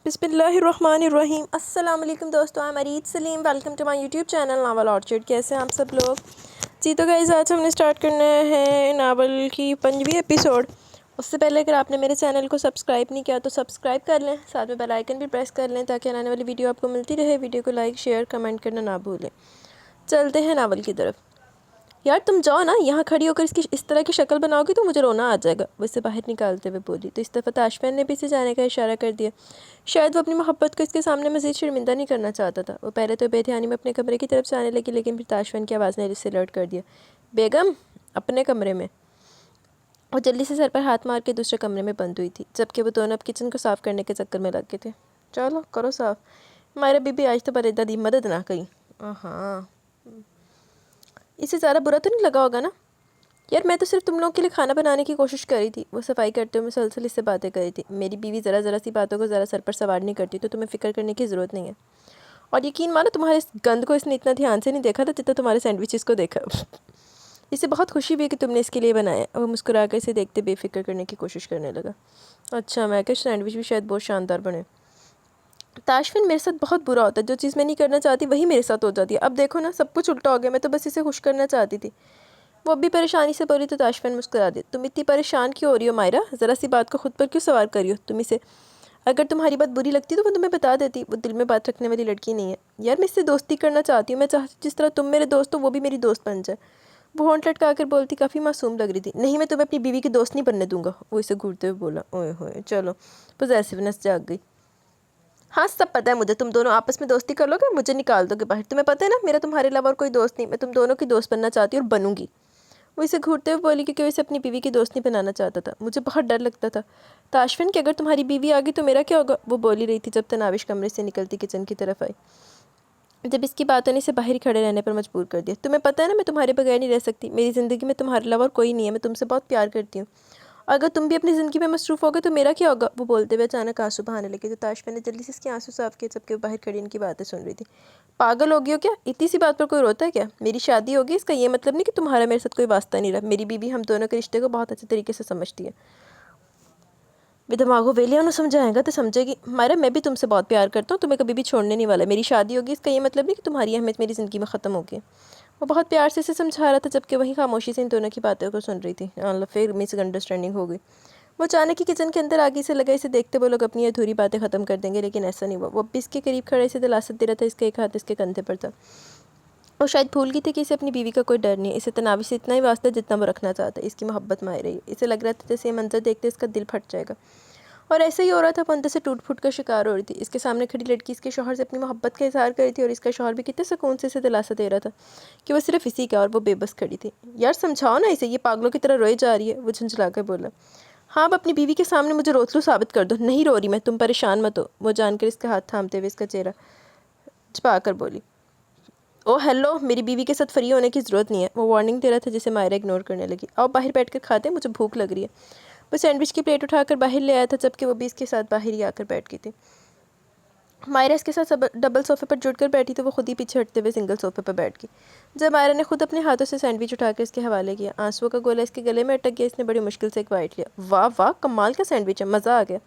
बिस्मिल्लाहिर्रहमानिर्रहीम। अस्सलाम वालेकुम दोस्तों, I am Areed Saleem. Welcome to my YouTube channel novel orchid. कैसे हैं आप सब लोग? जी तो गाइस, आज हमने स्टार्ट करना है नावल की 5वीं एपिसोड। उससे पहले अगर आपने मेरे चैनल को सब्सक्राइब नहीं किया तो सब्सक्राइब कर लें, साथ में बेल आइकन भी प्रेस कर लें ताकि आने वाली वीडियो आपको मिलती रहे। वीडियो को लाइक शेयर कमेंट करना ना भूलें। चलते हैं नावल की तरफ। यार तुम जाओ ना, यहाँ खड़ी होकर इसकी इस तरह की शक्ल बनाओगी तो मुझे रोना आ जाएगा, वो इसे बाहर निकालते हुए बोली। तो इस दफ़ा ताशफैन ने भी इसे जाने का इशारा कर दिया। शायद वो अपनी मोहब्बत को इसके सामने मज़ीद शर्मिंदा नहीं करना चाहता था। वो पहले तो बेध्यानी में अपने कमरे की तरफ से आने लगी, लेकिन फिर ताशफैन की आवाज़ ने इसे अलर्ट कर दिया। बेगम अपने कमरे में। वो जल्दी से सर पर हाथ मार के दूसरे कमरे में बंद हुई थी, जबकि वो दोनों अब किचन को साफ़ करने के चक्कर में लग गए थे। चलो करो साफ़, हमारे बीबी आज तो पर दादी मदद ना कहीं। हाँ, इसे ज़्यादा बुरा तो नहीं लगा होगा ना? यार मैं तो सिर्फ तुम लोगों के लिए खाना बनाने की कोशिश कर रही थी। वो सफाई करते हुए मुसलसल इससे बातें कर रही थी। मेरी बीवी ज़रा सी बातों को ज़रा सर पर सवार नहीं करती, तो तुम्हें फ़िक्र करने की ज़रूरत नहीं है। और यकीन मानो, तुम्हारे इस गंद को इसने इतना ध्यान से नहीं देखा था जितना तुम्हारे सैंडविचेस को देखा। इसे बहुत खुशी भी है कि तुमने इसके लिए बनाया। वो मुस्कुरा कर इसे देखते बेफिक्र करने की कोशिश करने लगा। अच्छा, मैं क्या सैंडविच भी शायद बहुत शानदार बने। ताशफिन, मेरे साथ बहुत बुरा होता है। जो चीज़ मैं नहीं करना चाहती वही मेरे साथ हो जाती है। अब देखो ना, सब कुछ उल्टा हो गया। मैं तो बस इसे खुश करना चाहती थी। वो भी परेशानी से बोली तो ताशफिन मुस्कुरा दी। तुम इतनी परेशान क्यों हो रही हो मायरा? ज़रा सी बात को खुद पर क्यों सवार कर रही हो? तुम इसे, अगर तुम्हारी बात बुरी लगती तो वो तुम्हें बता देती। वो दिल में बात रखने वाली लड़की नहीं है। यार मैं इससे दोस्ती करना चाहती हूँ। मैं चाहती जिस तरह तुम मेरे दोस्त हो वो भी मेरी दोस्त बन जाए। वो होंठ लटका कर बोलती, काफ़ी मासूम लग रही थी। नहीं, मैं तुम्हें अपनी बीवी की दोस्त नहीं बनने दूंगा। वो इसे घूरते हुए बोला। ओए होए, चलो। पॉसेसिवनेस जाग गई। हाँ, सब पता है मुझे। तुम दोनों आपस में दोस्ती कर लोगे, मुझे निकाल दोगे बाहर। तुम्हें पता है ना, मेरा तुम्हारे अलावा और कोई दोस्त नहीं। मैं तुम दोनों की दोस्त बनना चाहती हूँ और बनूंगी। वो इसे घूरते हुए बोली, क्योंकि वो इसे अपनी बीवी की दोस्त नहीं बनाना चाहता था। मुझे बहुत डर लगता था ताशफिन कि अगर तुम्हारी बीवी आ गई तो मेरा क्या होगा? वो बोली रही थी जब तनाविश कमरे से निकलती किचन की तरफ आई। जब इसकी बातों ने इसे बाहर ही खड़े रहने पर मजबूर कर दिया। तुम्हें पता है ना, मैं तुम्हारे बगैर नहीं रह सकती। मेरी ज़िंदगी में तुम्हारे अलावा और कोई नहीं है। मैं तुमसे बहुत प्यार करती हूँ। अगर तुम भी अपनी ज़िंदगी में मसरूफ़ होगे तो मेरा क्या होगा? वो बोलते हुए अचानक आंसू बहाने लगे। तो ताशफिन ने जल्दी से इसके आंसू साफ किए, जबकि वो बाहर खड़ी इनकी बातें सुन रही थी। पागल हो गई हो क्या? इतनी सी बात पर कोई रोता है क्या? मेरी शादी होगी, इसका ये मतलब नहीं कि तुम्हारा मेरे साथ कोई वास्ता नहीं रहा। मेरी बीवी हम दोनों के रिश्ते को बहुत अच्छे तरीके से समझती है। वे दिमागो वेलिया उन्हें समझाएगा तो समझेगी। मायरा, मैं भी तुमसे बहुत प्यार करता हूँ, तुम्हें कभी भी छोड़ने नहीं वाला। मेरी शादी होगी, इसका ये मतलब नहीं कि तुम्हारी अहमियत मेरी ज़िंदगी में ख़त्म होगी। वो बहुत प्यार से इसे समझा रहा था, जबकि वही खामोशी से इन दोनों की बातों को सुन रही थी। फिर मिसअंडरस्टैंडिंग हो गई। वो अचानक ही किचन के अंदर आगे से लगा। इसे देखते वो लोग अपनी अधूरी बातें ख़त्म कर देंगे, लेकिन ऐसा नहीं हुआ। वो अब भी इसके करीब खड़े इसे दिलासा दे रहा था। इसका एक हाथ इसके कंधे पर था। वो शायद भूल गई थी कि इसे अपनी बीवी का कोई डर नहीं है। इसे तनावी से इतना ही वास्ता जितना वो रखना चाहता है। इसकी मोहब्बत माय रही है। इसे लग रहा था जैसे ये मंजर देखते इसका दिल फट जाएगा। और ऐसे ही हो रहा था। वो अंदर से टूट फूट का शिकार हो रही थी। इसके सामने खड़ी लड़की इसके शौहर से अपनी मोहब्बत का इजहार कर रही थी, और इसका शौहर भी कितने सुकून से इसे दिलासा दे रहा था कि वो सिर्फ इसी का, और वो बेबस खड़ी थी। यार समझाओ ना इसे, ये पागलों की तरह रोई जा रही है। वो झंझला कर बोला। हाँ, अब अपनी बीवी के सामने मुझे रोतलू साबित कर दो। नहीं रो रही मैं, तुम परेशान मत हो। वो जानकर इसका हाथ थामते हुए इसका चेहरा छुपा कर बोली। ओ हेलो, मेरी बीवी के साथ फ्री होने की ज़रूरत नहीं है। वो वार्निंग दे रहा था, जिसे मायरा इग्नोर करने लगी। आओ बाहर बैठ कर खाते हैं, मुझे भूख लग रही है। वो सैंडविच की प्लेट उठाकर बाहर ले आया था, जबकि वो भी इसके साथ बाहर ही आकर बैठ गई थी। मायरा इसके साथ डबल सोफे पर जुड़कर बैठी तो वो खुद ही पीछे हटते हुए सिंगल सोफे पर बैठ गई। जब मायरा ने खुद अपने हाथों से सैंडविच उठाकर इसके हवाले किया, आंसुओं का गोला इसके गले में अटक गया। इसने बड़ी मुश्किल से एक बाइट लिया। वाह वाह, कमाल का सैंडविच है, मज़ा आ गया।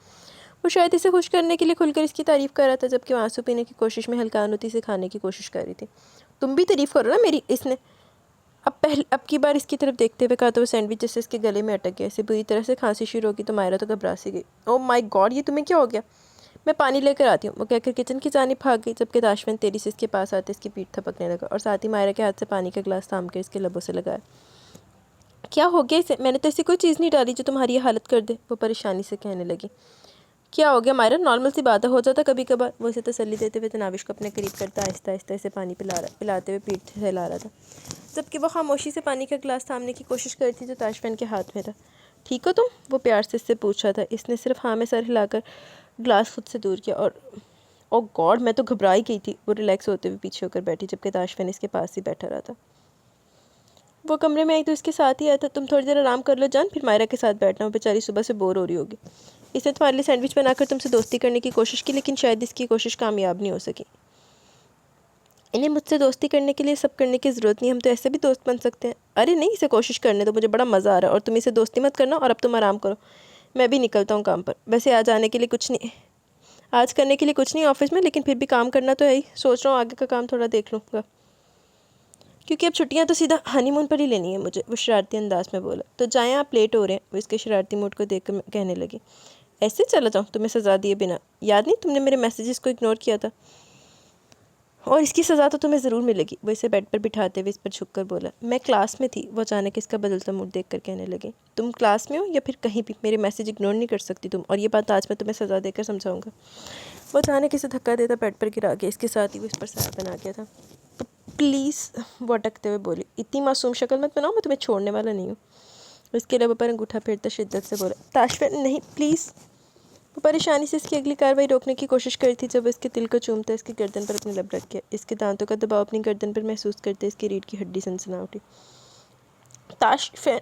वो शायद इसे खुश करने के लिए खुलकर इसकी तारीफ़ कर रहा था, जबकि वो आंसू पीने की कोशिश में हल्कानुती से खाने की कोशिश कर रही थी। तुम भी तारीफ़ करो ना मेरी। इसने अब की बार इसकी तरफ देखते हुए कहा तो वो सैंडविच जैसे इसके गले में अटक गया। इसे बुरी तरह से खांसी शुरू होगी तो मायरा तो घबरा सी गई। ओह माय गॉड, ये तुम्हें क्या हो गया? मैं पानी लेकर आती हूँ। वो कहकर किचन की जानिब भाग गई, जबकि ताशफिन तेजी से इसके पास आते इसकी पीठ थपकने लगा, और साथ ही मायरा के हाथ से पानी का गिलास थाम कर इसके लबों से लगाया। क्या हो गया इसे? मैंने तो ऐसी कोई चीज़ नहीं डाली जो तुम्हारी ये हालत कर दे। वो परेशानी से कहने लगी। क्या हो गया मायरा? नॉर्मल सी बात है, हो जाता कभी कभार। वो इसे तसल्ली देते हुए तनाविश को अपने करीब करता आहिस्ता आहिस्ता इसे पानी पिलाते हुए पीठ से हिला रहा था, जबकि वो खामोशी से पानी का गिलास थामने की कोशिश करती जो ताशफिन के हाथ में था। ठीक हो तुम? वो प्यार से इससे पूछ रहा था। इसने सिर्फ हाँ में सर हिलाकर गिलास खुद से दूर किया, और ओ गॉड, मैं तो घबरा ही गई थी। वो रिलैक्स होते हुए पीछे होकर बैठी, जबकि ताशफिन इसके पास ही बैठा रहा था। वो कमरे में आई तो इसके साथ ही आया था। तुम थोड़ी देर आराम कर लो जान, फिर मायरा के साथ बैठना। वो बेचारी सुबह से बोर हो रही होगी। इसने तुम्हारे लिए सैंडविच बनाकर तुमसे दोस्ती करने की कोशिश की, लेकिन शायद इसकी कोशिश कामयाब नहीं हो सकी। इन्हें मुझसे दोस्ती करने के लिए सब करने की ज़रूरत नहीं, हम तो ऐसे भी दोस्त बन सकते हैं। अरे नहीं, इसे कोशिश करने दो, मुझे बड़ा मज़ा आ रहा है। और तुम इसे दोस्ती मत करना, और अब तुम आराम करो, मैं भी निकलता हूँ काम पर। वैसे आज आने के लिए कुछ नहीं, आज करने के लिए कुछ नहीं ऑफिस में, लेकिन फिर भी काम करना तो है ही। सोच रहा हूँ आगे का काम थोड़ा देख लूँगा, क्योंकि अब छुट्टियाँ तो सीधा हनीमून पर ही लेनी है मुझे। वो शरारती अंदाज में बोला। तो जाएँ, आप लेट हो रहे हैं। वो इसके शरारती मूड को देख कर कहने लगी। ऐसे चला जाऊँ तुम्हें सज़ा दिए बिना? याद नहीं तुमने मेरे मैसेजेस को इग्नोर किया था, और इसकी सज़ा तो तुम्हें ज़रूर मिलेगी। वो इसे बेड पर बिठाते हुए इस पर झुककर बोला। मैं क्लास में थी। वो अचानक इसका बदलता मूड देख कर कहने लगी। तुम क्लास में हो या फिर कहीं भी, मेरे मैसेज इग्नोर नहीं कर सकती तुम, और ये बात आज मैं तुम्हें सज़ा देकर समझाऊंगा। वो अचानक इसे धक्का देता बेड पर गिरा गया। इसके साथ ही वो इस पर साया बना गया था। प्लीज़, वो अटकते हुए बोली, इतनी मासूम शक्ल मत बनाओ, मैं तुम्हें छोड़ने वाला नहीं हूँ। उसके अलावा पर अंगूठा फेरता शिद्दत से बोला। ताशफिन नहीं, प्लीज़। वो परेशानी से इसकी अगली कार्रवाई रोकने की कोशिश करी थी जब इसके तिल को चूमता इसकी गर्दन पर अपनी लब रख किया। इसके दांतों का दबाव अपनी गर्दन पर महसूस करते इसकी रीढ़ की हड्डी सनसना उठी। ताशफिन,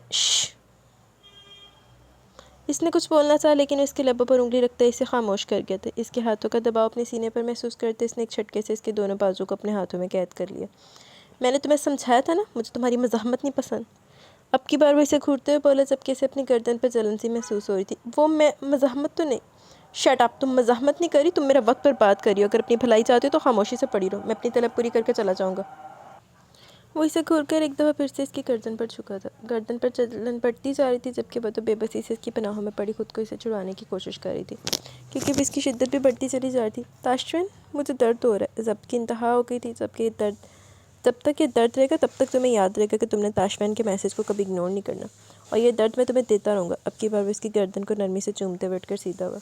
इसने कुछ बोलना चाहा, लेकिन उसके लबों पर उंगली रखते इसे खामोश कर गया था। इसके हाथों का दबाव अपने सीने पर महसूस करते इसने एक झटके से इसके दोनों बाजू को अपने हाथों में कैद कर लिया। मैंने तुम्हें समझाया था ना, मुझे तुम्हारी मज़ाहमत नहीं पसंद। अब की बार वो इसे घूरते हुए बोला, जबकि इसे अपनी गर्दन पर जलन सी महसूस हो रही थी। वो मैं मज़ाहमत तो नहीं। शट अप, तुम मज़ाहमत नहीं करी, तुम मेरा वक्त पर बात करी हो। अगर अपनी भलाई चाहती हो तो खामोशी से पड़ी रहो, मैं अपनी तलब पूरी करके चला जाऊँगा। वो इसे घूरकर एक दफ़ा फिर से इसकी गर्दन पर झुका था। गर्दन पर जलन बढ़ती जा रही थी, जबकि वह तो बेबसी से इसकी पनाहों में पड़ी खुद को इसे छुड़ाने की कोशिश कर रही थी, क्योंकि अब इसकी शिद्दत भी बढ़ती चली जा रही थी। ताशफिन, मुझे दर्द हो रहा है। जब की इंतहा हो गई थी, जब तक ये दर्द रहेगा तब तक तुम्हें याद रहेगा कि तुमने ताशफिन के मैसेज को कभी इग्नोर नहीं करना, और ये दर्द मैं तुम्हें देता रहूँगा। अब की बार वो इसकी गर्दन को नरमी से चूमते हुए उठकर सीधा हुआ।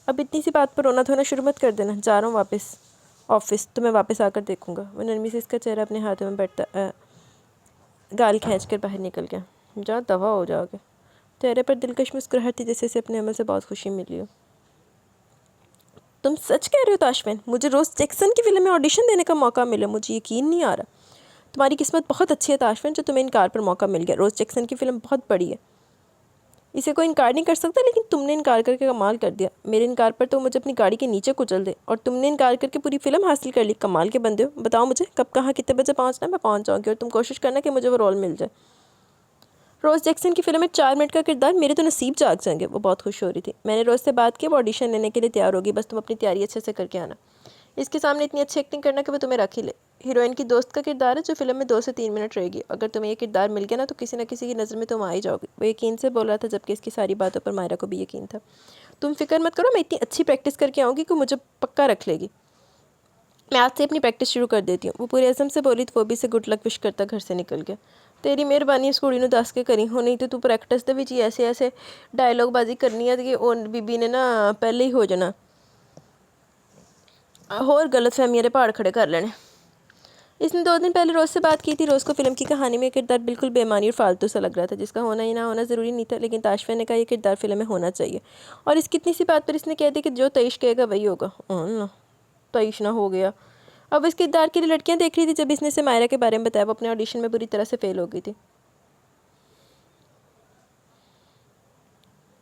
अब इतनी सी बात पर रोना धोना शुरू मत कर देना। जा रहा हूँ वापस ऑफिस, तो मैं वापस आकर देखूँगा। वो नरमी से इसका चेहरा अपने हाथों में बैठता गाल खींचकर बाहर निकल गया। जा, दवा हो जाओगे। चेहरे पर दिलकश मुस्कुराहट थी, जैसे इसे अपने अमल से बहुत खुशी मिली हो। तुम सच कह रहे हो ताशफिन? मुझे रोज़ जैक्सन की फिल्म में ऑडिशन देने का मौका मिला, मुझे यकीन नहीं आ रहा। तुम्हारी किस्मत बहुत अच्छी है ताशफिन, जो तुम्हें इनकार पर मौका मिल गया। रोज़ जैक्सन की फ़िल्म बहुत बड़ी है, इसे कोई इनकार नहीं कर सकता, लेकिन तुमने इनकार करके कमाल कर दिया। मेरे इनकार पर तो मुझे अपनी गाड़ी के नीचे कुचल दे, और तुमने इनकार करके पूरी फिल्म हासिल कर ली। कमाल के बंदे हो। बताओ मुझे कब, कहाँ, कितने बजे पहुँचना है, मैं पहुँच जाऊँगी, और तुम कोशिश करना कि मुझे वो रोल मिल जाए। रोज़ जैक्सन की फिल्म में 4 मिनट का किरदार, मेरे तो नसीब जाग जाएंगे। वो बहुत खुश हो रही थी। मैंने रोज़ से बात की, वो ऑडिशन लेने के लिए तैयार होगी, बस तुम अपनी तैयारी अच्छे से करके आना। इसके सामने इतनी अच्छी एक्टिंग करना कि वो तुम्हें रख ही ले। हीरोइन की दोस्त का किरदार है, जो फिल्म में 2 से 3 मिनट रहेगी। अगर तुम्हें ये किरदार मिल गया ना, तो किसी न किसी की नज़र में तुम आ ही जाओगे। वो यकीन से बोल रहा था, जबकि इसकी सारी बातों पर मायरा को भी यकीन था। तुम फिक्र मत करो, मैं इतनी अच्छी प्रैक्टिस करके आऊँगी कि मुझे पक्का रख लेगी। मैं आज से अपनी प्रैक्टिस शुरू कर देती हूँ। वो पूरे अज़म से बोली, तो वो भी इसे गुड लक विश करता घर से निकल गया। तेरी मेहरबानी इस कुड़ी नूं दस के करी हो, नहीं तो तू प्रैक्टिस दे विच ही ऐसे ऐसे डायलॉग बाजी करनी है कि ओन बीबी ने ना पहले ही हो जाना, होर गलत फहमियां दे पहाड़ खड़े कर लेने। इसने 2 दिन पहले रोज़ से बात की थी। रोज़ को फिल्म की कहानी में किरदार बिल्कुल बेमानी और फालतू सा लग रहा था, जिसका होना ही ना होना ज़रूरी नहीं था, लेकिन ताशफिन ने कहा यह किरदार फिल्म में होना चाहिए, और इसकी इतनी सी बात पर इसने कह दी कि जो तईश कहेगा वही होगा। ना, तईश ना हो गया। अब इस किरदार के लिए लड़कियां देख रही थी। जब इसने से मायरा के बारे में बताया, वो अपने ऑडिशन में बुरी तरह से फेल हो गई थी।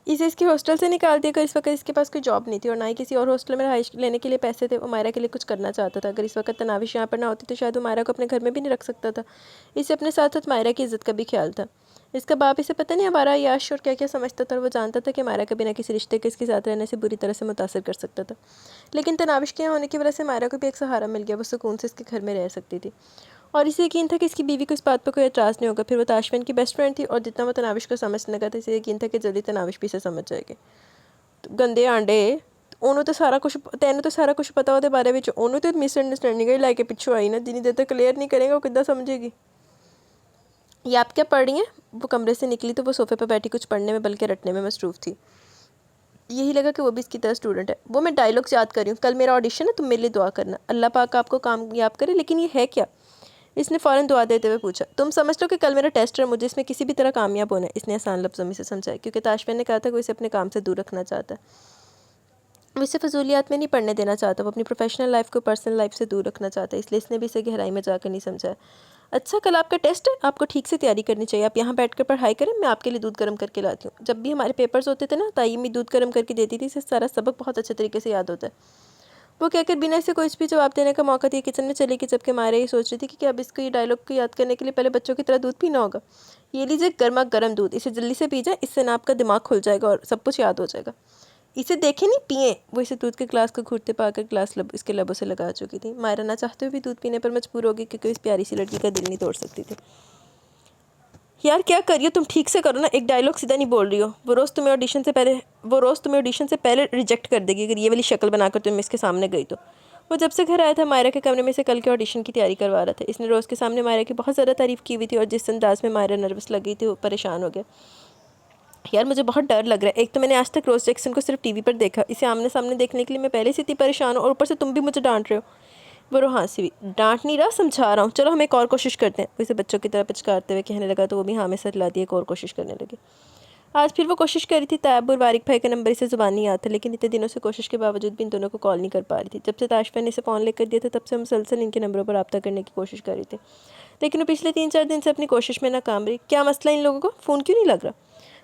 इसे इसके हॉस्टल से निकाल दिया। अगर इस वक्त इसके पास कोई जॉब नहीं थी, और ना ही किसी और हॉस्टल में रहाइश लेने के लिए पैसे थे। वो मायरा के लिए कुछ करना चाहता था। अगर इस वक्त तनाविश यहाँ पर ना होती, तो शायद वो मायरा को अपने घर में भी नहीं रख सकता था। इसे अपने साथ साथ मायरा की इज्जत का भी ख्याल था। इसका बाप इसे पता नहीं हमारा याश और क्या क्या समझता था, और वो जानता था कि मायरा के बिना किसी रिश्ते के इसके साथ रहने से बुरी तरह से मुतासर कर सकता था। लेकिन तनाविश के यहाँ होने की वजह से मायरा को भी एक सहारा मिल गया। वो सुकून से इसके घर में रह सकती थी, और इसे यकीन था कि इसकी बीवी को इस बात पर कोई एतराज़ नहीं होगा। फिर वो ताशफिन की बेस्ट फ्रेंड थी, और जितना वो तनाविश को समझने लगा था, इसे यकीन था कि जल्दी तनाविश भी इसे समझ जाएगी। तो गंदे आंडे, ਉਹਨੂੰ ਤਾਂ ਸਾਰਾ कुछ, ਤੈਨੂੰ ਤਾਂ ਸਾਰਾ कुछ पता ਉਹਦੇ ਬਾਰੇ ਵਿੱਚ। ਉਹਨੂੰ ਤਾਂ मिसअंडरस्टैंडिंग ही लेके पिछू आई ना, जितनी देर तक क्लियर नहीं करेगा वो कितना समझेगी। ये आप क्या पढ़ रही हैं? वो कमरे से निकली तो वो सोफे पर बैठी कुछ पढ़ने में बल्कि रटने में मसरूफ़ थी। यही लगा कि वो भी इसकी तरह स्टूडेंट है। वो मैं डायलॉग्स याद कर रही हूँ, कल मेरा ऑडिशन है, तुम मेरे लिए दुआ करना, अल्लाह पाक आपको कामयाब करे। लेकिन ये है क्या? इसने फ़ौरन दुआ देते हुए पूछा। तुम समझ लो कि कल मेरा टेस्ट है, मुझे इसमें किसी भी तरह कामयाब होना है। इसने आसान लफ्ज़ों में से समझाया, क्योंकि ताशफिन ने कहा था कि वो इसे अपने काम से दूर रखना चाहता है। वो इसे फजूलियात में नहीं पढ़ने देना चाहता। वो अपनी प्रोफेशनल लाइफ को पर्सनल लाइफ से दूर रखना चाहता है। इसलिए इसने भी इसे गहराई में जाकर नहीं समझाया। अच्छा, कल आपका टेस्ट है, आपको ठीक से तैयारी करनी चाहिए। आप यहाँ बैठकर पढ़ाई करें, मैं आपके लिए दूध गर्म करके लाती हूँ। जब भी हमारे पेपर्स होते थे ना, ताई मी दूध गर्म करके देती थी। इससे सारा सबक बहुत अच्छे तरीके से याद होता है। वो कहकर बिना इसे कोई भी जवाब देने का मौका दिए किचन में चली गई, जबकि मायरा ये सोच रही थी कि अब इसको ये डायलॉग को याद करने के लिए पहले बच्चों की तरह दूध पीना होगा। ये लीजिए गर्मा गर्म दूध, इसे जल्दी से पी जाए, इससे ना आपका दिमाग खुल जाएगा और सब कुछ याद हो जाएगा। इसे देखे नहीं पिए। वो इसे दूध के गिलास को घूरते पाकर गिलास इसके लबों से लगा चुकी थी। मायरा ना चाहते हुए भी दूध पीने पर मजबूर होगी क्योंकि इस प्यारी सी लड़की का दिल नहीं तोड़ सकती थी। यार क्या करिए, तुम ठीक से करो ना, एक डायलॉग सीधा नहीं बोल रही हो। वो रोज़ तुम्हें ऑडिशन से पहले रिजेक्ट कर देगी अगर ये वाली शक्ल बनाकर तुम इसके सामने गई तो। वो जब से घर आया था मायरा के कमरे में से कल के ऑडिशन की तैयारी करवा रहा था। इसने रोज़ के सामने मायरा की बहुत ज़्यादा तारीफ़ की हुई थी और जिस अंदाज में मायरा नर्वस लग गई थी वो परेशान हो गया। यार मुझे बहुत डर लग रहा है। एक तो मैंने आज तक रोज़ जैक्सन को सिर्फ टीवी पर देखा, इसे आमने सामने देखने के लिए मैं पहले से इतनी परेशान हूँ और ऊपर से तुम भी मुझे डांट रहे हो। वो हाँसी हुई। डांट नहीं रहा, समझा रहा हूँ। चलो हम एक और कोशिश करते हैं। वैसे बच्चों की तरह पचकारते हुए कहने लगा तो वो भी हाँ में सर ला दिए, एक और कोशिश करने लगे। आज फिर वो कोशिश करी थी। तैयब और वारिक भाई का नंबर इसे ज़ुबान नहीं आता, लेकिन इतने दिनों से कोशिश के बावजूद भी इन दोनों को कॉल नहीं कर पा रही थी। जब से ताशफा ने इसे फ़ोन लेकर दिया था तब से मुसलसल इनके नंबरों पर रब्ता करने की कोशिश कर रही थी, लेकिन वो पिछले 3-4 दिन से अपनी कोशिश में नाकाम रही। क्या मसला इन लोगों को, फ़ोन क्यों नहीं लग रहा?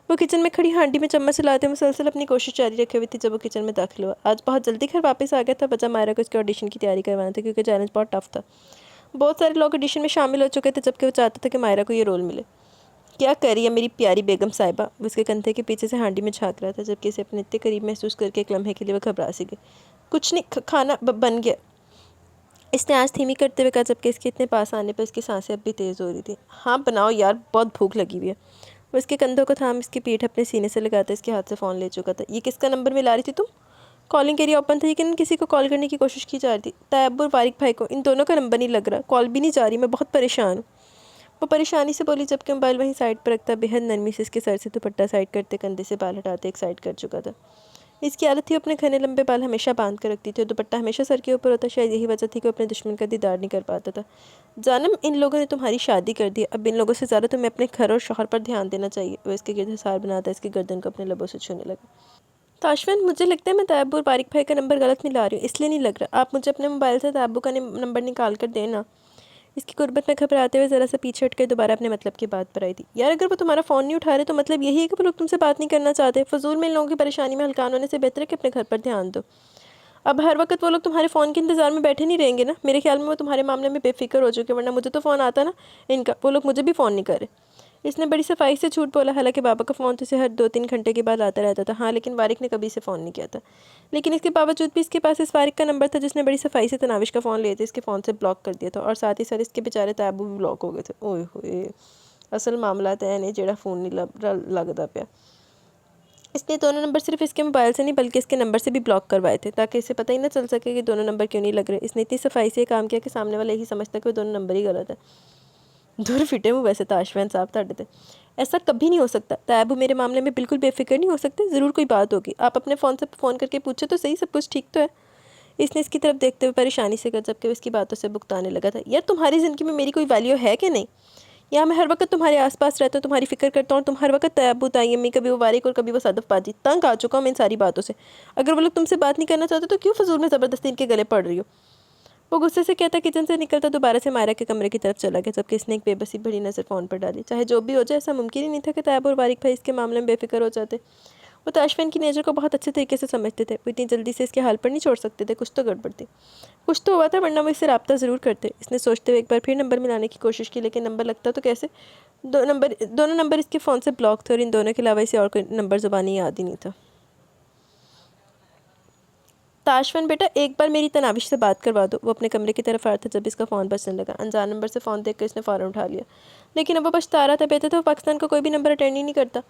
वो किचन में खड़ी हांडी में चम्मच चलाते मुसलसल अपनी कोशिश जारी रखे हुए थी जब वो किचन में दाखिल हुआ। आज बहुत जल्दी घर वापस आ गया था। वजह मायरा को इसके ऑडिशन की तैयारी करवाना था क्योंकि चैलेंज बहुत टफ था। बहुत सारे लोग ऑडिशन में शामिल हो चुके थे जबकि वो चाहता था कि मायरा को ये रोल मिले। क्या करी है मेरी प्यारी बेगम साहिबा, उसके कंधे के पीछे से हांडी में झाँक रहा था जबकि इसे अपने इतने करीब महसूस करके एक लम्हे के लिए वह घबरा सी गई। कुछ नहीं, खाना बन गया, इसने आज धीमी करते हुए कहा जबकि इसके इतने पास आने पर इसकी सांसें अब भी तेज़ हो रही थी। हाँ बनाओ यार, बहुत भूख लगी हुई है। वो इसके कंधों को थाम इसकी पीठ अपने सीने से लगाता इसके हाथ से फ़ोन ले चुका था। ये किसका नंबर मिला रही थी तुम? कॉलिंग एरिया ओपन था लेकिन किसी को कॉल करने की कोशिश की जा रही थी। तैयब और वारिक भाई को इन दोनों का नंबर नहीं लग रहा, कॉल भी नहीं जा रही, मैं बहुत परेशान हूँ। वो परेशानी से बोली जबकि मोबाइल वहीं साइड पर रखता बेहद नरमी से इसके सर से दुपट्टा साइड करते कंधे से बाल हटाते एक साइड कर चुका था। इसकी आदत थी अपने घने लंबे बाल हमेशा बांध कर रखती थी और दुपट्टा हमेशा सर के ऊपर होता। शायद यही वजह थी कि वो अपने दुश्मन का दीदार नहीं कर पाता था। जानम, इन लोगों ने तुम्हारी शादी कर दी, अब इन लोगों से ज़्यादा तुम्हें अपने घर और शौहर पर ध्यान देना चाहिए। वो इसके गिर्द हिसार बनाता इसकी गर्दन को अपने लबों से छूने लगा। ताशफिन, मुझे लगता है मैं तैयब और वारिक भाई का नंबर गलत मिला रही हूँ, इसलिए नहीं लग रहा। आप मुझे अपने मोबाइल से तैयब का नंबर निकाल कर देना। इसकी गुर्बत में घबराते हुए ज़रा सा पीछे हट कर दोबारा अपने मतलब की बात पर आई थी। यार अगर वो तुम्हारा फ़ोन नहीं उठा रहे तो मतलब यही है कि वो लोग तुमसे बात नहीं करना चाहते। फजूल में इन लोगों की परेशानी में हल्कान होने से बेहतर है कि अपने घर पर ध्यान दो। अब हर वक्त वो लोग तुम्हारे फ़ोन के इंतज़ार में बैठे नहीं रहेंगे ना। मेरे ख्याल में वो तुम्हारे मामले में बेफिक्र हो चुके, वरना मुझे तो फ़ोन आता ना इनका, वो लोग मुझे भी फ़ोन नहीं करे। इसने बड़ी सफाई से झूठ बोला। हालांकि बाबा का फ़ोन तो इसे हर 2-3 घंटे के बाद आता रहता था। हाँ, लेकिन वारिक ने कभी इसे फ़ोन नहीं किया था। लेकिन इसके बावजूद भी इसके पास इस वारिक का नंबर था जिसने बड़ी सफाई से तनाविश का फ़ोन लिए थे इसके फ़ोन से ब्लॉक कर दिया था और साथ ही साथ इसके बेचारे तैयब भी ब्लॉक हो गए थे। ओए होए, असल मामला तो है नहीं जेड़ा फ़ोन नहीं लगता पाया। इसने दोनों नंबर सिर्फ इसके मोबाइल से नहीं बल्कि इसके नंबर से भी ब्लॉक करवाए थे ताकि इसे पता ही ना चल सके कि दोनों नंबर क्यों नहीं लग रहे। इसने इतनी सफाई से काम किया कि सामने वाला यही समझता कि वो दोनों नंबर ही गलत है। दूर फिटे मुँह वैसे ताशफैन साहब ताड़े थे, ऐसा कभी नहीं हो सकता। तैयब मेरे मामले में बिल्कुल बेफिक्र नहीं हो सकते, ज़रूर कोई बात होगी। आप अपने फ़ोन से फ़ोन करके पूछे तो सही, सब कुछ ठीक तो है। इसने इसकी तरफ देखते हुए परेशानी से कहा जबकि इसकी बातों से भुगताने लगा था। यार तुम्हारी ज़िंदगी में मेरी कोई वैल्यू है कि नहीं? यहाँ मैं हर वक्त तुम्हारे आसपास रहता हूँ, तुम्हारी फिक्र करता हूँ, तुम हर वक्त तैयब ताई अम्मी, कभी वो वारिक और कभी वो सदफ बाजी। तंग आ चुका हूँ मैं इन सारी बातों से। अगर वो लोग तुमसे बात नहीं करना चाहते तो क्यों फजूल में ज़बरदस्ती इनके गले पड़ रही हो? वो गुस्से से कहता किचन से निकलता दोबारा से मायरा के कमरे की तरफ चला गया जबकि इसने एक बेबसी भरी नज़र फ़ोन पर डाली। चाहे जो भी हो जाए, ऐसा मुमकिन ही नहीं था कि तैयब और वारिक भाई इसके मामले में बेफिक्र हो जाते। वो ताशफिन की नेचर को बहुत अच्छे तरीके से समझते थे। वो इतनी जल्दी से इसके हाल पर नहीं छोड़ सकते थे। कुछ तो गड़बड़ थी, कुछ तो हुआ था, वरना वो इससे रब्ता ज़रूर करते। इसने सोचते हुए एक बार फिर नंबर मिलाने की कोशिश की, लेकिन नंबर लगता तो कैसे? दोनों नंबर इसके फ़ोन से ब्लॉक थे और इन दोनों के अलावा इसे और कोई नंबर ज़ुबानी याद ही नहीं था। ताशफिन बेटा, एक बार मेरी तनाविश से बात करवा दो। वो अपने कमरे की तरफ आ रहा था जब इसका फ़ोन बजने लगा। अनजान नंबर से फ़ोन देखकर इसने फ़ौरन उठा लिया, लेकिन अब वो पछता रहा था। बेहतर तो पाकिस्तान का कोई भी नंबर अटेंड ही नहीं करता।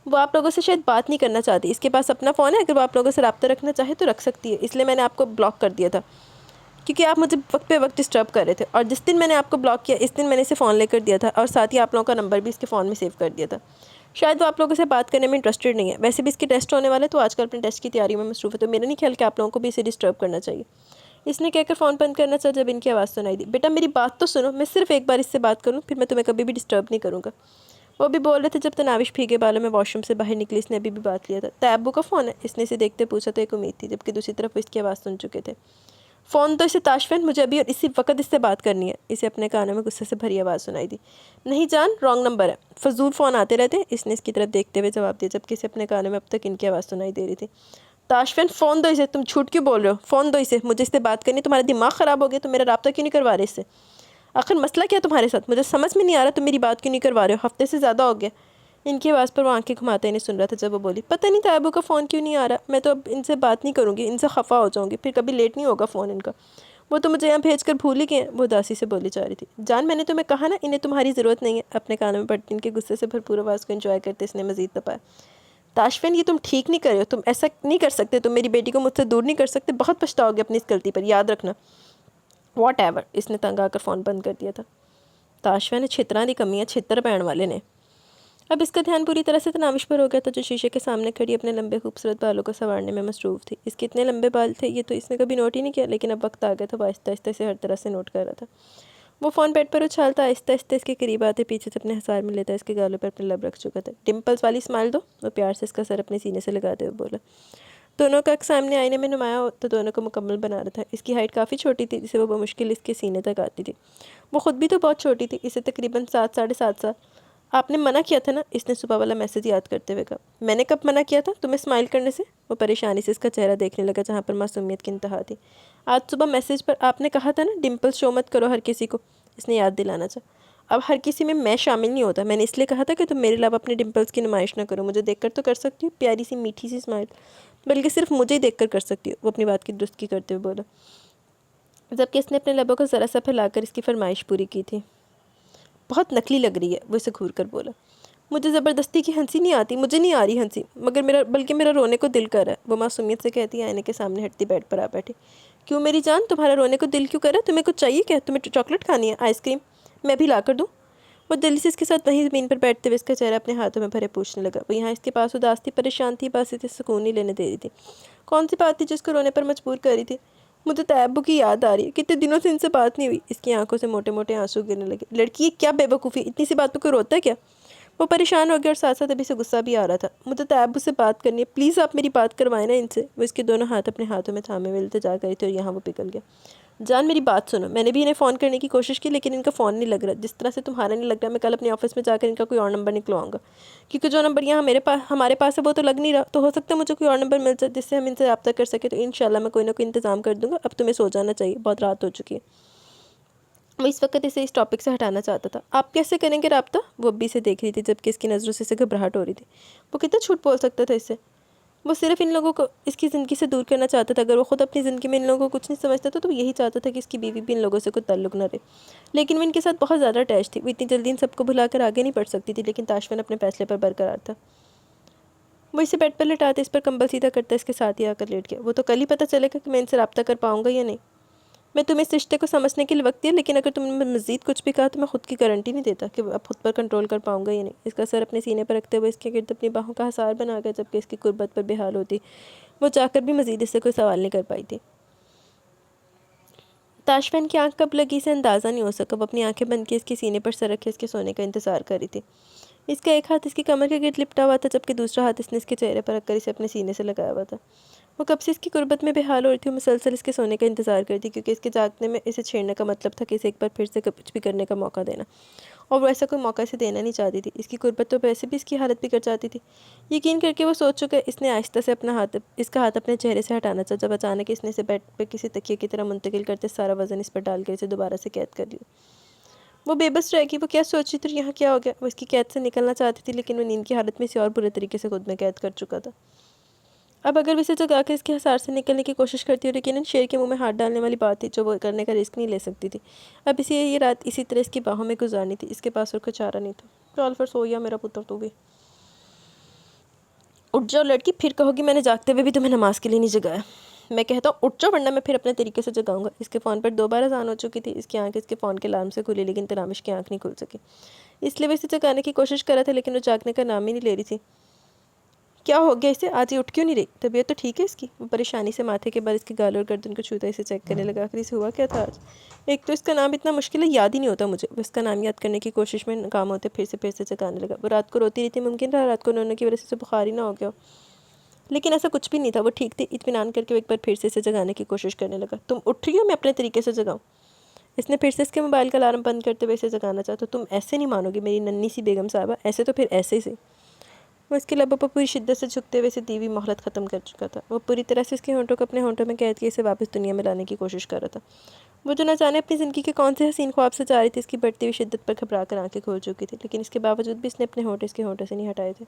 वो आप लोगों से शायद बात नहीं करना चाहती। इसके पास अपना फ़ोन है, अगर वो आप लोगों से रब्ता रखना चाहे तो रख सकती है। इसलिए मैंने आपको ब्लॉक कर दिया था क्योंकि आप मुझे वक्त पे वक्त डिस्टर्ब कर रहे थे। और जिस दिन मैंने आपको ब्लॉक किया इस दिन मैंने इसे फ़ोन लेकर दिया था और साथ ही आप लोगों का नंबर भी इसके फ़ोन में सेव कर दिया था। शायद वो आप लोगों से बात करने में इंटरेस्टेड नहीं है। वैसे भी इसके टेस्ट होने वाले तो आजकल अपने टेस्ट की तैयारी में मसरूफ़ है, तो मेरा नहीं ख्याल कि आप लोगों को भी इसे डिस्टर्ब करना चाहिए। इसने कहकर फ़ोन बंद करना चाहा जब इनकी आवाज़ सुनाई दी। बेटा मेरी बात तो सुनो, मैं सिर्फ एक बार इससे बात करूँ फिर मैं तुम्हें कभी भी डिस्टर्ब नहीं करूँगा। वो भी बोल रहे थे जब तनाविश भीगे बालों में वॉशरूम से बाहर निकली। इसने अभी भी बात लिया था। तैयब का फ़ोन है? इसने इसे देखते पूछा तो एक उम्मीद थी, जबकि दूसरी तरफ वो इसकी आवाज़ सुन चुके थे। फ़ोन तो इसे ताशफिन, मुझे अभी और इसी वक्त इससे बात करनी है। इसे अपने कानों में गुस्से से भरी आवाज़ सुनाई दी। नहीं जान, रॉन्ग नंबर है, फजूल फ़ोन आते रहते। इसने इसकी तरफ देखते हुए जवाब दिया जबकि इसे अपने कानों में अब तक इनकी आवाज़ सुनाई दे रही थी। ताशफिन फ़ोन दो इसे, तुम झूठ क्यों बोल रहे हो? फ़ोन दो इसे, मुझे इससे बात करनी। तुम्हारा दिमाग ख़राब हो गया? तो मेरा रब्ता क्यों नहीं करवा रहे इससे? आखिर मसला क्या है तुम्हारे साथ? मुझे समझ में नहीं आ रहा, तुम मेरी बात क्यों नहीं करवा रहे हो? हफ्ते से ज़्यादा हो गया। इनकी आवाज़ पर वो आंखें घुमाते नहीं सुन रहा था जब वो बोली, पता नहीं तायबू का फ़ोन क्यों नहीं आ रहा, मैं तो अब इनसे बात नहीं करूँगी, इनसे खफा हो जाऊँगी, फिर कभी लेट नहीं होगा फ़ोन इनका। वो तो मुझे यहाँ भेज कर भूल ही गए। वो उदासी से बोली जा रही थी। जान, मैंने तुम्हें कहा ना, इन्हें तुम्हारी ज़रूरत नहीं है। अपने कानों में पड़ती इनके गुस्से से भरपूर आवाज़ को एंजॉय करते इसने मज़ीद तपाया, ताशफिन ये तुम ठीक नहीं कर रहे हो, तुम ऐसा नहीं कर सकते, तुम मेरी बेटी को मुझसे दूर नहीं कर सकते, बहुत पछताओगे अपनी इस गलती पर, याद रखना। वॉट एवर, इसने तंग आकर फ़ोन बंद कर दिया था। ताशफिन ने छितरा दी कमियाँ छितर पैण वाले ने। अब इसका ध्यान पूरी तरह से तनाविश पर हो गया था, जो शीशे के सामने खड़ी अपने लंबे खूबसूरत बालों को संवारने में मसरूफ़ थी। इसके इतने लंबे बाल थे, ये तो इसने कभी नोट ही नहीं किया, लेकिन अब वक्त आ गया था, वो आहिस्ता आहिस्ता से हर तरह से नोट कर रहा था। वो फ़ोन बेड पर उछालता, आहिस्ता आहिस्ता इसके करीब आते, पीछे से अपने हसार में लेता, इसके गालों पर अपने लब रख चुका था। डिम्पल्स वाली स्माइल दो, वो प्यार से इसका सर अपने सीने से लगाते हुए बोला। दोनों का सामने आईने में नुमाया हो तो दोनों को मुकम्मल बना रहा था। इसकी हाइट काफ़ी छोटी थी, जिसे वो बमुश्किल इसके सीने तक आती थी। वो ख़ुद भी तो बहुत छोटी थी, इसे तकरीबन 7 साढ़े 7 साल। आपने मना किया था ना, इसने सुबह वाला मैसेज याद करते हुए कहा। मैंने कब मना किया था तुम्हें स्माइल करने से? वो परेशानी से इसका चेहरा देखने लगा, जहाँ पर मासूमियत की इंतहा थी। आज सुबह मैसेज पर आपने कहा था ना, डिम्पल्स शो मत करो हर किसी को, इसने याद दिलाना चाहा। अब हर किसी में मैं शामिल नहीं होता, मैंने इसलिए कहा था कि तुम मेरे अलावा अपने डिम्पल्स की नुमाइश ना करो। मुझे देखकर तो कर सकती हो प्यारी सी मीठी सी स्माइल, बल्कि सिर्फ मुझे ही देखकर कर सकती हो, वो अपनी बात की दुरुस्ती करते हुए बोला, जबकि इसने अपने लबों को ज़रा सा फैलाकर इसकी फरमाइश पूरी की थी। बहुत नकली लग रही है, वो इसे घूर कर बोला। मुझे ज़बरदस्ती की हंसी नहीं आती, मुझे नहीं आ रही हंसी, मगर बल्कि मेरा रोने को दिल कर रहा है, वो मासूमियत से कहती है, आईने के सामने हटती बेड पर आ बैठी। क्यों मेरी जान, तुम्हारा रोने को दिल क्यों कर रहा है? तुम्हें कुछ चाहिए क्या? तुम्हें चॉकलेट खानी है, आइसक्रीम? मैं भी ला कर दूँ? वो दिल्ली से इसके साथ वहीं ज़मीन पर बैठते हुए इसका चेहरा अपने हाथों में भरे पूछने लगा। वो यहाँ इसके पास उदास थी, परेशान थी, बस इसे सुकून नहीं लेने दे रही थी। कौन सी बात थी जिसको रोने पर मजबूर कर रही थी? मुझे तैयबू की याद आ रही है, कितने दिनों से इनसे बात नहीं हुई। इसकी आंखों से मोटे मोटे आंसू गिरने लगे। लड़की, ये क्या बेवकूफ़ी, इतनी सी बात पर कोई रोता है क्या? वो परेशान हो गया और साथ साथ अभी से गुस्सा भी आ रहा था। मुझे तैयबू से बात करनी है, प्लीज़ आप मेरी बात करवाएं ना इनसे। वो इसके दोनों हाथ अपने हाथों में थामे हुए जा रही थी और यहाँ वो पिघल गया। जान, मेरी बात सुनो, मैंने भी इन्हें फ़ोन करने की कोशिश की, लेकिन इनका फ़ोन नहीं लग रहा। जिस तरह से तुम्हारा नहीं लग रहा, मैं कल अपने ऑफिस में जाकर इनका कोई और नंबर निकलवाऊंगा, क्योंकि जो नंबर यहाँ हमारे पास है वो तो लग नहीं रहा। तो हो सकता है मुझे कोई और नंबर मिल जाए जिससे हम इनसे रब्ता कर सके। तो इंशाल्लाह मैं कोई ना कोई इंतज़ाम कर दूँगा। अब तुम्हें सो जाना चाहिए, बहुत रात हो चुकी है। वो इस वक्त इसे इस टॉपिक से हटाना चाहता था। आप कैसे करेंगे रब्ता? वो अब्बी से देख रही थी, जबकि इसकी नज़रों से इसे घबराहट हो रही थी। वो कितना झूठ बोल सकता था इससे? वो सिर्फ इन लोगों को इसकी ज़िंदगी से दूर करना चाहता था। अगर वो ख़ुद अपनी ज़िंदगी में इन लोगों को कुछ नहीं समझता था, तो यही चाहता था कि इसकी बीवी भी इन लोगों से कोई ताल्लुक़ न रहे। लेकिन वो इनके साथ बहुत ज़्यादा अटैच थी। वो इतनी जल्दी इन सबको भुलाकर आगे नहीं बढ़ सकती थी। लेकिन ताशफिन अपने फैसले पर बरकरार था। वो इसे बेड पर लेटाते, इस पर कंबल सीधा करता, इसके साथ ही आकर लेट गया। वो तो कल ही पता चलेगा कि मैं इनसे रब्ता कर पाऊँगा या नहीं। मैं तुम्हें इस रिश्ते को समझने के लिए वक्त दिया, लेकिन अगर तुमने मज़ीद कुछ भी कहा तो मैं खुद की गारंटी नहीं देता कि अब खुद पर कंट्रोल कर पाऊंगा या नहीं। इसका सर अपने सीने पर रखते हुए इसके गिर्द अपनी बाहों का हसार बना गया, जबकि इसकी कुर्बत पर बेहाल होती। वो चाहकर भी मज़ीद इससे कोई सवाल नहीं कर पाई थी। ताशफिन की आंख कब लगी इसे अंदाज़ा नहीं हो सका। वो अपनी आंखें बंद की इसके सीने पर सर रखे इसके सोने का इंतज़ार कर रही थी। इसका एक हाथ इसकी कमर के गिर्द लिपटा हुआ था, जबकि दूसरा हाथ इसने इसके चेहरे पर रखकर इसे अपने सीने से लगाया हुआ था। वो कब से इसकी कुर्बत में बेहाल हो रही थी। वो मुसलसल इसके सोने का इंतज़ार करती, क्योंकि इसके जागने में इसे छेड़ने का मतलब था कि इसे एक बार फिर से कुछ भी करने का मौका देना, और वो ऐसा कोई मौका इसे देना नहीं चाहती थी। इसकी कुर्बत तो वैसे भी इसकी हालत बिगड़ जाती थी। यकीन करके वो सोच चुका है। इसने आहिस्ता से इसका हाथ अपने चेहरे से हटाना चाहा, जब अचानक इसने इसे बेड पर किसी तकिए की तरह मुंतकिल करते सारा वज़न इस पर डालकर इसे दोबारा से कैद कर लिया। वो बेबस रह गई। वो क्या सोच रही थी, यहाँ क्या हो गया? वो इसकी कैद से निकलना चाहती थी, लेकिन वो नींद की हालत में इसे और बुरे तरीके से खुद में कैद कर चुका था। अब अगर इसे जगाकर इसके हसार से निकलने की कोशिश करती हो, लेकिन शेर के मुंह में हाथ डालने वाली बात थी, जो वो करने का रिस्क नहीं ले सकती थी। अब इसे ये रात इसी तरह इसकी बाहों में गुजारनी थी। इसके पास और कोई चारा नहीं था। चल फिर सो गया मेरा पुत्र, तू भी उठ जाओ लड़की, फिर कहोगी मैंने जागते हुए भी तुम्हें नमाज के लिए नहीं जगाया। मैं कहता हूँ उठ जाओ, वरना मैं फिर अपने तरीके से जगाऊंगा। इसके फ़ोन पर 2 बार अज़ान हो चुकी थी। इसकी आंख इसके फ़ोन के अलार्म से खुली, लेकिन तनामिश की आंख नहीं खुल सकी। इसलिए वो इसे जगाने की कोशिश कर रहा था, लेकिन वो जागने का नाम ही नहीं ले रही थी। क्या हो गया इसे? आज ये उठ क्यों नहीं रही? तबीयत तो ठीक है इसकी? वो परेशानी से माथे के बाद इसके गाल और गर्दन को छूता इसे चेक करने लगा। आखिर इसे हुआ क्या था आज? एक तो इसका नाम इतना मुश्किल है, याद ही नहीं होता मुझे। वो इसका नाम याद करने की कोशिश में नाकाम होते फिर से जगाने लगा। वो रात को रोती रही थी, मुमकिन था रात को रोने की वजह से बुखार ही ना हो गया, लेकिन ऐसा कुछ भी नहीं था। वो ठीक थी। इत्मीनान करके वो एक बार फिर से इसे जगाने की कोशिश करने लगा। तुम उठ रही हो, मैं अपने तरीके से जगाऊँ? इसने फिर से इसके मोबाइल का अलार्म बंद करते हुए इसे जगाना चाहता। तुम ऐसे नहीं मानोगी मेरी नन्ही सी बेगम साहबा, ऐसे तो फिर ऐसे ही से। वो इसके लबों पर पूरी शिद्दत से झुकते हुए इसे दी हुई मोहलत ख़त्म कर चुका था। वो पूरी तरह से इसके होंठों को अपने होंठों में कैद किए इसे वापस दुनिया में लाने की कोशिश कर रहा था। वो जो न जाने अपनी ज़िंदगी के कौन से हसीन ख्वाब से जा रही थी, इसकी बढ़ती हुई शिद्दत पर घबरा कर आंखें खोल चुकी थी, लेकिन इसके बावजूद भी इसने अपने होंठ इसके होंठों से नहीं हटाए थे।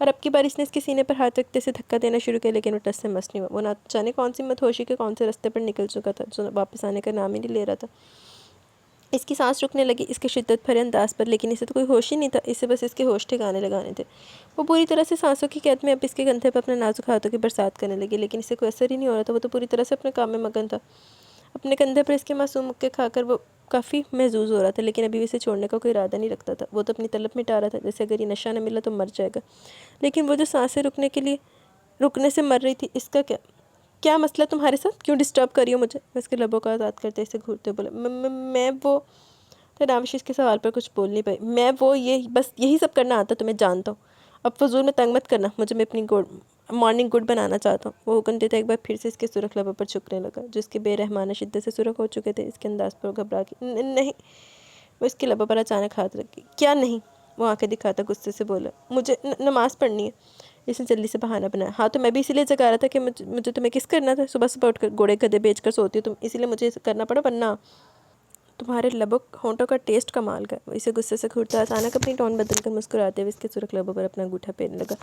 और अब की बार इसने इसके सीने पर हाथ रखते से धक्का देना शुरू किया, लेकिन वो टस से मस नहीं हुआ। वो ना जाने कौन सी मदहोशी के कौन से रास्ते पर निकल चुका था, जो वापस आने का नाम ही नहीं ले रहा था। इसकी सांस रुकने लगी इसके शिद्दत भरे अंदाज पर, लेकिन इसे तो कोई होश ही नहीं था। इसे बस इसके होश ठिकाने लगाने थे। वो पूरी तरह से सांसों की कैद में अब इसके कंधे पर अपने नाजुक हाथों की बरसात करने लगी, लेकिन इसे कोई असर ही नहीं हो रहा था। वो तो पूरी तरह से अपने काम में मगन था। अपने कंधे पर इसके मासूम मुक्के खाकर वो काफ़ी महजूज हो रहा था, लेकिन अभी इसे छोड़ने का कोई इरादा नहीं रखता था। वो तो अपनी तलब मिटा रहा था, जैसे अगर ये नशा न मिला तो मर जाएगा। लेकिन वो जो सांसें रुकने से मर रही थी, इसका क्या क्या मसला तुम्हारे साथ? क्यों डिस्टर्ब करी हो मुझे? मैं इसके लबों का आज़ाद करते इसे घूरते बोला। मैं वो तनाविश इसके सवाल पर कुछ बोल नहीं पाई। मैं वो ये बस यही सब करना आता तुम्हें, जानता हूँ। अब फजूल में तंग मत करना मुझे, मैं अपनी मॉर्निंग गुड बनाना चाहता हूँ। वो हुक्म देता एक बार फिर से इसके सुरख लबों पर झुकने लगा, जो इसके बेरहमाना शिद्दत से सुरख हो चुके थे। इसके अंदाज पर घबरा के नहीं। वो इसके लबों पर अचानक हाथ रख गई। क्या नहीं? वो आंखें दिखाता गुस्से से बोला। मुझे नमाज़ पढ़नी है। इसने जल्दी से बहाना बनाया। हाँ तो मैं भी इसीलिए जगा रहा था कि मुझे तुम्हें किस करना था। सुबह सुबह उठकर घोड़े गधे बेच कर सोती हो तुम, इसीलिए मुझे करना पड़ा, वरना तुम्हारे लबों होंठों का टेस्ट कमाल का। इसे गुस्से से घूरता अचानक अपनी टोन बदलकर मुस्कुराते हुए इसके सुर्ख लबों पर अपना अंगूठा फेरने लगा।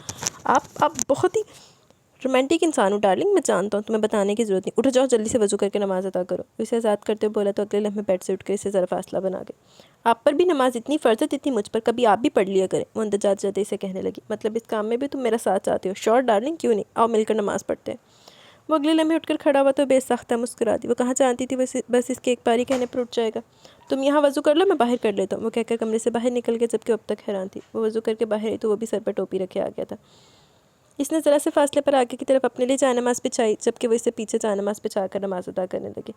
आप बहुत ही रोमांटिक इंसान हो डार्लिंग, मैं जानता हूँ, तुम्हें बताने की ज़रूरत नहीं। उठो जाओ जल्दी से वजू करके नमाज अदा करो। इसे आज़ाद करते हुए बोला तो अगले लम्हे बेड से उठकर इसे ज़रा फासला बना गए। आप पर भी नमाज इतनी फ़र्ज है जितनी मुझ पर, कभी आप भी पढ़ लिया करें। वो अंदर जाते जाते इसे कहने लगी। मतलब इस काम में भी तुम मेरा साथ चाहते हो? श्योर डार्लिंग, क्यों नहीं, आओ मिलकर नमाज़ पढ़ते हैं। वो अगले लम्हे उठकर खड़ा हुआ तो बेसाख्ता मुस्कुरा दी। वो कहाँ जानती थी बस इसके एक बारी कहने पर उठ जाएगा। तुम यहाँ वज़ू कर लो, मैं बाहर कर लेता हूँ। वो कहकर कमरे से बाहर निकल गया, जबकि अब तक हैरान थी। वो वज़ू करके बाहर आई तो वो भी सर पर टोपी रखे आ गया था। इसने ज़रा से फासले पर आगे की तरफ अपने लिए जानमाज़ बिछाई, जबकि वो इससे पीछे जानमाज़ बिछा कर नमाज अदा करने लगी।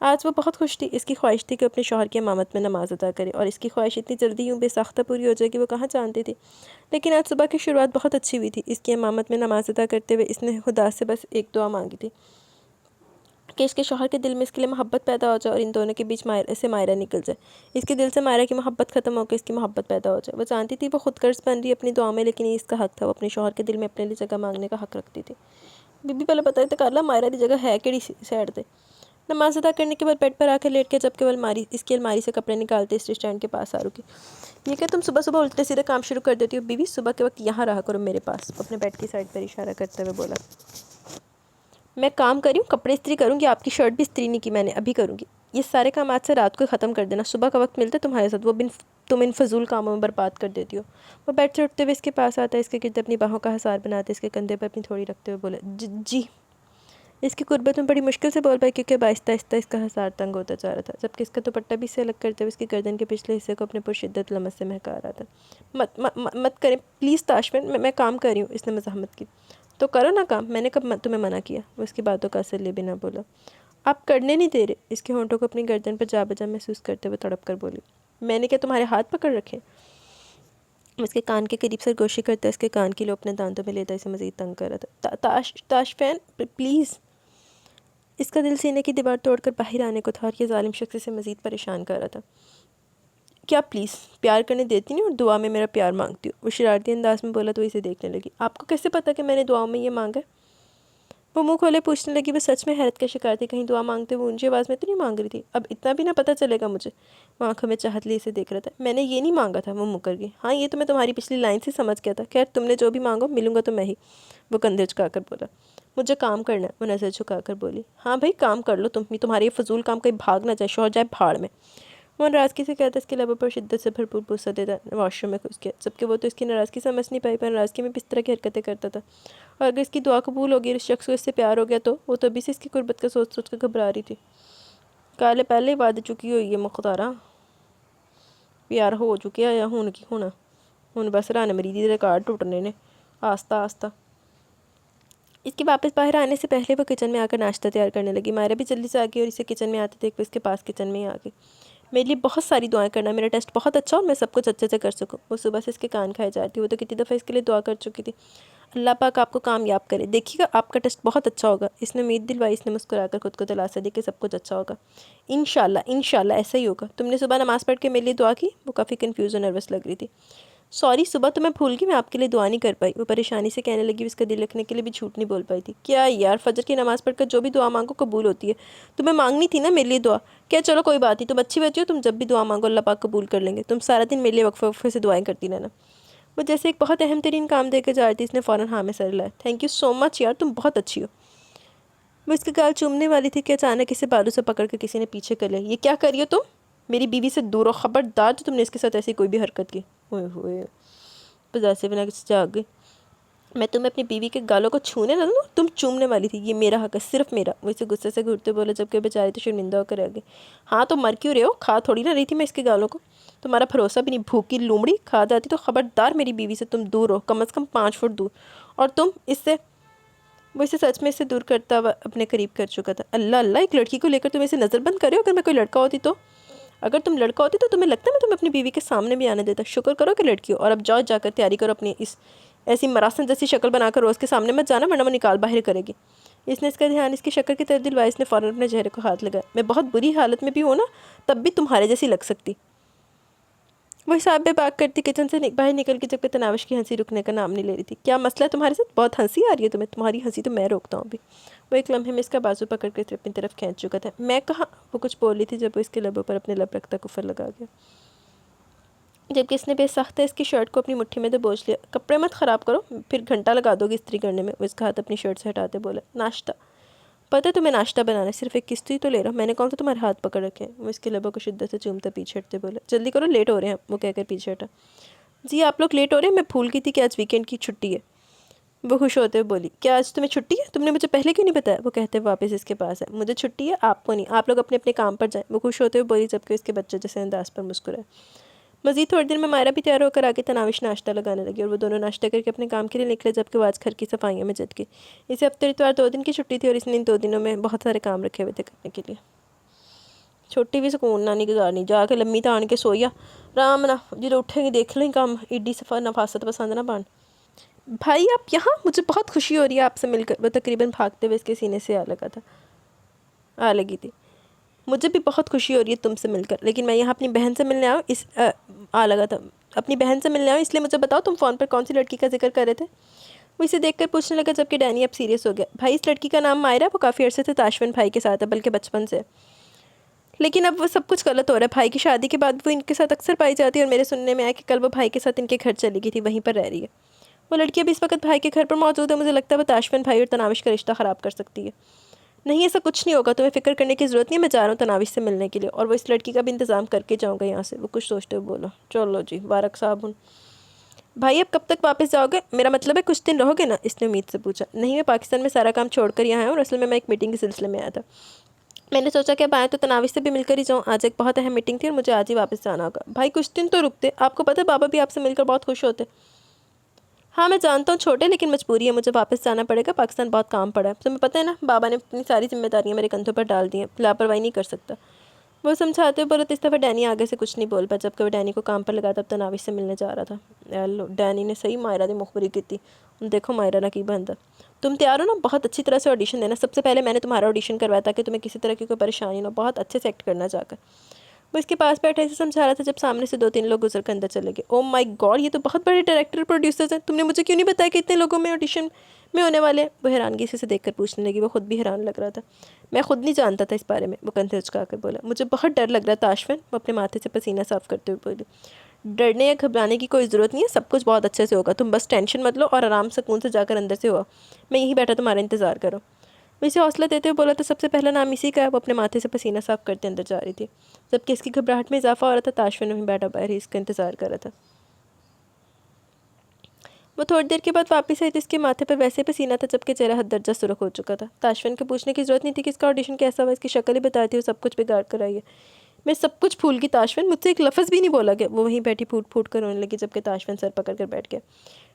आज वो बहुत खुश थी। इसकी ख्वाहिश थी कि अपने शौहर की इमामत में नमाज अदा करे, और इसकी ख्वाहिश इतनी जल्दी यूँ बेसाख्ता पूरी हो जाएगी वो कहाँ जानती थी। लेकिन आज सुबह की शुरुआत बहुत अच्छी हुई थी। इसकी इमामत में नमाज अदा करते हुए इसने खुदा से बस एक दुआ मांगी थी कि इसके शौहर के दिल में इसके लिए मोहब्बत पैदा हो जाए, और इन दोनों के बीच मायरा निकल जाए। इसके दिल से मायरा की मोहब्बत ख़त्म होकर इसकी मोहब्बत पैदा हो जाए। वो जानती थी वो खुद कर्ज बन रही अपनी दुआ में, लेकिन ये इसका हक था। वो अपने शौहर के दिल में अपने लिए जगह मांगने का हक रखती थी। बीबी पहले पता तो कर ला मायरा की जगह है कि साइड से। नमाज अदा करने के बाद बेड पर आकर लेट के जब केवल इसकी अलमारी से कपड़े निकालते इस स्टैंड के पास आ रुकी। ये क्या तुम सुबह सुबह उल्टे सीधे काम शुरू कर देती हो बीवी? सुबह के वक्त यहाँ रहा करो मेरे पास। अपने बेड की साइड पर इशारा करते हुए बोला। मैं काम करी हूँ, कपड़े इस्त्री करूँगी, आपकी शर्ट भी इस्त्री नहीं की मैंने, अभी करूँगी। ये सारे काम आज से रात को ख़त्म कर देना। सुबह का वक्त मिलता है तुम्हारे साथ, वो तुम इन फजूल कामों में बर्बाद कर देती हो। वो बेड से उठते हुए इसके पास आता है, इसके गिर्द अपनी बाहों का हसार बनाते इसके कंधे पर अपनी थोड़ी रखते हुए बोले जी। इसकी कुर्बत में बड़ी मुश्किल से बोल पाई, क्योंकि अब आहिस्ता आहिस्ता इसका हसार तंग होता जा रहा था, जबकि इसका दुपट्टा भी इसे अलग करते हुए इसकी गर्दन के पिछले हिस्से को अपने पुरशिद्दत लमस से महका रहा था। मत करें प्लीज़ ताशफिन, मैं काम कर रही हूँ। इसने मज़ाहमत की। तो करो ना काम, मैंने कब तुम्हें मना किया? वो इसकी बातों का असर ले बिना बोला। आप करने नहीं दे रहे। इसके होंठों को अपनी गर्दन पर जा बजा महसूस करते हुए तड़प कर बोली। मैंने क्या तुम्हारे हाथ पकड़ रखे? इसके कान के करीब सरगोशी करता इसके कान की लो अपने दांतों में लेता इसे मज़ीद तंग कर रहा था। ताशफैन प्लीज़। इसका दिल सीने की दीवार तोड़कर बाहर आने को था, और ये जालिम शख्स इसे मज़ीद परेशान कर रहा था। क्या प्लीज़ प्यार करने देती नहीं और दुआ में मेरा प्यार मांगती हो? वो शरारती अंदाज में बोला तो इसे देखने लगी। आपको कैसे पता कि मैंने दुआओं में ये मांगा है? वो मुंह खोले पूछने लगी। वो सच में हैरत का शिकार थी। कहीं दुआ मांगते हुए ऊंची आवाज़ में तो नहीं मांग रही थी? अब इतना भी ना पता चलेगा मुझे? वो आंखों में चाहत लिए इसे देख रहा था। मैंने ये नहीं मांगा था। वो मुकर गई। हाँ ये तो मैं तुम्हारी पिछली लाइन से समझ गया था। खैर तुमने जो भी मांगो मिलूंगा तो मैं ही। वो कंधे झुकाकर बोला। मुझे काम करना है। वो नज़र झुकाकर बोली। हाँ भाई काम कर लो तुम्हारे ये फजूल काम कहीं भाग ना जाए, शौहर जाए भाड़ में। वो नाराज़गी से कहता इसके लबों पर शिद्दत से भरपूर बुस्सा देता वॉशरूम में घुस गया, जबकि वो तो इसकी नाराज़गी समझ नहीं पाई, पर नाराज़गी में भी इस तरह की हरकतें करता था। और अगर इसकी दुआ कबूल हो गई, इस शख्स को इससे प्यार हो गया तो वो तभी से इसकी गुर्बत का सोच सोच कर घबरा रही थी। काले पहले ही वादे चुकी हुई है मुख्तारा, प्यार हो चुके या हूँ की होना, हूँ बस रान मरीदी रिकॉर्ड टूटने ने आस्ता आस्ता। इसके वापस बाहर आने से पहले वो किचन में आकर नाश्ता तैयार करने लगी। मायरा भी जल्दी से आ गई और इसे किचन में आते देख वो इसके पास किचन में ही आ गई। मेरे लिए बहुत सारी दुआएं करना, मेरा टेस्ट बहुत अच्छा और मैं सब कुछ अच्छे से कर सकूं। वो सुबह से इसके कान खाए जा रही थी। वो तो कितनी दफ़ा इसके लिए दुआ कर चुकी थी। अल्लाह पाक आपको कामयाब करे, देखिएगा आपका टेस्ट बहुत अच्छा होगा। इसने उम्मीद दिलवाई। इसने मुस्कुराकर खुद को दिलासा दी कि सब कुछ अच्छा होगा। इंशाल्लाह इंशाल्लाह ऐसा ही होगा। तुमने सुबह नमाज़ पढ़ के मेरे लिए दुआ की? वो काफ़ी कन्फ्यूज़ और नर्वस लग रही थी। सॉरी, सुबह तो मैं भूल गई, मैं आपके लिए दुआ नहीं कर पाई। वो परेशानी से कहने लगी, उसका दिल रखने के लिए भी झूठ नहीं बोल पाई थी। क्या यार, फजर की नमाज़ पढ़कर जो भी दुआ मांगो कबूल होती है। तुम्हें मांगनी थी ना मेरे लिए दुआ। क्या, चलो कोई बात नहीं, तुम अच्छी बच्ची हो, तुम जब भी दुआ मांगो अल्लाह पाक कबूल कर लेंगे। तुम सारा दिन मेरे लिए वक्फे वक्फे से दुआएं करती रहना। वो जैसे एक बहुत अहम तरीन काम देकर जा रही थी, इसने फ़ौरन हाँ में सर लाया। थैंक यू सो मच यार, तुम बहुत अच्छी हो। वो इसके गाल चूमने वाली थी कि अचानक इसे बालों से पकड़ कर किसी ने पीछे कर लिया। ये क्या कर रही हो तुम? मेरी बीवी से दूर हो, खबरदार जो तुमने इसके साथ ऐसी कोई भी हरकत की। ओए होए, पजासे बिना किसी जाग गई। मैं तुम्हें अपनी बीवी के गालों को छूने ना दूँ, तुम चूमने वाली थी। ये मेरा हक है, सिर्फ मेरा। वो इसे गुस्से से घूरते बोले, जबकि बेचारी तो शर्मिंदा होकर रह गई। हाँ तो मर क्यों रहे हो? खा थोड़ी ना रही थी मैं इसके गालों को। तुम्हारा भरोसा भी नहीं, भूखी लूमड़ी। खा जाती तो खबरदार मेरी बीवी से तुम दूर हो, कम से कम 5 फुट दूर। और तुम इससे, वो इसे सच में इससे दूर करता हुआ अपने करीब कर चुका था। अल्लाह अल्लाह, एक लड़की को लेकर तुम इसे नज़रबंद करे हो। अगर मैं कोई लड़का होती तो, अगर तुम लड़का होती तो तुम्हें लगता है मैं तुम्हें अपनी बीवी के सामने भी आने देता। शुक्र करो कि लड़की हो। और अब जाओ, जाकर तैयारी करो अपनी। इस ऐसी मरासन जैसी शक्ल बनाकर रोज़ के सामने मत जाना, वरना वो निकाल बाहर करेगी। इसने इसका ध्यान इसकी शक्ल की तरफ दिलवाया। इसने फ़ौरन अपने चेहरे को हाथ लगाया। मैं बहुत बुरी हालत में भी हूँ ना, तब भी तुम्हारे जैसी लग सकती। वो हिसाब में बात करती किचन से बाहर निकल के, जबकि तनाविश की हंसी रुकने का नाम नहीं ले रही थी। क्या मसला है तुम्हारे साथ? बहुत हंसी आ रही है तुम्हें? तुम्हारी हंसी तो मैं रोकता हूँ अभी। वो एक लम्हे में इसका बाजू पकड़ कर अपनी तरफ खींच चुका था। मैं कहाँ, वो कुछ बोल रही थी जब वो इसके लबों पर अपने लब रखता कुफर लगा गया, जबकि इसने बेसख्त इसकी शर्ट को अपनी मुट्ठी में दबोच लिया। कपड़े मत ख़राब करो, फिर घंटा लगा दोगे इस्त्री करने में। वो इसका हाथ अपनी शर्ट से हटाते बोला, नाश्ता। पता है तुम्हें नाश्ता बनाना है, सिर्फ एक किस्त ही तो ले रहा हूँ। मैंने कौन सा तुम्हारे हाथ पकड़ रखे हैं? वो इसके लबों को शिद्दत से चूमता पीछे हटते बोला, जल्दी करो, लेट हो रहे हैं। वो कहकर पीछे हटा। जी आप लोग लेट हो रहे हैं, मैं भूल गई थी कि आज वीकेंड की छुट्टी है। वो खुश होते हुए बोली, क्या आज तुम्हें छुट्टी है? तुमने मुझे पहले क्यों नहीं बताया? वो कहते हुए वापस इसके पास है। मुझे छुट्टी है, आपको नहीं, आप लोग अपने अपने काम पर जाएं। वो खुश होते हुए बोली, जबकि इसके बच्चे जैसे अंदाज पर मुस्कुराए। मज़ीद थोड़ी देर में मायरा भी तैयार होकर आके तनाविश नाश्ता लगाने लगी, और वो दोनों नाश्ता करके अपने काम के लिए निकले, जबकि वो आज घर की सफाइयों में जट गई। इसे हफ्ते इतवार 2 दिन की छुट्टी थी, और इसने इन 2 दिनों में बहुत सारे काम रखे हुए थे करने के लिए। छुट्टी भी सुकून ना नहीं गुजारनी, जाके लम्मी तान के सोइया आराम ना, जो उठेंगे देख लें काम। एडी सफ़र नफासत पसंद ना बन। भाई आप यहाँ, मुझे बहुत खुशी हो रही है आपसे मिलकर। वो तकरीबन भागते हुए इसके सीने से आ लगी थी। मुझे भी बहुत खुशी हो रही है तुमसे मिलकर, लेकिन मैं यहाँ अपनी बहन से मिलने आऊँ, आ लगा था, अपनी बहन से मिलने आऊँ, इसलिए मुझे बताओ तुम फ़ोन पर कौन सी लड़की का जिक्र कर रहे थे? वो इसे देखकर पूछने लगा, जबकि डैनी अब सीरियस हो गया। भाई इस लड़की का नाम मायरा, वो काफ़ी अर्से से ताशविन भाई के साथ है, बल्कि बचपन से। लेकिन अब वो सब कुछ गलत हो रहा है। भाई की शादी के बाद वो इनके साथ अक्सर पाई जाती है, और मेरे सुनने में आया कि कल वो भाई के साथ इनके घर चली गई थी, वहीं पर रह रही है। वो लड़की अभी इस वक्त भाई के घर पर मौजूद है। मुझे लगता है वो ताशविन भाई और तनाविश का रिश्ता ख़राब कर सकती है। नहीं, ऐसा कुछ नहीं होगा, तुम्हें फ़िक्र करने की ज़रूरत नहीं है। मैं जा रहा हूँ तनाविश से मिलने के लिए, और वो इस लड़की का भी इंतज़ाम करके जाऊँगा यहाँ से। वो कुछ सोचते हुए बोला, चलो जी, बारक साहब। भाई अब कब तक वापस जाओगे? मेरा मतलब है कुछ दिन रहोगे ना? इसने उम्मीद से पूछा। नहीं, मैं पाकिस्तान में सारा काम छोड़कर यहाँ आया हूँ, और असल में मैं एक मीटिंग के सिलसिले में आया था। मैंने सोचा कि अब आए तो तनाविश से भी मिलकर ही जाऊँ। आज एक बहुत अहम मीटिंग थी, और मुझे आज ही वापस जाना होगा। भाई कुछ दिन तो रुकते, आपको पता है बाबा भी आपसे मिलकर बहुत खुश होते। हाँ मैं जानता हूँ छोटे, लेकिन मजबूरी है, मुझे वापस जाना पड़ेगा। पाकिस्तान बहुत काम पड़ा है, तुम्हें पता है ना, बाबा ने अपनी सारी जिम्मेदारियाँ मेरे कंधों पर डाल दी हैं। लापरवाही नहीं कर सकता। वो समझाते हुए बोले। तो इस दफ़ा डैनी आगे से कुछ नहीं बोल पाया, जबकि वो डैनी को काम पर लगा, तब तनाविश से मिलने जा रहा था। डैनी ने सही मायरा की मुखबरी की थी। देखो मायरा ना की बनता। तुम तैयार हो ना? बहुत अच्छी तरह से ऑडिशन देना। सबसे पहले मैंने तुम्हारा ऑडिशन करवाया ताकि तुम्हें किसी तरह की कोई परेशानी ना हो। बहुत अच्छे से एक्ट करना जाकर। वो इसके पास बैठे से समझा रहा था, जब सामने से 2-3 लोग गुजर कर अंदर चले गए। ओ माय गॉड, ये तो बहुत बड़े डायरेक्टर प्रोड्यूसर्स हैं। तुमने मुझे क्यों नहीं बताया कि इतने लोगों में ऑडिशन में होने वाले हैं? वो हैरानगी से देखकर पूछने लगी। वो खुद भी हैरान लग रहा था। मैं खुद नहीं जानता था इस बारे में, वो कंधे उचका कर बोला। मुझे बहुत डर लग रहा था आशविन, वो अपने माथे से पसीना साफ करते हुए बोली। डरने या घबराने की कोई ज़रूरत नहीं है, सब कुछ बहुत अच्छे से होगा। तुम बस टेंशन मत लो, और आराम सुकून से जाकर अंदर से हो। मैं यहीं बैठा तुम्हारा इंतज़ार करो। वो इसे हौसला देते हुए बोला, तो सबसे पहला नाम इसी का है। वो अपने माथे से पसीना साफ करते अंदर जा रही थी, जबकि इसकी घबराहट में इजाफा हो रहा था। ताशविन वहीं बैठा बाहर ही इसका इंतज़ार कर रहा था। वो थोड़ी देर के बाद वापस आई तो इसके माथे पर वैसे पसीना था, जबकि चेहरा हद दर्जा सुर्ख हो चुका था। ताशविन को पूछने की जरूरत नहीं थी कि इसका ऑडिशन कैसा हुआ, इसकी शक्ल ही बताती वो सब कुछ बिगाड़ कर आई है। मैं सब कुछ भूल गई ताशविन, मुझसे एक लफ्ज़ भी नहीं बोला गया। वो वहीं बैठी फूट फूट कर रोने लगी, जबकि ताशविन सर पकड़ कर बैठ गया।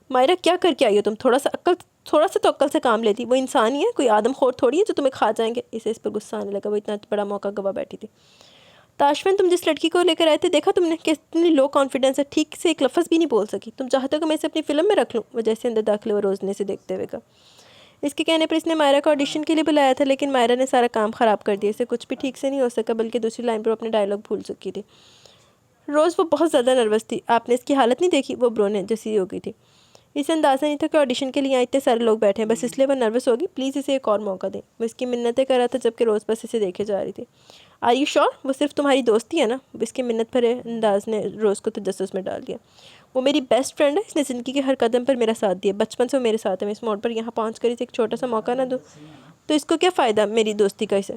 मायरा क्या करके आई हो तुम? थोड़ा सा तो अक्ल से काम लेती। वो इंसान ही है, कोई आदमखोर थोड़ी है जो तुम्हें खा जाएंगे। इसे इस पर गुस्सा आने लगा। वो इतना बड़ा मौका गवा बैठी थी। ताशविन, तुम जिस लड़की को लेकर आए थे, देखा तुमने कितनी लो कॉन्फिडेंस है, ठीक से एक लफ्ज़ भी नहीं बोल सकी। तुम चाहते हो कि मैं इसे अपनी फ़िल्म में रख लूँ? वो जैसे अंदर दाखिल हुआ रोज़ने से देखते हुए कहा। इसके कहने पर इसने मायरा को ऑडिशन के लिए बुलाया था, लेकिन मायरा ने सारा काम ख़राब कर दिया। इसे कुछ भी ठीक से नहीं हो सका, बल्कि दूसरी लाइन पर अपने डायलॉग भूल चुकी थी। रोज़ वो बहुत ज़्यादा नर्वस थी। आपने इसकी हालत नहीं देखी, वो ब्रोने जैसी हो गई थी। इसे अंदाज़ा नहीं था कि ऑडिशन के लिए यहाँ इतने सारे लोग बैठे हैं, बस इसलिए वो नर्वस होगी। प्लीज़ इसे एक और मौका दें। वो इसकी मिन्नतें कर रहा था जबकि रोज़ बस इसे देखे जा रही थी। Are you sure? वो सिर्फ तुम्हारी दोस्ती है ना? इसकी मिन्नत भरे अंदाज ने रोज़ को तजस्सुस में डाल दिया। वो मेरी बेस्ट फ्रेंड है, इसने ज़िंदगी के हर कदम पर मेरा साथ दिया। बचपन से वो मेरे साथ है। मैं इस मोड़ पर यहाँ पहुँच कर इसे एक छोटा सा मौका ना दूँ तो इसको क्या फ़ायदा मेरी दोस्ती का इसे।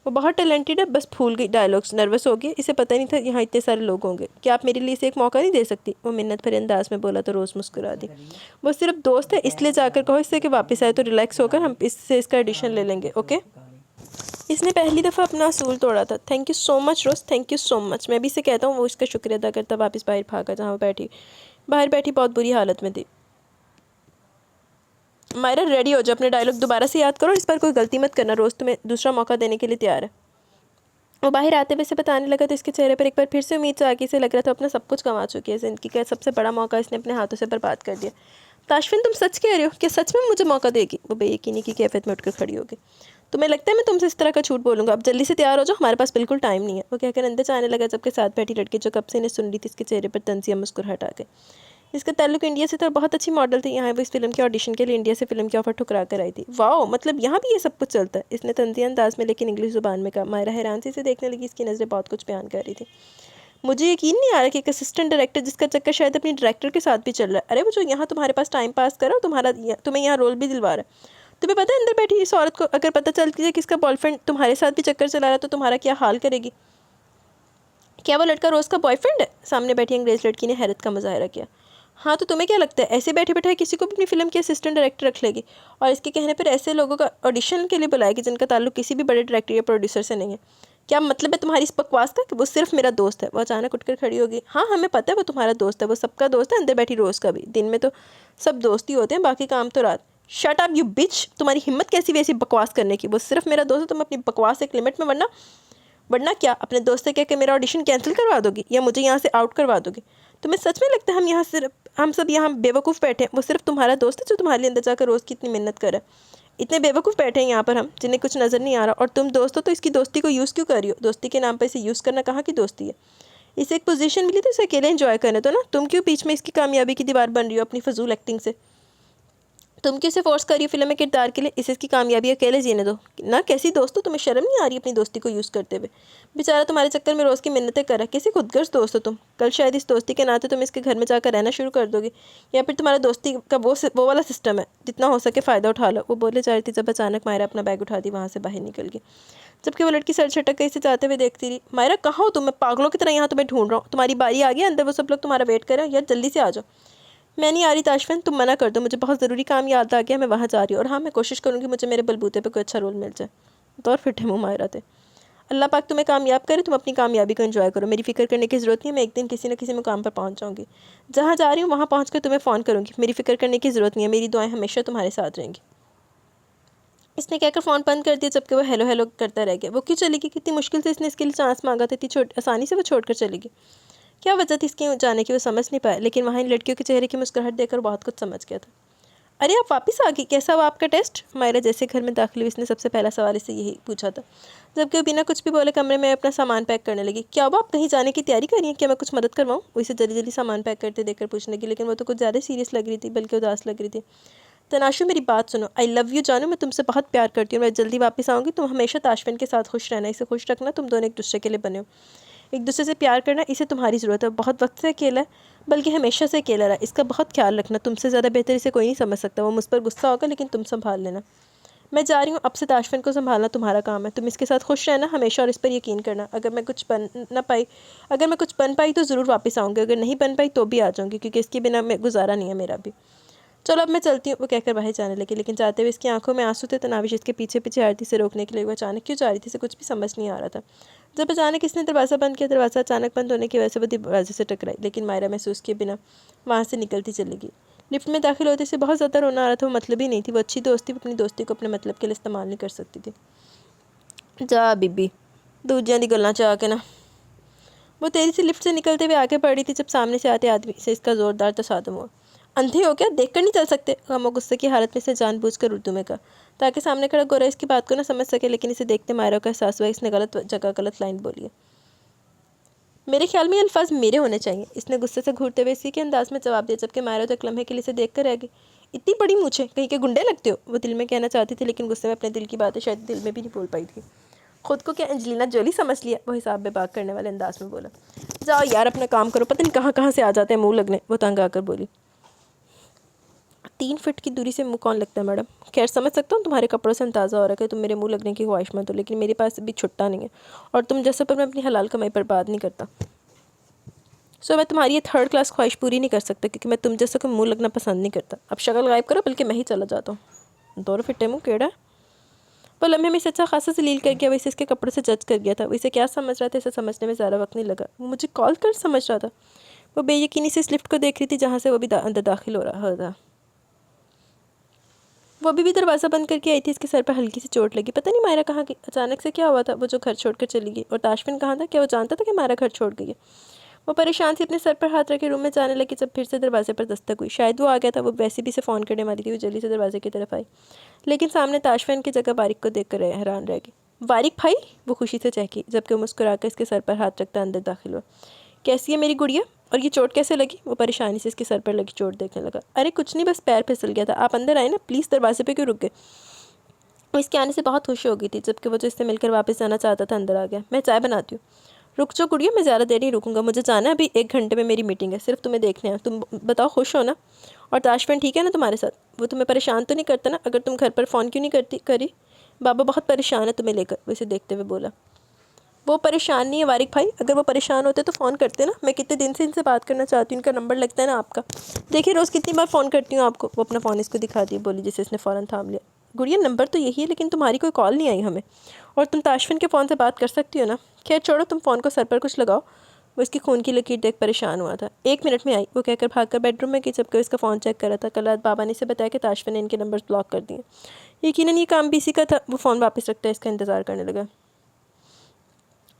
वो बहुत टैलेंटेड है, बस भूल गई डायलॉग्स, नर्वस हो गई। इसे पता नहीं था यहाँ इतने सारे लोग होंगे। क्या आप मेरे लिए इसे एक मौका नहीं दे सकती? वो मिन्नत भरे अंदाज में बोला तो रोज़ मुस्कुरा दी। वो सिर्फ दोस्त है, इसलिए जाकर कहो इससे कि वापस आए तो रिलैक्स होकर हम इससे इसका एडिशन ले लेंगे, ओके? इसने पहली दफ़ा अपना असूल तोड़ा था। Thank you so much Rose, thank you so much. मैं भी इसे कहता हूँ। वो इसका शुक्रिया अदा करता वापस बाहर भागा जहाँ बाहर बैठी बहुत बुरी हालत में थी। मायरा रेडी हो जाओ, अपने डायलॉग दोबारा से याद करो, इस पर कोई गलती मत करना। रोज़ तुम्हें दूसरा मौका देने के लिए तैयार है। वो बाहर आते हुए से बताने लगा तो इसके चेहरे पर एक बार फिर से उम्मीद से आगे से लग रहा था अपना सब कुछ गंवा चुकी है। ज़िंदगी का सबसे बड़ा मौका इसने अपने हाथों से बर्बाद कर दिया। ताशफिन तुम सच कह रहे हो? क्या सच में मुझे मौका देगी? वो बेयकीनी की कैफियत में उठकर खड़ी होगी। तुम्हें लगता है मैं तुमसे इस तरह का झूठ बोलूँगा? अब जल्दी से तैयार हो जाओ, हमारे पास बिल्कुल टाइम नहीं है। वो कहकर अंदर जाने लगा जबकि साथ बैठी लड़की जो कब से इन्हें सुन रही थी इसके चेहरे पर तंजिया मुस्कुराहट आ गई। इसका ताल्लुक इंडिया से था और बहुत अच्छी मॉडल थी। यहाँ वो इस फिल्म के ऑडिशन के लिए इंडिया से फिल्म की ऑफर ठुकरा कर आई थी। वाओ, मतलब यहाँ भी ये सब कुछ चलता है? इसने तंजिया अंदाज में लेकिन इंग्लिश ज़ुबान में कहा। मायरा हैरान से इसे देखने लगी। इसकी नज़रें बहुत कुछ बयान कर रही थी। मुझे यकीन नहीं आ रहा कि एक असिस्टेंट डायरेक्टर जिसका चक्कर शायद अपनी डायरेक्टर के साथ भी चल रहा है। अरे वो जो यहाँ तुम्हारे पास टाइम पास करो, तुम्हें यहाँ रोल भी दिलवा रहा है। तुम्हें पता है अंदर बैठी इस औरत को अगर पता चलती है कि इसका बॉयफ्रेंड तुम्हारे साथ भी चक्कर चला रहा है तो तुम्हारा क्या हाल करेगी? क्या वो लड़का रोज़ का बॉयफ्रेंड है? सामने बैठी अंग्रेज़ लड़की ने हैरत का मुजाहरा किया। हाँ तो तुम्हें क्या लगता है ऐसे बैठे बैठे किसी को भी अपनी फिल्म की असिस्टेंट डायरेक्टर रख लेगी और इसके कहने पर ऐसे लोगों का ऑडिशन के लिए बुलाएगी जिनका ताल्लुक किसी भी बड़े डायरेक्टर या प्रोड्यूसर से नहीं है? क्या मतलब है तुम्हारी इस बकवास का कि वो सिर्फ मेरा दोस्त है? वो अचानक उठकर खड़ी होगी। हाँ हमें पता है वो तुम्हारा दोस्त है, वो सबका दोस्त है, अंदर बैठी रोज़ का भी। दिन में तो सब दोस्त ही होते हैं, बाकी काम तो रात। शट अप यू बिच, तुम्हारी हिम्मत कैसी वैसी बकवास करने की? वो सिर्फ मेरा दोस्त है, तुम अपनी बकवास एक लिमिट में, वरना क्या अपने दोस्त से कह के मेरा ऑडिशन कैंसिल करवा दोगी या मुझे यहाँ से आउट करवा दोगी? तुम्हें सच में लगता है हम सब यहाँ बेवकूफ़ बैठे हैं? वो सिर्फ तुम्हारा दोस्त है जो तुम्हारे लिए अंदर जाकर रोज़ की इतनी मेहनत करे। इतने बेवकूफ़ बैठे हैं यहाँ पर हम जिन्हें कुछ नज़र नहीं आ रहा। और तुम दोस्त हो तो इसकी दोस्ती को यूज़ क्यों कर रही हो? दोस्ती के नाम पर इसे यूज़ करना कहाँ की दोस्ती है? इसे एक पोजीशन मिली तो इसे अकेले एंजॉय करने दो ना। तुम क्यों बीच में इसकी कामयाबी की दीवार बन रही हो अपनी फजूल एक्टिंग से? तुम किसे फोर्स करिए फिल्म में किरदार के लिए? इसे इसकी कामयाबी अकेले जीने दो ना। कैसी दोस्त हो? तुम्हें शर्म नहीं आ रही अपनी दोस्ती को यूज़ करते हुए? बेचारा तुम्हारे चक्कर में रोज़ की मिन्नतें कर रहा है। कैसी खुदगर्ज दोस्त हो तुम। कल शायद इस दोस्ती के नाते तुम इसके घर में जाकर रहना शुरू कर दोगे या फिर तुम्हारा दोस्ती का वो वाला सिस्टम है जितना हो सके फ़ायदा उठा लो। वो बोले जा रही थी जब अचानक मायरा अपना बैग उठा दी वहाँ से बाहर निकल गई जबकि वो लड़की सर छटक कर इसे जाते हुए देखती रही। मायरा कहाँ हो तुम? मैं पागलों की तरह यहाँ तुम्हें ढूंढ रहा हूँ। तुम्हारी बारी आ गई, अंदर वो सब लोग तुम्हारा वेट कर रहे हो यार, जल्दी से आ जाओ। मैं नहीं आ रही ताशफिन, तुम मना कर दो, मुझे बहुत ज़रूरी काम याद आ गया, मैं वहाँ जा रही हूँ। और हाँ मैं कोशिश करूँगी मुझे मेरे बलबूते पे कोई अच्छा रोल मिल जाए। तो और फिर मुँह मायरा थे। अल्लाह पाक तुम्हें कामयाब करे, तुम अपनी कामयाबी को एंजॉय करो। मेरी फिक्र करने की ज़रूरत नहीं है, मैं एक दिन किसी न किसी मुकाम पर पहुँच जाऊँगी। जहाँ जा रही हूँ वहाँ पहुँच कर तुम्हें फ़ोन करूँगी। मेरी फिक्र करने की ज़रूरत नहीं है, मेरी दुआएँ हमेशा तुम्हारे साथ रहेंगी। इसने कहकर फ़ोन बंद कर दिया जबकि वो हेलो हेलो करता रह गया। वो क्यों चली गई? कितनी मुश्किल से इसने इसके लिए चांस मांगा था, इतनी आसानी से वो छोड़ कर चली गई। क्या वजह थी इसके जाने की वो समझ नहीं पाया, लेकिन वहाँ इन लड़कियों के चेहरे की मुस्कुराहट देखकर बहुत कुछ समझ गया था। अरे आप वापस आ गई, कैसा हुआ आपका टेस्ट? मायरा जैसे घर में दाखिल हुई इसने सबसे पहला सवाल इससे यही पूछा था जबकि बिना कुछ भी बोले कमरे में अपना सामान पैक करने लगी। क्या हुआ, आप कहीं जाने की तैयारी कर रही हैं? क्या मैं कुछ मदद करवाऊँ? वो इसे जल्दी जल्दी सामान पैक करते देखकर पूछने लगी, लेकिन वो तो कुछ ज़्यादा सीरियस लग रही थी, बल्कि उदास लग रही थी। तनाशु मेरी बात सुनो, आई लव यू जानू, मैं तुमसे बहुत प्यार करती हूँ, मैं जल्दी वापस आऊँगी। तुम हमेशा ताशफिन के साथ खुश रहना, इसे खुश रखना, तुम दोनों एक दूसरे के लिए बने हो। एक दूसरे से प्यार करना, इसे तुम्हारी ज़रूरत है। बहुत वक्त से अकेला है, बल्कि हमेशा से अकेला रहा। इसका बहुत ख्याल रखना, तुमसे ज़्यादा बेहतर इसे कोई नहीं समझ सकता। वो मुझ पर गुस्सा होगा लेकिन तुम संभाल लेना। मैं जा रही हूँ, अब से ताशफिन को संभालना तुम्हारा काम है। तुम इसके साथ खुश रहना हमेशा और इस पर यकीन करना। अगर मैं कुछ बन पाई तो ज़रूर वापस आऊँगी, अगर नहीं बन पाई तो भी आ जाऊँगी, क्योंकि इसके बिना मैं गुजारा नहीं है मेरा भी। चलो अब मैं चलती हूँ, वो कहकर बाहर जाने लगी, लेकिन जाते हुए इसकी आंखों में आंसू थे। तनाविश इसके पीछे पीछे आरती से रोकने के लिए वो अचानक क्यों जा रही थी, इसे कुछ भी समझ नहीं आ रहा था। जब अचानक इसने दरवाज़ा बंद किया, दरवाज़ा अचानक बंद होने की वजह से वो दरवाजे से टकराई, लेकिन मायरा महसूस किए बिना वहाँ से निकलती चली गई। लिफ्ट में दाखिल होते से बहुत ज़्यादा रोना आ रहा था। वो मतलब ही नहीं थी, वो अच्छी दोस्ती अपनी दोस्ती को अपने मतलब के लिए इस्तेमाल नहीं कर सकती थी। जा बीबी दूजियां दी गल्लां च आके ना। वो तेज़ी से लिफ्ट से निकलते हुए आगे बढ़ रही थी जब सामने से आते आदमी से इसका ज़ोरदार तसादम हुआ। अंधे हो क्या, देखकर नहीं चल सकते? हम गुस्से की हालत में से जानबूझकर उर्दू में कहा ताकि सामने खड़ा गोरा इसकी बात को ना समझ सके, लेकिन इसे देखते मायरा का एहसास हुआ इसने गलत जगह गलत लाइन बोली है। मेरे ख्याल में ये अल्फाज मेरे होने चाहिए। इसने गुस्से से घूरते हुए इसी के अंदाज में जवाब दिया, जबकि मायरा तो एक लम्हे के लिए इसे देख कर रह गई। इतनी बड़ी मूछें, कहीं के गुंडे लगते हो, वो दिल में कहना चाहती थी, लेकिन गुस्से में अपने दिल की बातें शायद दिल में भी नहीं बोल पाई थी। खुद को क्या एंजेलिना जोली समझ लिया, वो हिसाब में बात करने वाले अंदाज में बोला। जाओ यार अपना काम करो, पता नहीं कहाँ कहाँ से आ जाते हैं मुँह लगने, वो तंग आकर बोली। 3 फीट की दूरी से मुँह कौन लगता है मैडम? खैर समझ सकता हूँ, तुम्हारे कपड़ों से अंदाज़ा हो रहा है कि तुम मेरे मुँह लगने की ख्वाहिशमंद हो, लेकिन मेरे पास भी छुट्टा नहीं है, और तुम जैसे पर मैं अपनी हलाल कमाई बर्बाद नहीं करता। सो मैं तुम्हारी ये 3rd क्लास ख्वाहिश पूरी नहीं कर सकता, क्योंकि मैं तुम जैसे को मुँह लगना पसंद नहीं करता। अब शक्ल गायब करो, बल्कि मैं ही चला जाता हूँ। दौर फिटे मुँह केड़ा। वो लम्हे में इसे अच्छा खासा जलील कर गया, वैसे इसके कपड़ों से जज कर गया था। वो इसे क्या समझ रहा था, इसे समझने में ज़्यादा वक्त नहीं लगा। वो मुझे कॉल कर समझ रहा था। वो बेयकीनी से इस लिफ्ट को देख रही थी, जहाँ से वो भी अंदर दाखिल हो रहा था। वो अभी भी दरवाज़ा बंद करके आई थी। इसके सर पर हल्की सी चोट लगी। पता नहीं मायरा कहाँ गई, अचानक से क्या हुआ था, वो जो घर छोड़कर चली गई। और ताशफिन कहाँ था? क्या वो जानता था कि मायरा घर छोड़ गई है? वो परेशान सी अपने सर पर हाथ रखे रूम में जाने लगी, जब फिर से दरवाजे पर दस्तक हुई। शायद वो आ गया था। वो वैसे भी से फ़ोन करने वाली थी। वो जल्दी से दरवाजे की तरफ आई, लेकिन सामने ताशफिन की जगह वारिक को देख कर हैरान रह गई। वारिक भाई, वो खुशी से चहकी, जबकि वो मुस्कुराकर इसके सर पर हाथ रखता अंदर दाखिल हुआ। कैसी है मेरी गुड़िया, और ये चोट कैसे लगी? वो परेशानी से इसके सर पर लगी चोट देखने लगा। अरे कुछ नहीं, बस पैर फिसल गया था। आप अंदर आए ना प्लीज़, दरवाजे पे क्यों रुक गए? वो इसके आने से बहुत खुश हो गई थी, जबकि वो जो इससे मिलकर वापस जाना चाहता था अंदर आ गया। मैं चाय बनाती हूँ। रुक जाओ गुड़िया, मैं ज़्यादा देर नहीं रुकूंगा, मुझे जाना है, अभी 1 घंटे में मेरी मीटिंग है, सिर्फ तुम्हें देखने हैं। तुम बताओ खुश हो ना? और ताशफिन ठीक है ना तुम्हारे साथ? वो तुम्हें परेशान तो नहीं करता ना? अगर तुम घर पर फ़ोन क्यों नहीं करी? बाबा बहुत परेशान है तुम्हें लेकर, वो इसे देखते हुए बोला। वो परेशान नहीं है वारिक भाई, अगर वो परेशान होते तो फ़ोन करते ना। मैं कितने दिन से इनसे बात करना चाहती हूँ, इनका नंबर लगता है ना आपका। देखिए रोज़ कितनी बार फ़ोन करती हूँ आपको। वो अपना फ़ोन इसको दिखा दी, बोली, जिसे इसने फ़ौरन थाम लिया। गुड़िया नंबर तो यही है, लेकिन तुम्हारी कोई कॉल नहीं आई हमें, और तुम ताशफिन के फ़ोन से बात कर सकती हो ना। खैर छोड़ो, तुम फ़ोन को सर पर कुछ लगाओ। वो इसकी खून की लकीर देख परेशान हुआ था। 1 मिनट में आई, वो कहकर भागकर बेडरूम में गई, जबकि इसका फ़ोन चेक कर रहा था। कल रात बाबा ने इसे बताया कि ताशफिन ने इनके नंबर ब्लॉक कर दिए। यकीनन ये काम भी इसी का था। वो फ़ोन वापस रखता है इसका इंतज़ार करने लगा।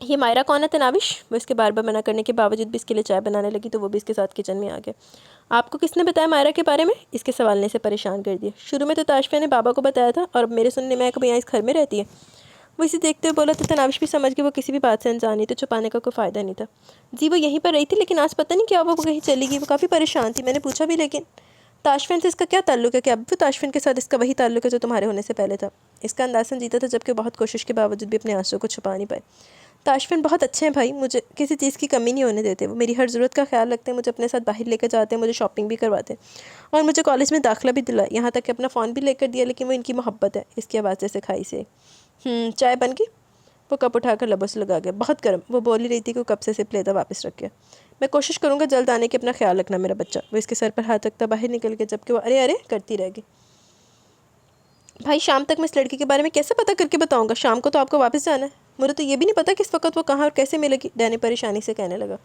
ये मायरा कौन है तनाविश? वो इसके बार बार मना करने के बावजूद भी इसके लिए चाय बनाने लगी, तो वो भी इसके साथ किचन में आ गया। आपको किसने बताया मायरा के बारे में? इसके सवाल ने इसे परेशान कर दिया। शुरू में तो ताशफिया ने बाबा को बताया था, और अब मेरे सुनने में कभी यहाँ इस घर में रहती है। वो इसे देखते हुए बोला, तो तनाविश भी समझ गई वो किसी भी बात से अनजान नहीं, तो छुपाने का कोई फ़ायदा नहीं था। जी वो यहीं पर रही थी, लेकिन आज पता नहीं क्या वो कहीं चली गई। वो काफ़ी परेशान थी, मैंने पूछा भी, लेकिन ताशफिन से इसका क्या ताल्लुक है? कि अब भी ताशफिन के साथ इसका वही ताल्लुक है जो तुम्हारे होने से पहले था। इसका अंदाज़ संजीता था, जबकि बहुत कोशिश के बावजूद भी अपने आंसू को छुपा नहीं पाए। ताशफिन बहुत अच्छे हैं भाई, मुझे किसी चीज़ की कमी नहीं होने देते। वो मेरी हर ज़रूरत का ख्याल रखते हैं, मुझे अपने साथ बाहर लेकर जाते हैं, मुझे शॉपिंग भी करवाते हैं, और मुझे कॉलेज में दाखिला भी दिलाया, यहाँ तक कि अपना फ़ोन भी लेकर दिया। लेकिन वो इनकी मोहब्बत है। इसकी आवाज़ जैसे खाई से। चाय बन गई? वो कप उठाकर लबों से लगा गया। बहुत गर्म, वो बोल ही रही थी कि वो कप से सिप लेता वापस रख गया। मैं कोशिश करूँगा जल्द आने की, अपना ख्याल रखना मेरा बच्चा। वो इसके सर पर हाथ रखता बाहर निकल गया, जबकि वो अरे अरे करती रह गई। भाई शाम तक मैं इस लड़की के बारे में कैसे पता करके बताऊंगा? शाम को तो आपको वापस जाना है। मुझे तो ये भी नहीं पता किस वक्त वो कहाँ और कैसे मिलेगी, डैनी परेशानी से कहने लगा।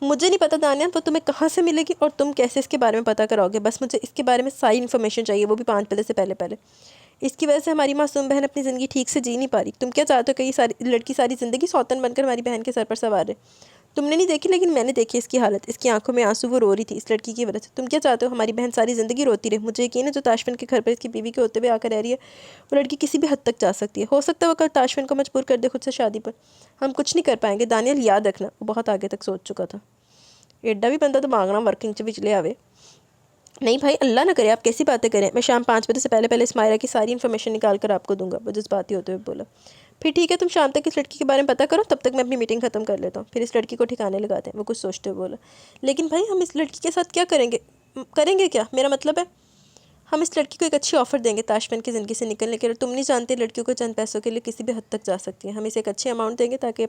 मुझे नहीं पता दानिया, वो तुम्हें कहाँ से मिलेगी और तुम कैसे इसके बारे में पता कराओगे? बस मुझे इसके बारे में सारी इन्फॉर्मेशन चाहिए, वो भी 5 बजे से पहले पहले। इसकी वजह से हमारी मासूम बहन अपनी ज़िंदगी ठीक से जी नहीं पा रही। तुम क्या चाहते हो कि ये सारी लड़की सारी ज़िंदगी सौतन बनकर हमारी बहन के सर पर सवार है? तुमने नहीं देखी, लेकिन मैंने देखी इसकी हालत। इसकी आंखों में आंसू, वो रो रही थी इस लड़की की वजह से। तुम क्या चाहते हो हमारी बहन सारी ज़िंदगी रोती रहे? मुझे यकीन है जो ताशफिन के घर पर इसकी बीवी के होते हुए आकर रह रही है, वो लड़की किसी भी हद तक जा सकती है। हो सकता है वो कल ताशफिन को मजबूर कर दे खुद से शादी पर। हम कुछ नहीं कर पाएंगे दानियल, याद रखना। वो बहुत आगे तक सोच चुका था। एड्डा भी बंदा तो मांगना वर्किंग च बिचले आवे। नहीं भाई, अल्लाह ना करे, आप कैसी बातें करें? मैं शाम 5 बजे से पहले पहले इस मायरा की सारी इन्फॉर्मेशन निकाल कर आपको दूंगा, वो जज्बाती होते हुए बोला। फिर ठीक है, तुम शाम तक इस लड़की के बारे में पता करो, तब तक मैं अपनी मीटिंग ख़त्म कर लेता हूँ, फिर इस लड़की को ठिकाने लगाते हैं। वो कुछ सोचते हुए बोला। लेकिन भाई हम इस लड़की के साथ क्या करेंगे? करेंगे क्या? मेरा मतलब है हम इस लड़की को एक अच्छी ऑफ़र देंगे ताशफिन की ज़िंदगी से निकलने के लिए। तुम नहीं जानते लड़कियों को चंद पैसों के लिए किसी भी हद तक जा सकती है। हम इसे एक अच्छी अमाउंट देंगे ताकि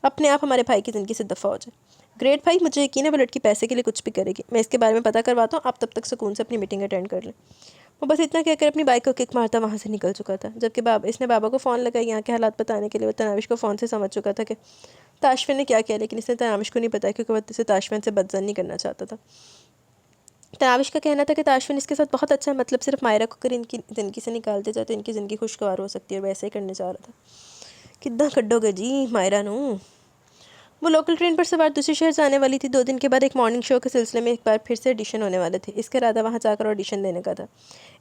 अपने आप हमारे भाई की ज़िंदगी से दफ़ा हो जाए। ग्रेट भाई, मुझे यकीन है वो लड़की पैसे के लिए कुछ भी करेगी। मैं इसके बारे में पता करवाता हूँ, आप तब तक सुकून से अपनी मीटिंग अटेंड कर लें। वो बस इतना कहकर अपनी बाइक को किक मारता वहाँ से निकल चुका था, जबकि इसने बाबा को फ़ोन लगाया यहाँ के हालात बताने के लिए। वो तनाविश को फ़ोन से समझ चुका था कि ताशफिन ने क्या किया, लेकिन इसने तनाविश को नहीं बताया, क्योंकि वह इसे ताशफिन से बदजन नहीं करना चाहता था। तनाविश का कहना था कि ताशफिन इसके साथ बहुत अच्छा है, मतलब सिर्फ मायरा को अगर इनकी ज़िंदगी से निकाल दिया जाए तो इनकी ज़िंदगी खुशगवार हो सकती है, और वैसे ही करने जा रहा था। कितना कड्डोगे जी मायरा नू। वो लोकल ट्रेन पर सवार दूसरे शहर जाने वाली थी। 2 दिन के बाद एक मॉर्निंग शो के सिलसिले में एक बार फिर से ऑडिशन होने वाले थे। इसका इरादा वहाँ जाकर ऑडिशन देने का था।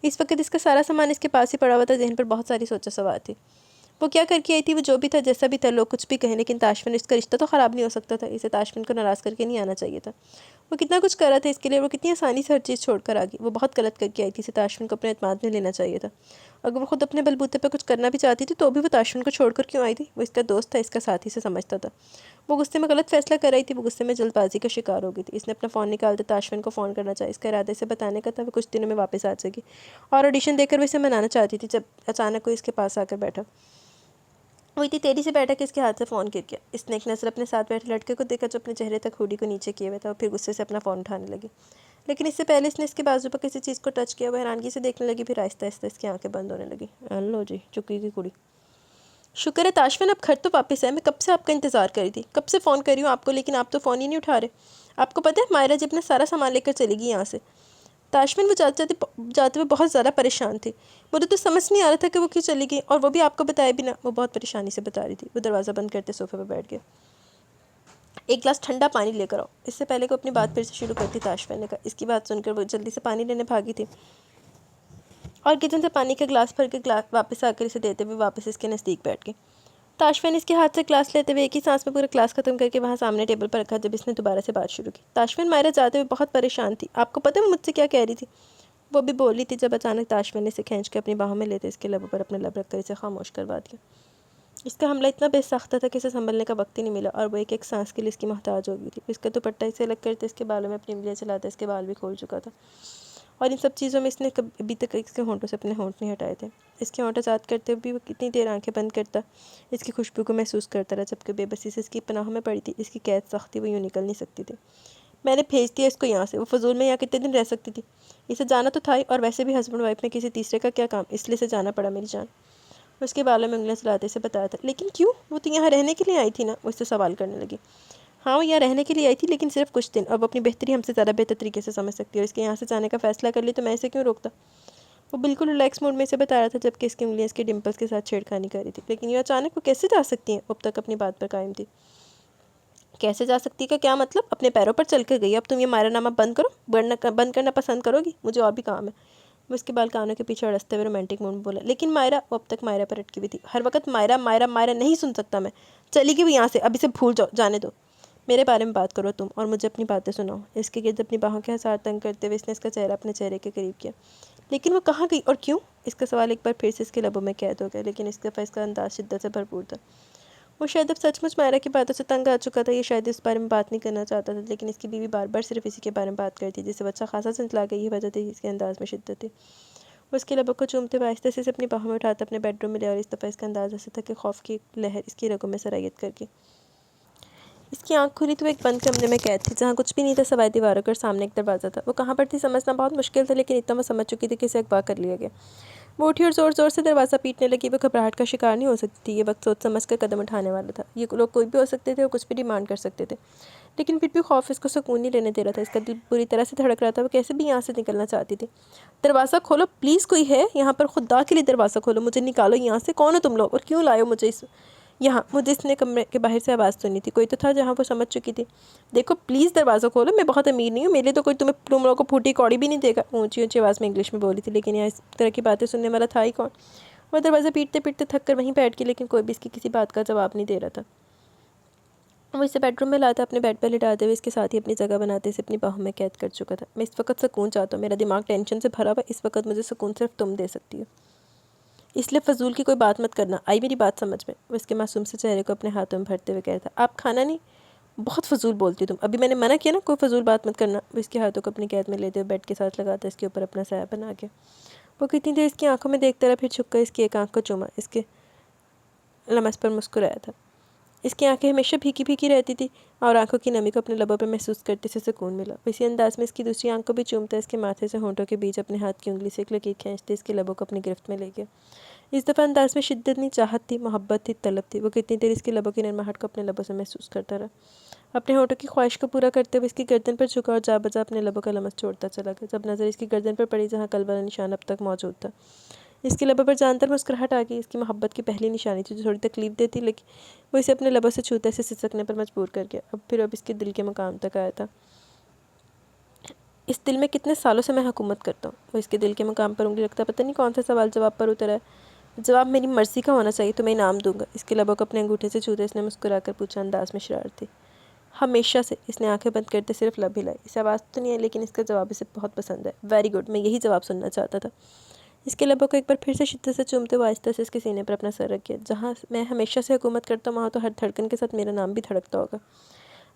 इस वक्त इसका सारा सामान इसके पास ही पड़ा हुआ था। जहन पर बहुत सारी सोचा सवार थी। वो क्या करके आई थी, वो जो भी था जैसा भी था, लोग कुछ भी कहें, लेकिन ताशफिन, इसका रिश्ता तो ख़राब नहीं हो सकता था, इसे ताशफिन को नाराज़ करके नहीं आना चाहिए था। वो कितना कुछ कर रहा था इसके लिए, वो कितनी आसानी से हर चीज़ छोड़कर आ गई। वो बहुत गलत करके आई थी, इसे ताशफिन को अपने एतमाद में लेना चाहिए था। अगर वो खुद अपने बलबूते पर कुछ करना भी चाहती थी तो भी वो ताशफिन को छोड़कर क्यों आई थी? वो इसका दोस्त था, इसका साथी से समझता था। वो गुस्से में गलत फैसला कर रही थी, वो गुस्से में जल्दबाजी का शिकार हो गई थी। इसने अपना फ़ोन निकालते ताशफिन को फ़ोन करना चाहिए, इसका इरादा इसे बताने का था वो कुछ दिनों में वापस आ जाएगी, और ऑडिशन देकर वो इसे मनाना चाहती थी, जब अचानक कोई इसके पास आकर बैठा। वो इतनी तेज़ी से बैठा कि इसके हाथ से फ़ोन गिर गया। इसने एक नज़र अपने साथ बैठे लड़के को देखा जो अपने चेहरे तक हुडी को नीचे किए हुए था, और फिर गुस्से से अपना फ़ोन उठाने लगी। लेकिन इससे पहले इसने इसके बाजू पर किसी चीज़ को टच किया। वो हैरानगी से देखने लगी, फिर आहिस्ता आहिस्ता इसकी आंखें बंद होने लगी। लो जी, चुकी की कुड़ी। शुक्र है ताशफिन अब घर तो वापस है, मैं कब से आपका इंतज़ार कर रही थी, कब से फ़ोन कर रही हूँ आपको, लेकिन आप तो फ़ोन ही नहीं उठा रहे। आपको पता है मायरा जी अपना सारा सामान लेकर चलेगी यहाँ से। ताशफिन वो जाते हुए बहुत ज़्यादा परेशान थी। मुझे तो समझ नहीं आ रहा था कि वो क्यों चली गई, और वो भी आपको बताए बिना। वो बहुत परेशानी से बता रही थी। वो दरवाज़ा बंद करते सोफे पर बैठ गया। एक गिलास ठंडा पानी लेकर आओ। इससे पहले को अपनी बात फिर से शुरू करती ताशफिन ने कहा। इसकी बात सुनकर वो जल्दी से पानी लेने भागी थी, और किचन से पानी का गिलास भर के ग्लास वापस आकर इसे देते हुए वापस इसके नज़दीक बैठ गई। ताशफिन इसके हाथ से ग्लास लेते हुए एक ही सांस में पूरा ग्लास खत्म करके वहाँ सामने टेबल पर रखा। जब इसने दोबारा से बात शुरू की, ताशफिन मायरा जाते हुए बहुत परेशान थी। आपको पता है वो मुझसे क्या कह रही थी? वो भी बोल रही थी जब अचानक ताशफिन ने इसे खींच के अपनी बाहों में लेते इसके लबों पर अपने लब रखकर इसे खामोश करवा दिया। इसका हमला इतना बेसाख्ता था कि इसे संभलने का वक्त ही नहीं मिला, और वो एक एक सांस के लिए इसकी मोहताज हो गई थी। इसका दुपट्टा इसे अलग करते इसके बालों में अपनी उंगलियां चलाता इसके बाल भी खोल चुका था, और इन सब चीज़ों में इसने अभी तक इसके होंठों से अपने होंठ नहीं हटाए थे। इसके होंठ आज़ाद करते हुए भी वो कितनी देर आंखें बंद करता इसकी खुशबू को महसूस करता रहा, जबकि बेबसी से इसकी पनाहों में पड़ी थी। इसकी कैद सख्त थी, वो यूँ निकल नहीं सकती थी। मैंने भेज दिया इसको यहाँ से, वो फजूल में यहाँ कितने दिन रह सकती थी? इसे जाना तो था ही, और वैसे भी हस्बैंड वाइफ में किसी तीसरे का क्या काम, इसलिए से जाना पड़ा मेरी जान। उसके बालों में उंगलियां चलाते से बताया था। लेकिन क्यों? वो तो यहाँ रहने के लिए आई थी ना? वो इससे सवाल करने लगी। हाँ, वो यहाँ रहने के लिए आई थी, लेकिन सिर्फ कुछ दिन। अब अपनी बेहतरी हमसे ज़्यादा बेहतर तरीके से समझ सकती है, और इसके यहाँ से जाने का फैसला कर ली तो मैं इसे क्यों रोकता? वो बिल्कुल रिलैक्स मूड में इसे बता रहा था, जबकि इसकी उंगलियां इसके डिम्पल्स के साथ छेड़खानी कर रही थी। लेकिन ये अचानक वो कैसे जा सकती हैं? अब तक अपनी बात पर कायम थी। कैसे जा सकती का क्या मतलब? अपने पैरों पर चल कर गई। अब तुम ये मायरा नामा बंद करो। बंद करना पसंद करोगी? मुझे और भी काम है। वो उसके बाल कानों के पीछे अड़सते हुए रोमांटिक मूड में बोला। लेकिन मायरा, वो अब तक मायरा पर अटकी हुई थी। हर वक्त मायरा मायरा मायरा नहीं सुन सकता मैं। चली गई वो यहाँ से, अब इसे भूल जाओ, जाने दो। मेरे बारे में बात करो तुम, और मुझे अपनी बातें सुनाओ। इसके गिर्द अपनी बाहों के हसार तंग करते हुए इसने इसका चेहरा अपने चेहरे के करीब किया। लेकिन वो कहाँ गई और क्यों? इसका सवाल एक बार फिर से इसके लबों में कैद हो गया, लेकिन इस दफ़ा इसका अंदाज शिद्दत से भरपूर था। वो शायद अब सचमुच मायरा की बातों से तंग आ चुका था। ये शायद इस बारे में बात नहीं करना चाहता था, लेकिन इसकी बीवी बार बार सिर्फ इसी के बारे में बात करती, जिससे बच्चा खासा चंचला गई। ये वजह थी इसके अंदाज में शिद्दत थी। वो उसके लबों को चूमते हुए आहिस्ते से अपनी बाहों में उठाता अपने बेडरूम में ले, और इस दफ़ा इसका अंदाज ऐसा था कि खौफ की लहर इसकी रगों में सरायत करके इसकी आंख खुली तो वो एक बंद कमरे में कैद थी, जहाँ कुछ भी नहीं था सवाए दीवारों के, सामने एक दरवाज़ा था। वो कहाँ पर थी समझना बहुत मुश्किल था, लेकिन इतना वो समझ चुकी थी कि इसे अगवा कर लिया गया। वो उठी और ज़ोर ज़ोर से दरवाज़ा पीटने लगी। वो घबराहट का शिकार नहीं हो सकती थी। ये वक्त सोच समझ कर कदम उठाने वाला था। ये लोग कोई भी हो सकते थे और कुछ भी डिमांड कर सकते थे, लेकिन फिर भी खौफ इसको सुकून नहीं लेने दे रहा था। इसका दिल बुरी तरह से धड़क रहा था। वो कैसे भी यहाँ से निकलना चाहती थी। दरवाज़ा खोलो प्लीज़, कोई है यहाँ पर? खुदा के लिए दरवाज़ा खोलो, मुझे निकालो यहाँ से। कौन हो तुम लोग, और क्यों लाए हो मुझे इस यहाँ? मुझे इसने कमरे के बाहर से आवाज़ सुनी थी। कोई तो था जहाँ वो समझ चुकी थी। देखो प्लीज़ दरवाज़ा खोलो, मैं बहुत अमीर नहीं हूँ, मेरे लिए तो कोई तुम लोगों को फूटी कौड़ी भी नहीं देगा। ऊँची ऊँची आवाज़ में इंग्लिश में बोली थी, लेकिन यहाँ इस तरह की बातें सुनने वाला था ही कौन? वह दरवाज़ा पीटते पीटते थक कर वहीं बैठ गई, लेकिन कोई भी इसकी किसी बात का जवाब नहीं दे रहा था। वो इसे बेडरूम में लाता अपने बेड पर लिटाते हुए इसके साथ ही अपनी जगह बनाते इसे अपनी बाहों में कैद कर चुका था। मैं इस वक्त सुकून चाहता हूँ, मेरा दिमाग टेंशन से भरा हुआ। इस वक्त मुझे सुकून सिर्फ तुम दे सकती हो, इसलिए फजूल की कोई बात मत करना। आई मेरी बात समझ में? वो इसके मासूम से चेहरे को अपने हाथों में भरते हुए कहता। आप खाना नहीं, बहुत फजूल बोलती तुम। अभी मैंने मना किया ना, कोई फजूल बात मत करना। वो इसके हाथों को अपनी कैद में लेते हुए बेड के साथ लगाता इसके ऊपर अपना साया बना के। वो कितनी देर इसकी आंखों में देखता रहा, फिर छुप कर इसकी एक आंख को चूमा, इसके लमस पर मुस्कुराया था। इसकी आंखें हमेशा भीगी भीगी रहती थी, और आंखों की नमी को अपने लबों पर महसूस करते से सुकून मिला। इसी अंदाज में इसकी दूसरी आंख को भी चूमता इसके माथे से होंठों के बीच अपने हाथ की उंगली से एक लकीर खींचते इसके लबों को अपनी गिरफ्त में ले गया। इस दफ़ा अंदाज में शिद्दत नहीं, चाहत थी, मोहब्बत थी, तलब थी। वो कितनी देर इसके लबों की नरमाहट को अपने लबों से महसूस करता रहा। अपने होठों की ख्वाहिश को पूरा करते हुए इसकी गर्दन पर झुका और जा बजा अपने लबों का लमस छोड़ता चला गया। जब नज़र इसकी गर्दन पर पड़ी जहाँ कल वाला निशान अब तक मौजूद था, इसके लबों पर जानकर मुस्कुराहट आ गई। इसकी मोहब्बत की पहली निशानी थी जो थोड़ी तकलीफ देती, लेकिन वो इसे अपने लबों से छूते से सिसकने पर मजबूर कर गया। अब इसके दिल के मकाम तक आया था। इस दिल में कितने सालों से मैं हुकूमत करता हूँ। वो इसके दिल के मकाम पर उंगली रखता, पता नहीं कौन सा सवाल जवाब पर उतरा है। जवाब मेरी मर्ज़ी का होना चाहिए तो मैं इनाम दूंगा। इसके लबों को अपने अंगूठे से छूते इसने मुस्कुराकर पूछा, अंदाज में शरारती। हमेशा से। इसने आंखें बंद करते सिर्फ लब हिलाई। इसे आवाज़ तो नहीं है लेकिन इसका जवाब इसे बहुत पसंद है। वेरी गुड, मैं यही जवाब सुनना चाहता था। इसके लबों को एक बार फिर से शिद्दत से चूमते हुए आहिस्ता से इसके सीने पर अपना सर रख किया। जहाँ मैं हमेशा से हुकूमत करता हूँ वहाँ तो हर धड़कन के साथ मेरा नाम भी धड़कता होगा।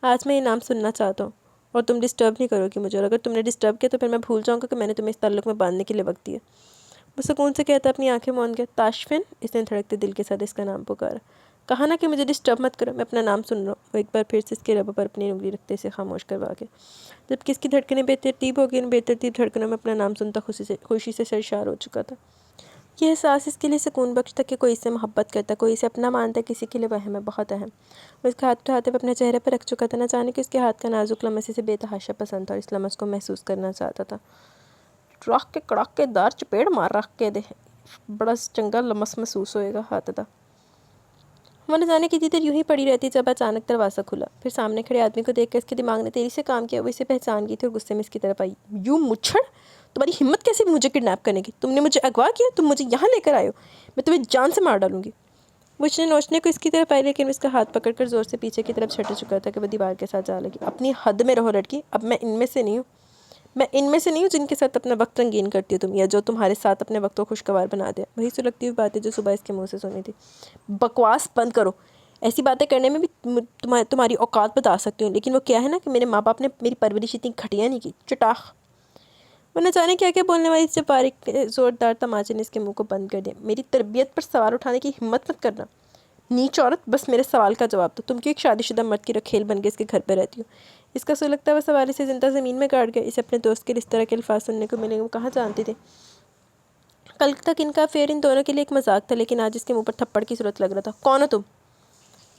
आज मैं ये नाम सुनना चाहता हूँ और तुम डिस्टर्ब नहीं करोगी मुझे, और अगर तुमने डिस्टर्ब किया तो फिर मैं भूल जाऊँगा कि मैंने तुम्हें इस ताल्लुक में बांधने के लिए वक्त दिया। वो सुकून से कहता अपनी आंखें मौन गया। ताशफिन, इसने धड़कते दिल के साथ इसका नाम पुकारा। कहा ना कि मुझे डिस्टर्ब मत करो, मैं अपना नाम सुन रहा हूँ। वो एक बार फिर से इसके लबों पर अपनी उंगली रखते इसे खामोश करवा के। जबकि इसकी धड़कनें बेतरतीब हो गई। इन बेतरतीब धड़कनों में अपना नाम सुनता खुशी से सरशार हो चुका था। यह एहसास इसके लिए सुकून बख्श था कि कोई इससे मोहब्बत करता, कोई इसे अपना मानता, किसी के लिए वहम है, बहुत अहम। वो इसका हाथ उठाते हुए अपने चेहरे पर रख चुका था। न जाने कि उसके हाथ का नाजुक लमस इसे बेतहाशा पसंद था और इस लमस को महसूस करना चाहता था। रख के कड़ाकेदार चपेड़ मार रख के दे, बड़ा चंगा लमस महसूस होएगा हाथ था। वो न जाने कितनी देर यूं ही पड़ी रहती जब अचानक दरवाज़ा खुला। फिर सामने खड़े आदमी को देखकर इसके दिमाग ने तेजी से काम किया। वो इसे पहचान गई थी और गुस्से में इसकी तरफ आई। यू मुच्छड़, तुम्हारी हिम्मत कैसे मुझे किडनैप करने की? तुमने मुझे अगवा किया, तुम मुझे यहाँ लेकर आए हो, मैं तुम्हें जान से मार डालूंगी। वो इसने नोचने को इसकी तरफ आई लेकिन इसका हाथ पकड़कर जोर से पीछे की तरफ छट चुका था कि वह दीवार के साथ जा लगी। अपनी हद में रहो लड़की, अब मैं इनमें से नहीं हूँ जिनके साथ अपना वक्त रंगीन करती हो तुम, या जो तुम्हारे साथ अपने वक्त को खुशगवार बना दे। वही सुलगती हुई बातें जो सुबह इसके मुंह से सुनी थी। बकवास बंद करो, ऐसी बातें करने में भी तुम्हारी औकात बता सकती हूँ, लेकिन वो क्या है ना कि मेरे माँ बाप ने मेरी परवरिश इतनी घटिया नहीं की। चटाख। वो न जाने क्या क्या बोलने वाली जब बारीक ज़ोरदार तमाचे ने इसके मुंह को बंद कर दिया। मेरी तरबियत पर सवाल उठाने की हिम्मत मत करना, नीच औरत। बस मेरे सवाल का जवाब दो, तुम क्यों एक शादीशुदा मर्द की रखेल बन के इसके घर पर रहती हो? इसका सुलगता हुआ सवाल इसे जिंदा ज़मीन में गाड़ गया। इसे अपने दोस्त के इस तरह के अल्फाज सुनने को मिलेंगे वो कहाँ जानती थी। कल तक इनका अफेयर इन दोनों के लिए एक मजाक था, लेकिन आज इसके मुंह पर थप्पड़ की जरूरत लग रहा था। कौन हो तुम?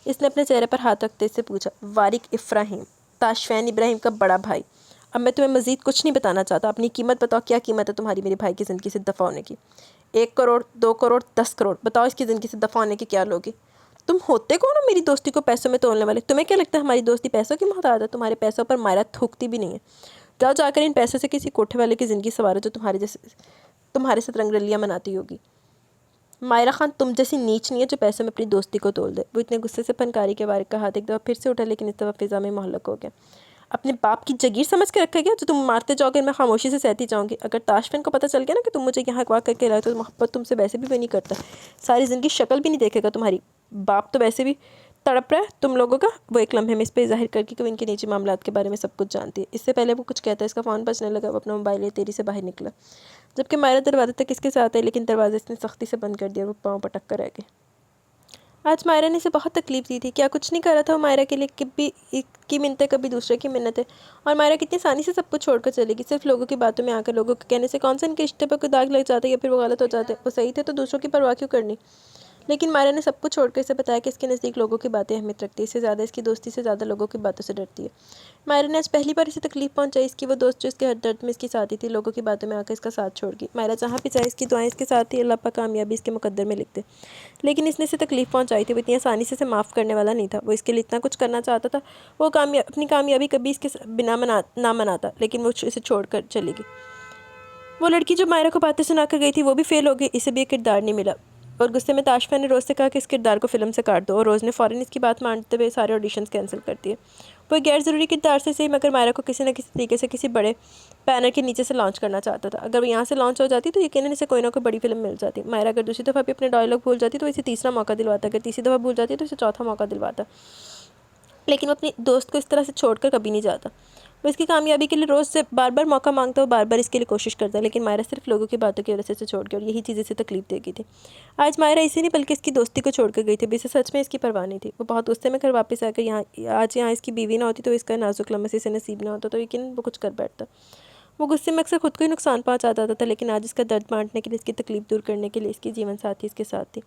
इसने अपने चेहरे पर हाथ रखते इससे पूछा। वारिक इफ्राहिम, ताशफैन इब्राहिम का बड़ा भाई। अब मैं तुम्हें मजीद कुछ नहीं बताना चाहता। अपनी कीमत बताओ, क्या कीमत है तुम्हारी मेरे भाई की ज़िंदगी से दफ़ा होने की? 1 करोड़, 2 करोड़, 10 करोड़, बताओ इसकी ज़िंदगी से दफ़ा होने की क्या लोगे? तुम होते कौन हो मेरी दोस्ती को पैसों में तोलने वाले? तुम्हें क्या लगता है हमारी दोस्ती पैसों की मोहताज है? तुम्हारे पैसों पर मायरा थूकती भी नहीं है। जाओ जाकर इन पैसों से किसी कोठे वाले की ज़िंदगी सवारो जो तुम्हारे साथ रंगरलियाँ मनाती होगी। मायरा खान तुम जैसी नीच नहीं है जो पैसों में अपनी दोस्ती को तोल दे। वो इतने गुस्से से फनकारी के वारिक का हाथ एक दफ़ा फिर से उठा, लेकिन इस दफ़ा फिज़ा में मोहल्लक हो गया। अपने बाप की जगीर समझ के रखा गया जो तुम मारते जाओगे, मैं खामोशी से सहती जाऊँगी। अगर ताशफिन को पता चल गया ना कि तुम मुझे यहाँ अगवा करके लाए तो मोहब्बत तुमसे वैसे भी नहीं करता, सारी ज़िंदगी शक्ल भी नहीं देखेगा तुम्हारी। बाप तो वैसे भी तड़प रहा है तुम लोगों का। वो एक लम्हे में इस पर जाहिर करके कि वो इनके निजी मामलात के बारे में सब कुछ जानती है। इससे पहले वो कुछ कहता है इसका फ़ोन बजने लगा। वो अपना मोबाइल ले तेज़ी से बाहर निकला, जबकि मायरा दरवाजे तक इसके साथ है, लेकिन दरवाजे इसने सख्ती से बंद कर दिया। वो पाँव पटक कर रह गए। आज मायरा ने इसे बहुत तकलीफ दी थी। क्या कुछ नहीं करा था वो मायरा के लिए? कभी एक की मिन्नत, कभी दूसरे की मिन्नत है, और मायरा कितनी आसानी से सब कुछ छोड़कर चलेगी सिर्फ लोगों की बातों में आकर। लोगों के कहने से कौन सा इनके रिश्ते पर कोई दाग लग जाता है या फिर वो गलत हो जाते हैं? वो सही थे तो दूसरों की परवाह क्यों करनी? लेकिन मायरा ने सब कुछ छोड़कर इसे बताया कि इसके नज़दीक लोगों की बातें अहमियत रखती है। इससे ज़्यादा इसकी दोस्ती से ज़्यादा लोगों की बातों से डरती है। मायरा ने आज पहली बार इसे तकलीफ पहुंचाई। इसकी वो दोस्त जो इसके हर दर्द में इसकी साथी थी, लोगों की बातों में आकर इसका साथ छोड़ गई। मायरा जहाँ भी जाए इसकी दुआएं इसके साथ थी। अल्लाह पाक कामयाबी इसके मुकद्दर में लिखते, लेकिन इसने इसे तकलीफ पहुंचाई थी। वो इतनी आसानी से इसे माफ़ करने वाला नहीं था। वो इसके लिए इतना कुछ करना चाहता था। वो अपनी कामयाबी कभी इसके बिना ना मनाता, लेकिन वो इसे छोड़कर चली गई। वो लड़की जो मायरा को बातें सुना कर गई थी वो भी फेल हो गई। इसे भी एक किरदार नहीं मिला। और गुस्से में ताशफिन ने रोज़ से कहा कि इस किरदार को फिल्म से काट दो, और रोज़ ने फ़ौरन इसकी बात मानते हुए सारे ऑडिशंस कैंसिल कर दिए। वो एक गैर ज़रूरी किरदार से सही, मगर मायरा को किसी न किसी तरीके से किसी बड़े बैनर के नीचे से लॉन्च करना चाहता था। अगर वो यहाँ से लॉन्च हो जाती तो यकीनन इसे कोई ना कोई बड़ी फिल्म मिल जाती। मायरा अगर दूसरी दफ़ा भी अपने डायलॉग भूल जाती तो इसे तीसरा मौका दिलवाता, अगर तीसरी दफ़ा भूल जाती तो इसे चौथा मौका दिलवाता, लेकिन वो अपनी दोस्त को इस तरह से छोड़कर कभी नहीं जाता। वो इसकी कामयाबी के लिए रोज़ से बार बार मौका मांगता, वो बार बार इसके लिए कोशिश करता, लेकिन मायरा सिर्फ लोगों की बातों की वजह से इसे छोड़ गई, और यही चीज़ इसे तकलीफ देगी थी। आज मायरा इसे नहीं बल्कि इसकी दोस्ती को छोड़ कर गई थी। इसे सच में इसकी परवाह नहीं थी। वो बहुत गुस्से में घर वापस आकर यहाँ इसकी बीवी ना होती तो इसका नाजुक लम्हे से इसे नसीब ना होता, तो यकीन वो कुछ कर बैठता। वो गुस्से में अक्सर खुद को ही नुकसान पहुंचाता था, लेकिन आज इसका दर्द बांटने के लिए, इसकी तकलीफ दूर करने के लिए इसकी जीवन साथी इसके साथ थी।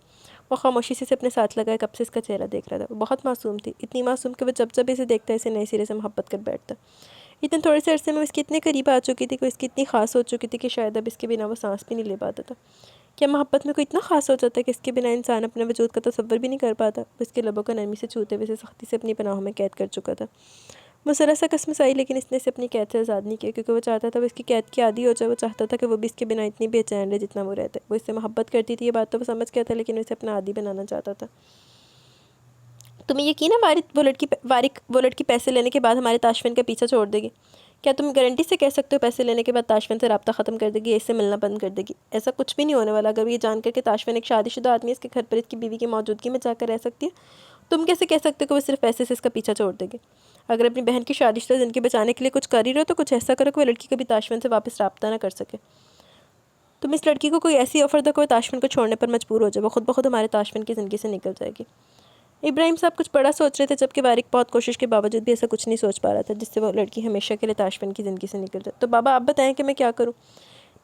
वो खामोशी से इसे अपने साथ लगाए कब से इसका चेहरा देख रहा था। वो बहुत मासूम थी, इतनी मासूम कि वो जब जब इसे देखता है इसे नए सिरे से मोहब्बत कर बैठता। इतने थोड़े से अरसे में इसके इतने करीब आ चुकी थी, कोई इसकी इतनी खास हो चुकी थी कि शायद अब इसके बिना वो सांस भी नहीं ले पाता था। क्या मोहब्बत में कोई इतना खास हो जाता है कि इसके बिना इंसान अपने वजूद का तसव्वुर भी नहीं कर पाता? वो इसके लबों को नरमी से छूते हुए इसे सख्ती से अपनी पनाहों में कैद कर चुका था। वो ज़रा सा कसमस आई, लेकिन इसने इसे अपनी कैद से आज़ाद नहीं किया, क्योंकि वो चाहता था वो इसकी कैद की आदी हो जाए। वो चाहता था कि वो भी इसके बिना इतनी बेचैन रहे जितना वो रहता है। वो इससे मोहब्बत करती थी, ये बात तो वो समझ गया था, लेकिन वो इसे अपना आदी बनाना चाहता था। तुम्हें यकीन है वारिक वो लड़की पैसे लेने के बाद हमारे ताशफिन का पीछा छोड़ देगी? क्या तुम गारंटी से कह सकते हो पैसे लेने के बाद ताशफिन से रब्ता ख़त्म कर देगी, इससे मिलना बंद कर देगी? ऐसा कुछ भी नहीं होने वाला। अगर ये जानकर के ताशफिन एक शादीशुदा आदमी इसके घर पर इसकी बीवी की मौजूदगी में जाकर रह सकती है, तुम कैसे कह सकते हो कि वो सिर्फ पैसे से इसका पीछा छोड़ देगी? अगर अपनी बहन की शादीशुदा ज़िंदगी बचाने के लिए कुछ कर ही रहे हो, तो कुछ ऐसा करो कि वो लड़की कभी ताशफिन से वापस रब्ता ना कर सके। तुम इस लड़की को कोई ऐसी ऑफ़र दो कि वो ताशफिन को छोड़ने पर मजबूर हो जाए। वो खुद ब खुद हमारे ताशफिन की ज़िंदगी से निकल जाएगी। इब्राहिम साहब कुछ बड़ा सोच रहे थे, जबकि वारिक बहुत कोशिश के बावजूद भी ऐसा कुछ नहीं सोच पा रहा था जिससे वो लड़की हमेशा के लिए ताशफिन की ज़िंदगी से निकल जाए। तो बाबा आप बताएं कि मैं क्या करूं?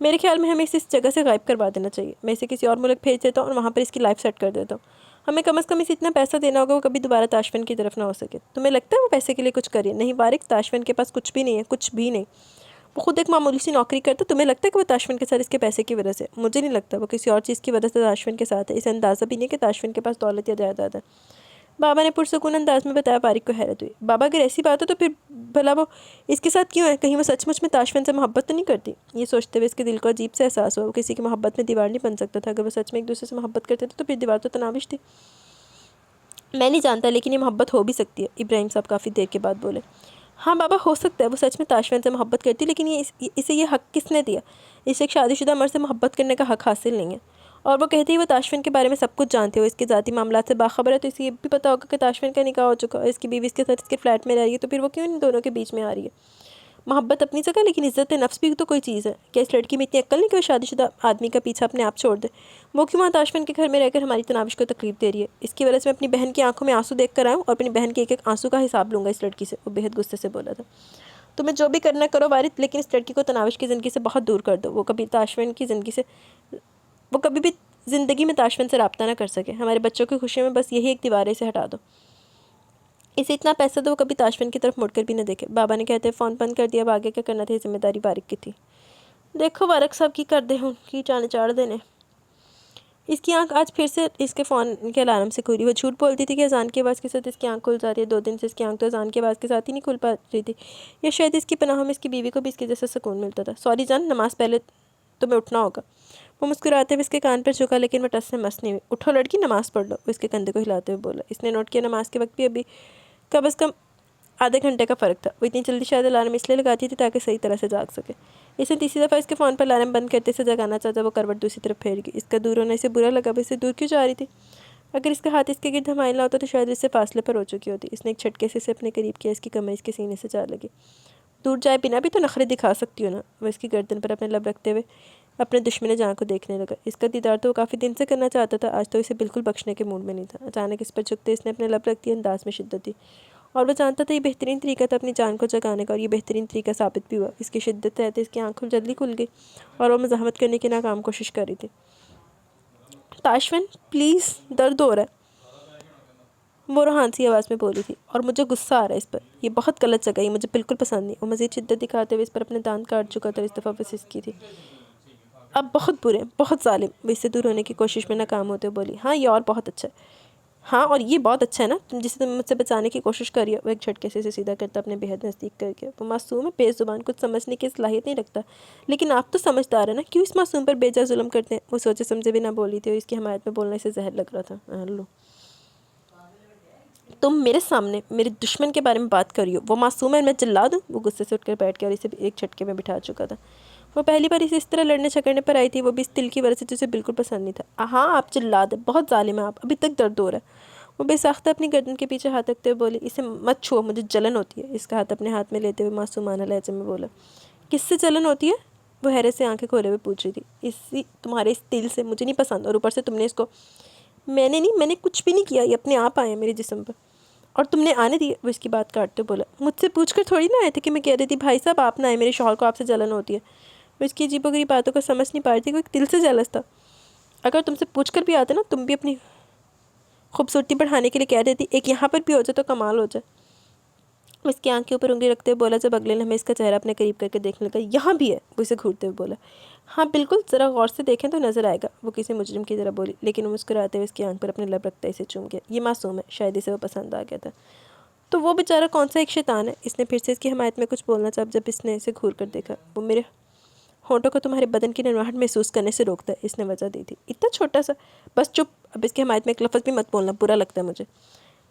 मेरे ख्याल में हमें इसे इस जगह से गायब करवा देना चाहिए। मैं इसे किसी और मुल्क भेज देता हूँ और वहाँ पर इसकी लाइफ सेट कर देता हूँ। हमें कम से कम इसे इतना पैसा देना होगा वो कभी दोबारा ताशफिन की तरफ ना हो सके। तुम्हें लगता है वो पैसे के लिए कुछ करिए? नहीं वारिक, ताशफिन के पास कुछ भी नहीं है, कुछ भी नहीं। वो खुद एक मामूली सी नौकरी करता। तुम्हें लगता है कि वो ताशफिन के साथ इसके पैसे की वजह से? मुझे नहीं लगता। वो किसी और चीज़ की वजह से ताशफिन के साथ है। इसे अंदाज़ा भी नहीं कि ताशफिन के पास दौलत या जायदाद है। बाबा ने पुरसकून अंदाज में बताया। वारिक को हैरत हुई। बाबा अगर ऐसी बात हो तो फिर भला वो इसके साथ क्यों है? कहीं वो सचमुच में ताशफिन से मोहब्बत तो नहीं करती? ये सोचते हुए इसके दिल को अजीब से एहसास हुआ। वो किसी की मोहब्बत में दीवार नहीं बन सकता था। अगर वो सच में एक दूसरे से मोहब्बत करते थे तो फिर दीवार तो तनाविश थी। मैं नहीं जानता, लेकिन ये मोहब्बत हो भी सकती है। इब्राहिम साहब काफ़ी देर के बाद बोले। हाँ बाबा, हो सकता है वो सच में ताशफिन से मोहब्बत करती, लेकिन इसे ये हक़ किसने दिया? इसे एक शादीशुदा मर्द से मोहब्बत करने का हक़ हासिल नहीं है। और वो कहती है वो ताशफिन के बारे में सब कुछ जानते हो, इसके ज़ाती मामलात से बाखबर है, तो इसे ये भी पता होगा कि ताशफिन का निकाह हो चुका है, इसकी बीवी इसके साथ इसके फ्लैट में रह रही है, तो फिर वो क्यों इन दोनों के बीच में आ रही है? मोहब्बत अपनी जगह, लेकिन इज़्ज़त नफ्स भी तो कोई चीज़ है। क्या इस लड़की में इतनी अक्ल नहीं कि वो शादीशुदा आदमी का पीछा अपने आप छोड़ दे? वो क्यों वहाँ ताशफिन के घर में रहकर हमारी तनाविश को तकलीफ दे रही है? इसकी वजह से मैं अपनी बहन की आंखों में आंसू देख कर आऊँ और अपनी बहन के एक एक आंसू का हिसाब लूँगा इस लड़की से। वो बेहद गुस्से से बोला था। तुम्हें जो भी करना करो वारिद, लेकिन इस लड़की को तनाविश की ज़िंदगी से बहुत दूर कर दो। वो कभी भी ज़िंदगी में ताशफिन से रब्ता ना कर सके। हमारे बच्चों की खुशी में बस यही एक दीवार है, इसे हटा दो। इसे इतना पैसा दो वो कभी ताशफिन की तरफ मुड़कर भी न देखे। बाबा ने कहते फ़ोन बंद कर दिया। अब आगे क्या करना था, ये जिम्मेदारी वारिक की थी। देखो वारिक साहब की कर दे हूँ की चाने चाड़ देने। इसकी आंख आज फिर से इसके फ़ोन के अलार्म से खुली। वो झूठ बोलती थी कि अजान की आवाज़ के साथ इसकी आंख खुल जाती है। 2 दिन से इसकी आंख तो अजान की आवाज़ के साथ ही नहीं खुल पा रही थी। या शायद इसकी पनाह में इसकी बीवी को भी इसके जैसा सुकून मिलता था। सॉरी जान, नमाज़ पहले तुम्हें उठना होगा। वो मुस्कुराते हुए इसके कान पर झुका, लेकिन वो टस से मस नहीं हुई। उठो लड़की, नमाज़ पढ़ लो, वो इसके कंधे को हिलाते हुए बोला। इसने नोट किया नमाज के वक्त भी अभी कम अज़ कम आधे घंटे का फ़र्क था। वो इतनी जल्दी शायद अलार्म इसलिए लगाती थी ताकि सही तरह से जाग सके। इसने तीसरी दफ़ा इसके फ़ोन पर अलार्म बंद करते से जगाना चाहता, वो करवट दूसरी तरफ फेर गई। इसका दूर होने से बुरा लगा। वो इसे दूर क्यों जा रही थी? अगर इसका हाथ इसके गिर्द थमाइला होता तो शायद इससे फासले पर हो चुकी होती। इसने एक झटके से इसे अपने करीब किया। इसकी कमर इसके सीने से जा लगी। दूर जाए बिना भी तो नखरे दिखा सकती हो ना। वो इसकी गर्दन पर अपने लब रखते हुए अपने दुश्मन जान को देखने लगा। इसका दीदार तो वो काफ़ी दिन से करना चाहता था, आज तो इसे बिल्कुल बख्शने के मूड में नहीं था। अचानक इस पर झुकते इसने अपने लब रख दिया। अंदाज में शिद्दत दी और वो जानता था ये बेहतरीन तरीका था अपनी जान को जगाने का, और ये बेहतरीन तरीका साबित भी हुआ। इसकी शिद्दत रहते इसकी आंखों जल्दी खुल गई और वो मज़ाहमत करने की नाकाम कोशिश कर रही थी। ताशफिन प्लीज़, दर्द हो रहा है, वो रोहानसी आवाज़ में बोली थी। और मुझे गुस्सा आ रहा है इस पर। ये बहुत गलत जगह, ये मुझे बिल्कुल पसंद नहीं। वो मज़ीद शिद्दत दिखाते हुए इस पर अपने दांत काट चुका था। इस दफ़ा बस की थी। अब बहुत बुरे, बहुत जालिम। वो इससे दूर होने की कोशिश में नाकाम होते हुए बोली। हाँ ये और बहुत अच्छा है। हाँ और ये बहुत अच्छा है ना, तुम मुझसे बचाने की कोशिश कर रही हो। वो एक झटके से इसे सीधा करता अपने बेहद नज़दीक करके। वो मासूम है, बेज़ुबान, कुछ समझने की सलाहियत नहीं रखता, लेकिन आप तो समझदार है ना, क्यों इस मासूम पर बेजा जुल्म करते हैं? वो सोचे समझे बिना बोली थी और इसकी हमायत में बोलने से जहर लग रहा था। लो, तुम मेरे सामने मेरे दुश्मन के बारे में बात कर रही हो। वो मासूम है, मैं चिल्ला दूँ? वो गुस्से से उठकर बैठ गया और इसे एक झटके में बिठा चुका था। वो पहली बार इसे इस तरह लड़ने झगड़ने पर आई थी, वो भी इस दिल की वजह से जिसे बिल्कुल पसंद नहीं था। हाँ आप चिल्ला दे, बहुत जालिम है आप, अभी तक दर्द हो रहा है। वो बेसाख्ता अपनी गर्दन के पीछे हाथ रखते हुए बोली। इसे मत छुओ, मुझे जलन होती है। इसका हाथ अपने हाथ में लेते हुए मासूमाना लहजे में बोला। किससे जलन होती है? वो हैरत से आंखें खोले हुए पूछ रही थी। इसी तुम्हारे इस दिल से, मुझे नहीं पसंद, और ऊपर से तुमने इसको। मैंने कुछ भी नहीं किया, ये अपने आप आए मेरे जिस्म पर और तुमने आने दिए। वो इसकी बात काटते बोला। मुझसे पूछकर थोड़ी ना आए थे कि मैं कह रही थी भाई साहब आप ना आए, मेरे शौहर को आपसे जलन होती है। वो इसकी अजीबोगरीब बातों को समझ नहीं पा रही थी। वो एक दिल से जेलस था। अगर तुमसे पूछकर भी आते ना, तुम भी अपनी खूबसूरती बढ़ाने के लिए कह देती एक यहाँ पर भी हो जाए तो कमाल हो जाए। उसकी आंख के ऊपर उंगली रखते हुए बोला। जब अगले लम्हे इसका चेहरा अपने करीब करके देखने लगा। यहाँ भी है, वो इसे घूरते हुए बोला। हाँ बिल्कुल, ज़रा गौर से देखें तो नज़र आएगा, वो किसी मुजरिम की तरह बोली। लेकिन वो मुस्कुराते हुए इसकी आंख पर अपने लब रखते इसे चूम गया। ये मासूम है, शायद इसे वो पसंद आ गया था। तो वो बेचारा कौन सा एक शैतान है, इसने फिर से इसकी हमायत में कुछ बोलना चाहा। जब इसने इसे घूर कर देखा, वो मेरे होंठों को तुम्हारे बदन की नरमाहट महसूस करने से रोकता है, इसने वजह दी थी। इतना छोटा सा, बस चुप, अब इसकी हमायत में एक लफ्ज़ भी मत बोलना, बुरा लगता है मुझे।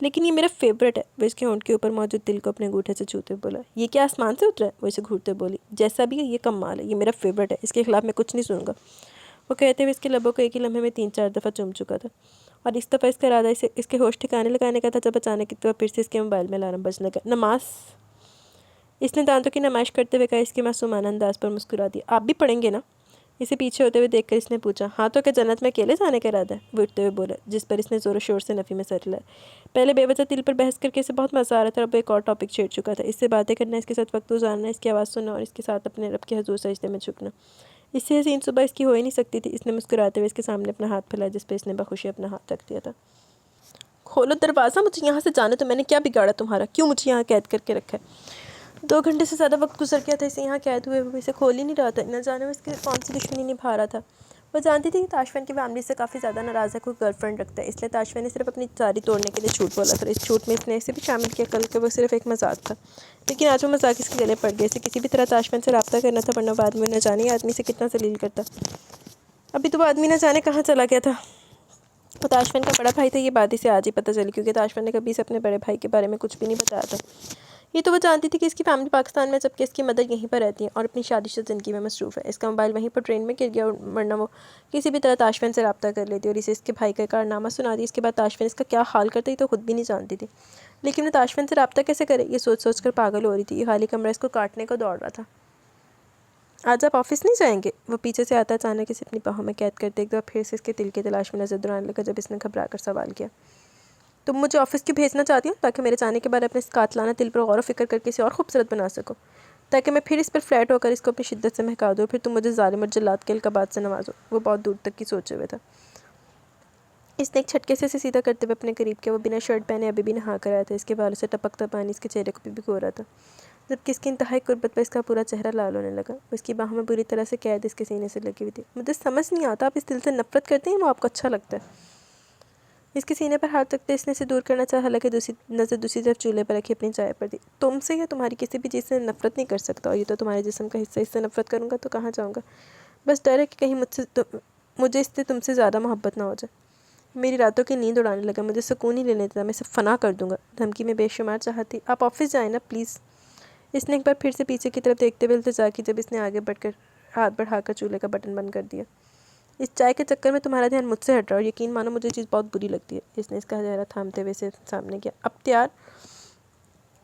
लेकिन ये मेरा फेवरेट है, वो इसके होंठ के ऊपर मौजूद दिल को अपने अंगूठे से छूते बोला। ये क्या आसमान से उतरा है, वो इसे घूरते बोली। जैसा भी है ये कमाल है, ये मेरा फेवरेट है, इसके खिलाफ मैं कुछ नहीं सुनूंगा। वो कहते हुए इसके लबों को एक ही लम्हे में 3-4 दफ़ा चूम चुका था, और इस दफ़ा इसका इरादा इसे इसके होश ठिकाने लगाने का था। जब अचानक की फिर से इसके मोबाइल में अलार्म बजने लगा। नमाज, इसने दांतों की नुमाइश करते हुए कहा। इसके मासूमाना अंदाज पर मुस्कुरा दिया। आप भी पढ़ेंगे ना? इसे पीछे होते हुए देखकर इसने पूछा। हाँ, तो क्या जन्नत में अकेले जाने का इरादा है? वो उठते हुए बोला, जिस पर इसने ज़ोर शोर से नफ़ी में सर हिलाया। पहले बेवजह दिल पर बहस करके इसे बहुत मज़ा आ रहा था, अब एक और टॉपिक छेड़ चुका था। इससे बातें करना, इसके साथ वक्त गुजारना, इसकी आवाज़ सुनना और इसके साथ अपने रब के हजूर सजदे में झुकना, इससे हसीन सुबह इसकी हो ही नहीं सकती थी। इसने मुस्कुराते हुए इसके सामने अपना हाथ फैलाया, जिस पर इसने बखुशी अपना हाथ रख दिया था। खोलो दरवाज़ा, मुझे यहाँ से जाने तो। मैंने क्या बिगाड़ा तुम्हारा? क्यों मुझे यहाँ कैद करके रखा है? 2 घंटे से ज़्यादा वक्त गुजर गया था इसे यहाँ कैद हुए। वो इसे खोल ही नहीं रहा था। न जाने वो इसकी कौन सी दुश्मनी निभा रहा था। वो जानती थी कि ताशफैन की फैमिली से काफ़ी ज़्यादा नाराज़ है, कोई गर्लफ्रेंड रखता है, इसलिए ताशफैन ने सिर्फ अपनी जारी तोड़ने के लिए झूठ बोला था। इस झूठ में इसने इसे भी शामिल किया। कल के वो सिर्फ एक मजाक था, लेकिन आज वो मजाक इसके गले पड़ गया। इसे किसी भी तरह ताशफैन से रब्ता करना था, वरना बाद में न जाने आदमी से कितना जलील करता। अभी तो वो आदमी न जाने कहाँ चला गया था। वो ताशफैन का बड़ा भाई था, ये बात इसे आज ही पता चली, क्योंकि ताशफैन ने कभी इसे अपने बड़े भाई के बारे में कुछ भी नहीं बताया था। ये तो वो जानती थी कि इसकी फैमिली पाकिस्तान में, जबकि इसकी मदर यहीं पर रहती है और अपनी शादीशुदा ज़िंदगी में मसरूफ़ है। इसका मोबाइल वहीं पर ट्रेन में गिर गया, और वरना वो किसी भी तरह ताशफैन से रब्ता कर लेती और इसे इसके भाई का कारनामा सुना दी। इसके बाद ताशफैन इसका क्या हाल करती तो खुद भी नहीं जानती थी, लेकिन वो ताशफैन से रब्ता कैसे करे, ये सोच सोच कर पागल हो रही थी। ये खाली कमरा इसको काटने को दौड़ रहा था। आज आप ऑफिस नहीं जाएंगे? वो पीछे से आता अचानक इसे अपनी बाहों में कैद करते एक बार फिर से इसके दिल की तलाश में नजर दौड़ाने लगा। जब इसने घबरा कर सवाल किया, तुम मुझे ऑफिस क्यों भेजना चाहती हो? ताकि मेरे जाने के बाद अपने इस कातलाना दिल पर गौर व फिक्र करके इसे और खूबसूरत बना सको, ताकि मैं फिर इस पर फ्लैट होकर इसको अपनी शिद्दत से महका दूँ, फिर तुम मुझे जालिम और जल्लाद के इल्काबात से नवाजो। वो बहुत दूर तक की सोचे हुए था। इसने एक झटके से इसे सीधा करते हुए अपने करीब किया। वो बिना शर्ट पहने अभी भी नहा कर आया था। इसके बालों से टपकता पानी इसके चेहरे को भी भिगो रहा था, जबकि इसकी इंतहाई कुर्बत पर इसका पूरा चेहरा लाल होने लगा। उसकी बाहों में बुरी तरह से कैद इसके सीने से लगी हुई थी। मुझे समझ नहीं आता, आप इस दिल से नफरत करते हैं, वो आपको अच्छा लगता है? इसके सीने पर हाथ रखते इसने इसे दूर करना चाहा, हालांकि दूसरी तरफ चूल्हे पर रखी अपनी चाय पर दी। तुमसे या तुम्हारी किसी भी चीज़ से नफरत नहीं कर सकता, और ये तो तुम्हारे जिस्म का हिस्सा, इससे नफरत करूँगा तो कहाँ जाऊँगा? बस डर है कि कहीं मुझे इससे तुमसे ज़्यादा मोहब्बत ना हो जाए। मेरी रातों की नींद उड़ाने लगा, मुझे सुकून ही लेने देता, मैं इसे फना कर दूंगा। धमकी में बेशुमार चाहती। आप ऑफिस जाए ना प्लीज़। इसने एक बार फिर से पीछे की तरफ देखते हुए इल्तिजा की, जब इसने आगे बढ़कर हाथ बढ़ाकर चूल्हे का बटन बंद कर दिया। इस चाय के चक्कर में तुम्हारा ध्यान मुझसे हट रहा है, और यकीन मानो मुझे चीज़ बहुत बुरी लगती है। इसने इसका चेहरा थामते हुए से सामने किया। अब तैयार?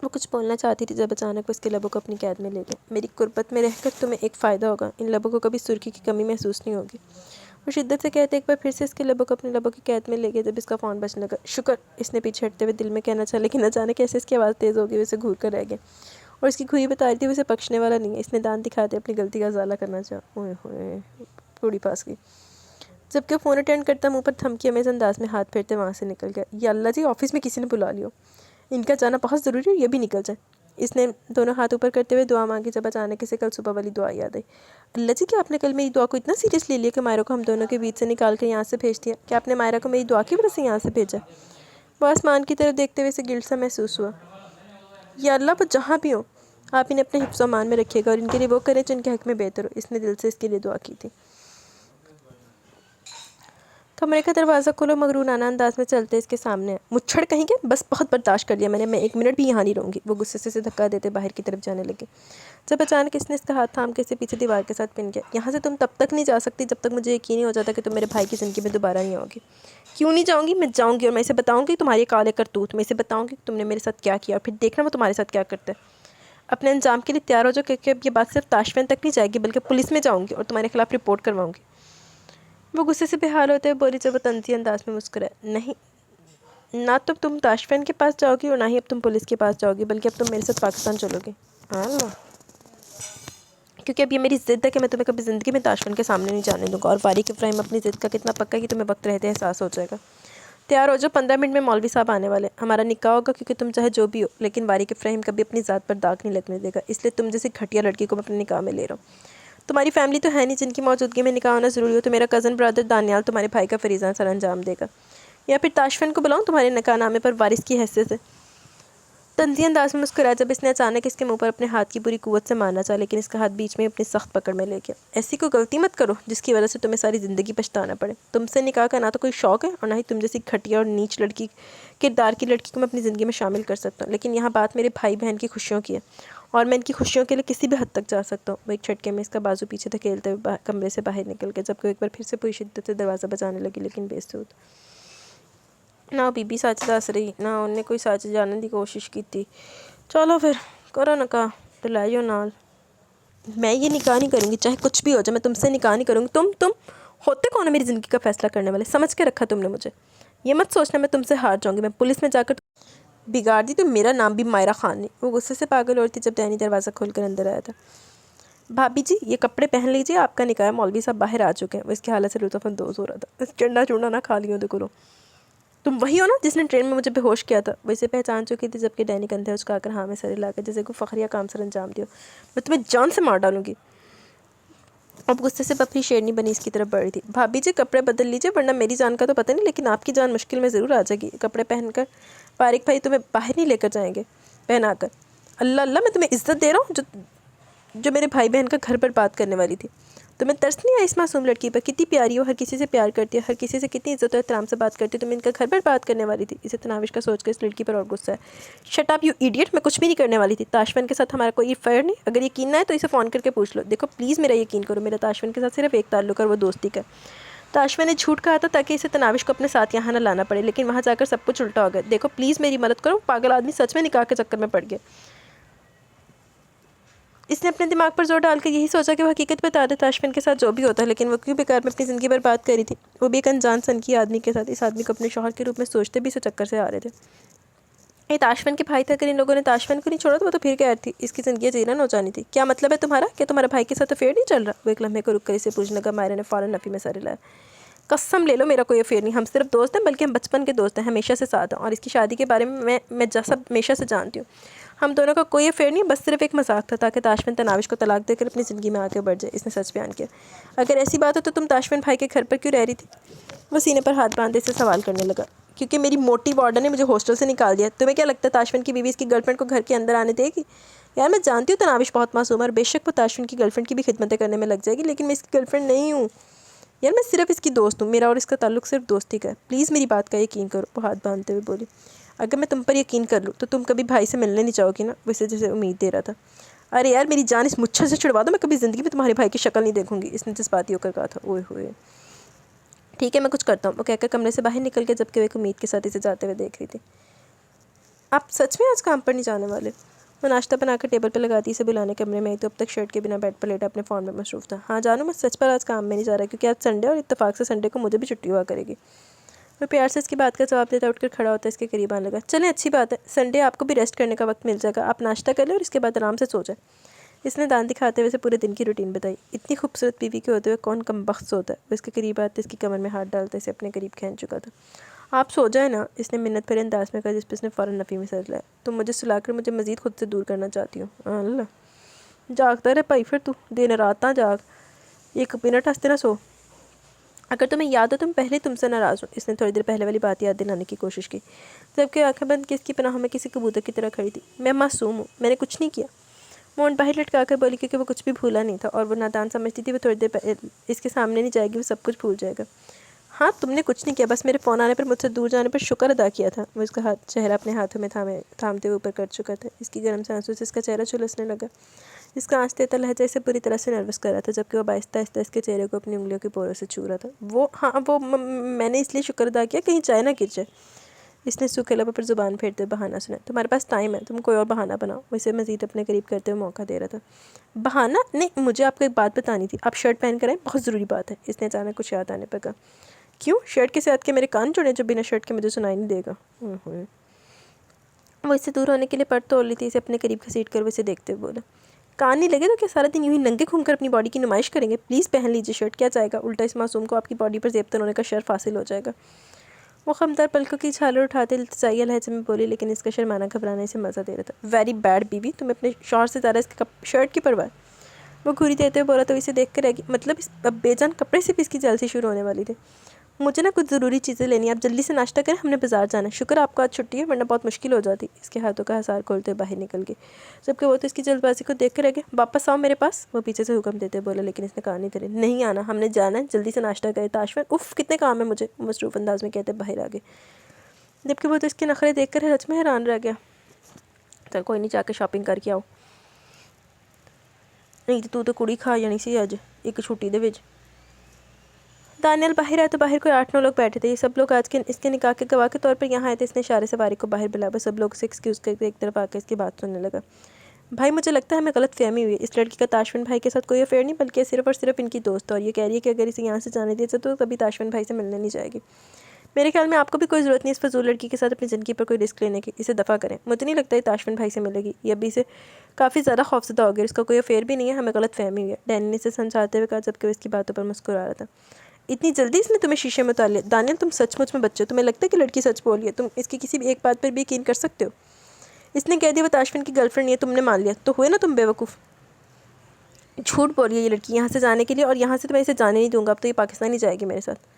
वो कुछ बोलना चाहती थी, जब अचानक वो इसके लबों को अपनी कैद में ले गए। मेरी कुर्बत में रहकर तुम्हें एक फ़ायदा होगा, इन लबों को कभी सुर्खी की कमी महसूस नहीं होगी। वो शिद्दत से कहते एक बार फिर से इसके लबों को अपने लबों की कैद में ले गए। जब इसका फ़ोन बजने लगा। शुक्र, इसने पीछे हटते हुए दिल में कहना चाहा, लेकिन अचानक कैसे इसकी आवाज़ तेज़ हो गई, वैसे घूर कर रह गया, और इसकी खुई बता रही थी वैसे बख्शने वाला नहीं है। इसने दांत दिखाते अपनी गलती का उजाला करना चाहा। ओए होए, पूरी पास गई। जबकि फ़ोन अटेंड करता मुंह पर थमकी अमेज़ अंदाज में हाथ फेरते वहाँ से निकल गया। या अल्लाह जी, ऑफिस में किसी ने बुला लियो, इनका जाना बहुत ज़रूरी है, ये भी निकल जाए। इसने दोनों हाथ ऊपर करते हुए दुआ मांगी। जब अचानक इसे कल सुबह वाली दुआ याद आई। अल्लाह जी, क्या आपने कल मेरी दुआ को इतना सीरियस ले लिया कि मायरा को हम दोनों के बीच से निकाल कर यहाँ से भेज दिया? क्या आपने मायरा को मेरी दुआ की वजह से यहाँ से भेजा? वो आसमान की तरफ देखते हुए इसे गिल्ट सा महसूस हुआ। या अल्लाह, वो जहाँ भी हो, आप इन्हें अपने हिफ्ज़ मान में रखिएगा और इनके लिए वो करें जिनके हक़ में बेहतर हो। इसने दिल से इसके लिए दुआ की थी। कमरे का दरवाज़ा खोलो, मगरूनाना अंदाज में चलते इसके सामने। मुच्छड़ कहेंगे, बस बहुत बर्दाश्त कर लिया मैंने, मैं 1 मिनट भी यहाँ नहीं रहूँगी। वो गुस्से से धक्का देते बाहर की तरफ जाने लगे, जब अचानक इसने इसका हाथ थाम के इसे पीछे दीवार के साथ पिन किया। यहाँ से तुम तब तक नहीं जा सकती जब तक मुझे यकीन नहीं हो जाता कि तुम मेरे भाई की ज़िंदगी में दोबारा नहीं आओगी। क्यों नहीं जाऊँगी? मैं जाऊँगी, और मैं इसे बताऊँगी तुम्हारे काले करतूत। मैं इसे बताऊँगी तुमने मेरे साथ क्या किया, और फिर देखना वो तुम्हारे साथ क्या करता है। अपने अंजाम के लिए तैयार हो जाओ, क्योंकि अब ये बात सिर्फ ताशफैन तक नहीं जाएगी, बल्कि पुलिस में जाऊँगी और तुम्हारे खिलाफ रिपोर्ट करवाऊँगी। वो गुस्से से बेहाल होते हुए बोली, जब वो तंजी अंदाज में मुस्कुराए। नहीं, ना तो तुम ताशफैन के पास जाओगी और ना ही अब तुम पुलिस के पास जाओगी, बल्कि अब तुम मेरे साथ पाकिस्तान चलोगे। हाँ, क्योंकि अब ये मेरी ज़िद है कि मैं तुम्हें कभी ज़िंदगी में ताशफैन के सामने नहीं जाने दूँगा। और वारिक इब्राहिम अपनी ज़िद का कितना पक्का है कि तुम्हें वक्त रहते एहसास हो जाएगा। तैयार हो जाओ, 15 मिनट में मौलवी साहब आने वाले। हमारा निकाह होगा, क्योंकि तुम चाहे जो भी हो, लेकिन वारिक इब्राहिम कभी अपनी ज़ात पर दाग नहीं लगने देगा। इसलिए तुम जैसी घटिया लड़की को मैं अपने निकाह में ले रहा हूँ। तुम्हारी फैमिली तो है नहीं जिनकी मौजूदगी में निकाह होना ज़रूरी हो, तो मेरा कज़न ब्रदर दानियाल तुम्हारे भाई का फरीज़ा सर अंजाम देगा, या फिर ताशफैन को बुलाऊँ तुम्हारे निकाहनामे पर वारिस की हैसियत से? तंज़ी अंदाज में मुस्कुराया जब इसने अचानक इसके मुंह पर अपने हाथ की पूरी कुव्वत से मारना चाहा, लेकिन इसका हाथ बीच में अपनी सख्त पकड़ में ले गया। ऐसी कोई गलती मत करो जिसकी वजह से तुम्हें सारी ज़िंदगी पछताना पड़े। तुमसे निकाह का ना तो कोई शौक़ है और ना ही तुम जैसी घटिया और नीच लड़की किरदार की लड़की को मैं अपनी ज़िंदगी में शामिल कर सकता हूँ। लेकिन यहाँ बात मेरे भाई बहन की खुशियों की है और मैं इनकी खुशियों के लिए किसी भी हद तक जा सकता हूँ। वो एक झटके में इसका बाजू पीछे धकेलते हुए कमरे से बाहर निकल गया, जबकि एक बार फिर से पूरी शिद्दत से दरवाज़ा बजाने लगी, लेकिन बेसुध। ना बीबी सच दस रही, ना उन्हें कोई सच जानने की कोशिश की थी। चलो फिर करो निकाह तो लै जाओ नाल। मैं ये निकाह नहीं करूँगी, चाहे कुछ भी हो जाए, मैं तुमसे निकाह नहीं करूँगी। तुम होते कौन है मेरी ज़िंदगी का फ़ैसला करने वाले? समझ के रखा तुमने मुझे। ये मत सोचना मैं तुमसे हार जाऊँगी। मैं पुलिस में जाकर बिगाड़ दी तो मेरा नाम भी मायरा खान नहीं। वो गुस्से से पागल हो रही थी जब डैनी दरवाज़ा खोलकर अंदर आया था। भाभी जी ये कपड़े पहन लीजिए, आपका निकाह है। मौलवी साहब बाहर आ चुके हैं। वो इसकी हालत से लुत्फ़अंदोज़ हो रहा था। चंडा चूड़ा ना खा लियो देखो। तुम वही हो ना जिसने ट्रेन में मुझे बेहोश किया था? वैसे पहचान चुकी थी, जबकि डैनी कंधे उचकाकर हाँ में सर हिलाकर जैसे कोई फ़खरिया काम सर अंजाम दियो। मैं तुम्हें जान से मार डालूंगी। अब गुस्से से पपली शेरनी बनी इसकी तरफ बढ़ रही थी। भाभी जी कपड़े बदल लीजिए, वरना मेरी जान का तो पता नहीं, लेकिन आपकी जान मुश्किल में ज़रूर आ जाएगी। कपड़े पहनकर फारिक भाई तुम्हें बाहर नहीं लेकर जाएंगे पहना कर। अल्लाह अल्लाह, मैं तुम्हें इज़्ज़त दे रहा हूँ जो मेरे भाई बहन का घर पर बात करने वाली थी। तुम्हें तरस नहीं आया इस मासूम लड़की पर? कितनी प्यारी हो, हर किसी से प्यार करती है, हर किसी से कितनी इज्जत और एहतराम से बात करती है। तुम्हें इनका घर पर बात करने वाली थी। इसे तनाविश का सोचकर इस लड़की पर और गुस्सा है। शट अप यू इडियट, मैं कुछ भी नहीं करने वाली थी। ताशफन के साथ हमारा कोई अफेयर नहीं। अगर यकीन ना है तो इसे फ़ोन करके पूछ लो। देखो प्लीज़ मेरा यकीन करो, मेरा ताशफन के साथ सिर्फ एक ताल्लुक है और वो दोस्ती का। ताशफन ने झूठ कहा था ताकि इसे तनाविश को अपने साथ यहाँ न लाना पड़े, लेकिन वहाँ जाकर सब कुछ उल्टा हो गया। देखो प्लीज़ मेरी मदद करो, पागल आदमी सच में निकाह के चक्कर में पड़ गया। इसने अपने दिमाग पर जोर डालकर यही सोचा कि वो हकीकत बता दे ताशफन के साथ जो भी होता है, लेकिन वो क्यों बेकार में अपनी ज़िंदगी बर्बाद करी थी, वो भी एक अनजान सनकी आदमी के साथ। इस आदमी को अपने शौहर के रूप में सोचते भी इसे चक्कर से आ रहे थे। ये ताशफन के भाई था, अगर इन लोगों ने ताशफन को नहीं छोड़ा तो वो तो फिर क्या थी, इसकी ज़िंदगी जीरन हो जानी थी। क्या मतलब है तुम्हारा? क्या तुम्हारा भाई के साथ अफेयर नहीं चल रहा? वो एक लम्हे को रुक कर इसे पूछने लगा। मायरा ने फ़ौरन नफ़ी में सर हिलाया। कसम ले लो मेरा कोई अफेयर नहीं, हम सिर्फ दोस्त हैं, बल्कि हम बचपन के दोस्त हैं, हमेशा से साथ हैं। और इसकी शादी के बारे में मैं जैसा हमेशा से जानती हूँ, हम दोनों का कोई अफेयर नहीं, बस सिर्फ एक मजाक था ताकि ताशफन तनाविश को तलाक देकर अपनी ज़िंदगी में आगे बढ़ जाए। इसने सच बयान किया। अगर ऐसी बात हो तो तुम ताशफन भाई के घर पर क्यों रह रही थी? वो सीने पर हाथ बांधे से सवाल करने लगा। क्योंकि मेरी मोटी वार्डन ने मुझे हॉस्टल से निकाल दिया। तुम्हें क्या लगता है ताशफन की बीवी इसकी गर्लफ्रेंड को घर के अंदर आने देगी? यार मैं जानती हूँ तनाविश बहुत मासूम है और बेशक वो ताशफन की गर्लफ्रेंड की भी खिदमतें करने में लग जाएगी, लेकिन मैं इसकी गर्लफ्रेंड नहीं हूँ। यार मैं सिर्फ इसकी दोस्त हूँ, मेरा और इसका ताल्लुक सिर्फ दोस्ती का है। प्लीज़ मेरी बात का यकीन करो। वो हाथ बांधते हुए बोली। अगर मैं तुम पर यकीन कर लूँ तो तुम कभी भाई से मिलने नहीं चाहोगी ना? वैसे जैसे उम्मीद दे रहा था। अरे यार मेरी जान इस मुच्छर से छुड़वा दो, मैं कभी ज़िंदगी में तुम्हारे भाई की शक्ल नहीं देखूंगी। इसने जज्बाती होकर कहा था। ओए होए ठीक है मैं कुछ करता हूँ, वो कहकर कमरे से बाहर निकल के, जबकि वो एक उम्मीद के साथ इसे जाते हुए देख रही थी। आप सच में आज काम पर नहीं जाने वाले? वो नाश्ता बनाकर टेबल पर लगाती इसे बुलाने कमरे में आई तो अब तक शर्ट के बिना बेड पर लेटा अपने फ़ोन में मसरूफ़ था। हाँ जानू मैं सच पर आज काम में नहीं जा रहा, क्योंकि आज संडे और इत्तेफाक से संडे को मुझे भी छुट्टी हुआ करेगी। वो प्यार से इसकी बात का जवाब देता उठकर खड़ा होता है, इसके करीब आने लगा। चलें अच्छी बात है, संडे आपको भी रेस्ट करने का वक्त मिल जाएगा। आप नाश्ता कर लें और इसके बाद आराम से सो जाए। इसने दांत दिखाते हुए से पूरे दिन की रूटीन बताई। इतनी खूबसूरत बीवी के होते हुए कौन कमबख्त सोता है? वो इसके करीब आते इसकी कमर में हाथ डालते इसे अपने करीब खींच चुका था। आप सो जाए ना, इसने मिन्नत भरे अंदाज में कहा, जिस पर इसने फ़ौरन नफ़ी में सर लाया। तुम मुझे सुलाकर मुझे मज़ीद खुद से दूर करना चाहती हो? अल्लाह जागता रहे भाई, फिर तू दिन रात ना जाग, एक मिनट हंसते ना सो। अगर तुम्हें याद हो तुम पहले तुमसे नाराज़ हो। इसने थोड़ी देर पहले वाली बात याद दिलाने की कोशिश की, जबकि आंखें बंद की इसकी पनाह में किसी कबूतर की तरह खड़ी थी। मैं मासूम हूँ, मैंने कुछ नहीं किया। मोहन बाहर लटका कर बोली, क्योंकि वो कुछ भी भूला नहीं था और वो नादान समझती थी वो थोड़ी देर इसके सामने नहीं जाएगी, वो सब कुछ भूल जाएगा। हाँ तुमने कुछ नहीं किया, बस मेरे फ़ोन आने पर मुझसे दूर जाने पर शुक्र अदा किया था। वो इसका चेहरा अपने हाथों में थामते हुए ऊपर कर चुका था। इसकी गर्म से आंसू से इसका चेहरा झुलसने लगा। इसका आंचतेता लहजा इसे पूरी तरह से नर्वस कर रहा था, जबकि वो आहिस्ता आहिस्ता इसके चेहरे को अपनी उंगलियों के पोरों से छू रहा था। मैंने इसलिए शुक्र अदा किया कहीं चाय ना गिर जाए। इसने सूखे लबों पर ज़ुबान फेरते बहाना सुना। तुम्हारे पास टाइम है, तुम कोई और बहाना बनाओ। वैसे मज़ीद अपने करीब करते हुए मौका दे रहा था। बहाना नहीं, मुझे आपको एक बात बतानी थी। आप शर्ट पहन कर आए, बहुत ज़रूरी बात है। इसने अचानक कुछ याद आने पर कहा। क्यों? शर्ट के साथ के मेरे कान जुड़े जो बिना शर्ट के मुझे सुनाई नहीं देगा। वो इससे दूर होने के लिए पट तोड़ ली थी। इसे अपने करीब घसीट कर वैसे देखते हुए बोला, कान नहीं लगे तो क्या सारा दिन यूँ ही नंगे घूमकर अपनी बॉडी की नुमाइश करेंगे? प्लीज़ पहन लीजिए शर्ट, क्या जाएगा? उल्टा इस मासूम को आपकी बॉडी पर ज़ेबतन होने का शर्फ हासिल हो जाएगा। वो खमदार पलकों की झालर उठाते इल्तिजाइया लहजे में बोली, लेकिन इसका शर्माना घबराने से मज़ा दे रहा था। वेरी बैड बीवी, तुम्हें अपने शौहर से ज़्यादा इसके शर्ट की परवाह। वो घूरी देते हुए बोला तो इसे देख कर रहेगी, मतलब इस अब बेजान कपड़े से भी इसकी जलसी शुरू होने वाली थी। मुझे ना कुछ ज़रूरी चीज़ें लेनी है, आप जल्दी से नाश्ता करें, हमने बाज़ार जाना है। शुक्र आपको आज छुट्टी है, वरना बहुत मुश्किल हो जाती। इसके हाथों का हसार खोलते बाहर निकल गए। जबकि वो तो इसकी जल्दबाजी को देख कर रह गए। वापस आओ मेरे पास, वो पीछे से हुक्म देते बोला, लेकिन इसने कहा नहीं आना, हमने जाना है, जल्दी से नाश्ता करें। ताशवन, उफ़ कितने काम है मुझे, मसरूफ़ अंदाज में कहते बाहर आ गए। जबकि वो तो इसके नखरे देख कर सच में हैरान रह गया। चल कोई नहीं, जाके शॉपिंग करके आओ, नहीं तो तू तो कुड़ी खा जानी सी अज एक छुट्टी दे विच। दानियल बाहर आया तो बाहर कोई 8-9 लोग बैठे थे। ये सब लोग आज के इसके निकाह के गवाह के तौर पर यहाँ आए थे। इसने इशारे से वारिक को बाहर बुलाया। बस सब लोग से एक्सक्यूज़ करके एक तरफ आकर इसकी बात सुनने लगा। भाई मुझे लगता है हमें गलत फहमी हुई है। इस लड़की का ताशवन भाई के साथ कोई अफेयर नहीं, बल्कि सिर्फ और सिर्फ इनकी दोस्त है। और ये कह रही है कि अगर इसे यहाँ से जाने दिया तो कभी ताशवन भाई से मिलने नहीं जाएगी। मेरे ख्याल में आपको भी कोई ज़रूरत नहीं इस फजूल लड़की के साथ अपनी ज़िंदगी पर कोई रिस्क लेने की। इसे दफ़ा करें। मुझे नहीं लगता ये ताशवन भाई से मिलेगी। ये अभी से काफ़ी ज़्यादा खौफज़दा हो गया। इसका कोई अफेयर भी नहीं है, हमें गलत फहमी हुई है, डैनी ने इसे समझाते हुए कहा, जबकि वो इसकी बातों पर मुस्कुरा रहा था। इतनी जल्दी इसने तुम्हें शीशे में उतार लिया? दानियल तुम सचमुच में बच्चे हो। तुम्हें लगता है कि लड़की सच बोल रही है? तुम इसकी किसी भी एक बात पर भी यकीन कर सकते हो? इसने कह दिया वो ताशवन की गर्लफ्रेंड नहीं है, तुमने मान लिया तो हुए ना तुम बेवकूफ़। झूठ बोल रही है ये लड़की यहाँ से जाने के लिए, और यहाँ से तो मैं इसे जाने नहीं दूंगा। अब तो ये पाकिस्तान ही जाएगी मेरे साथ।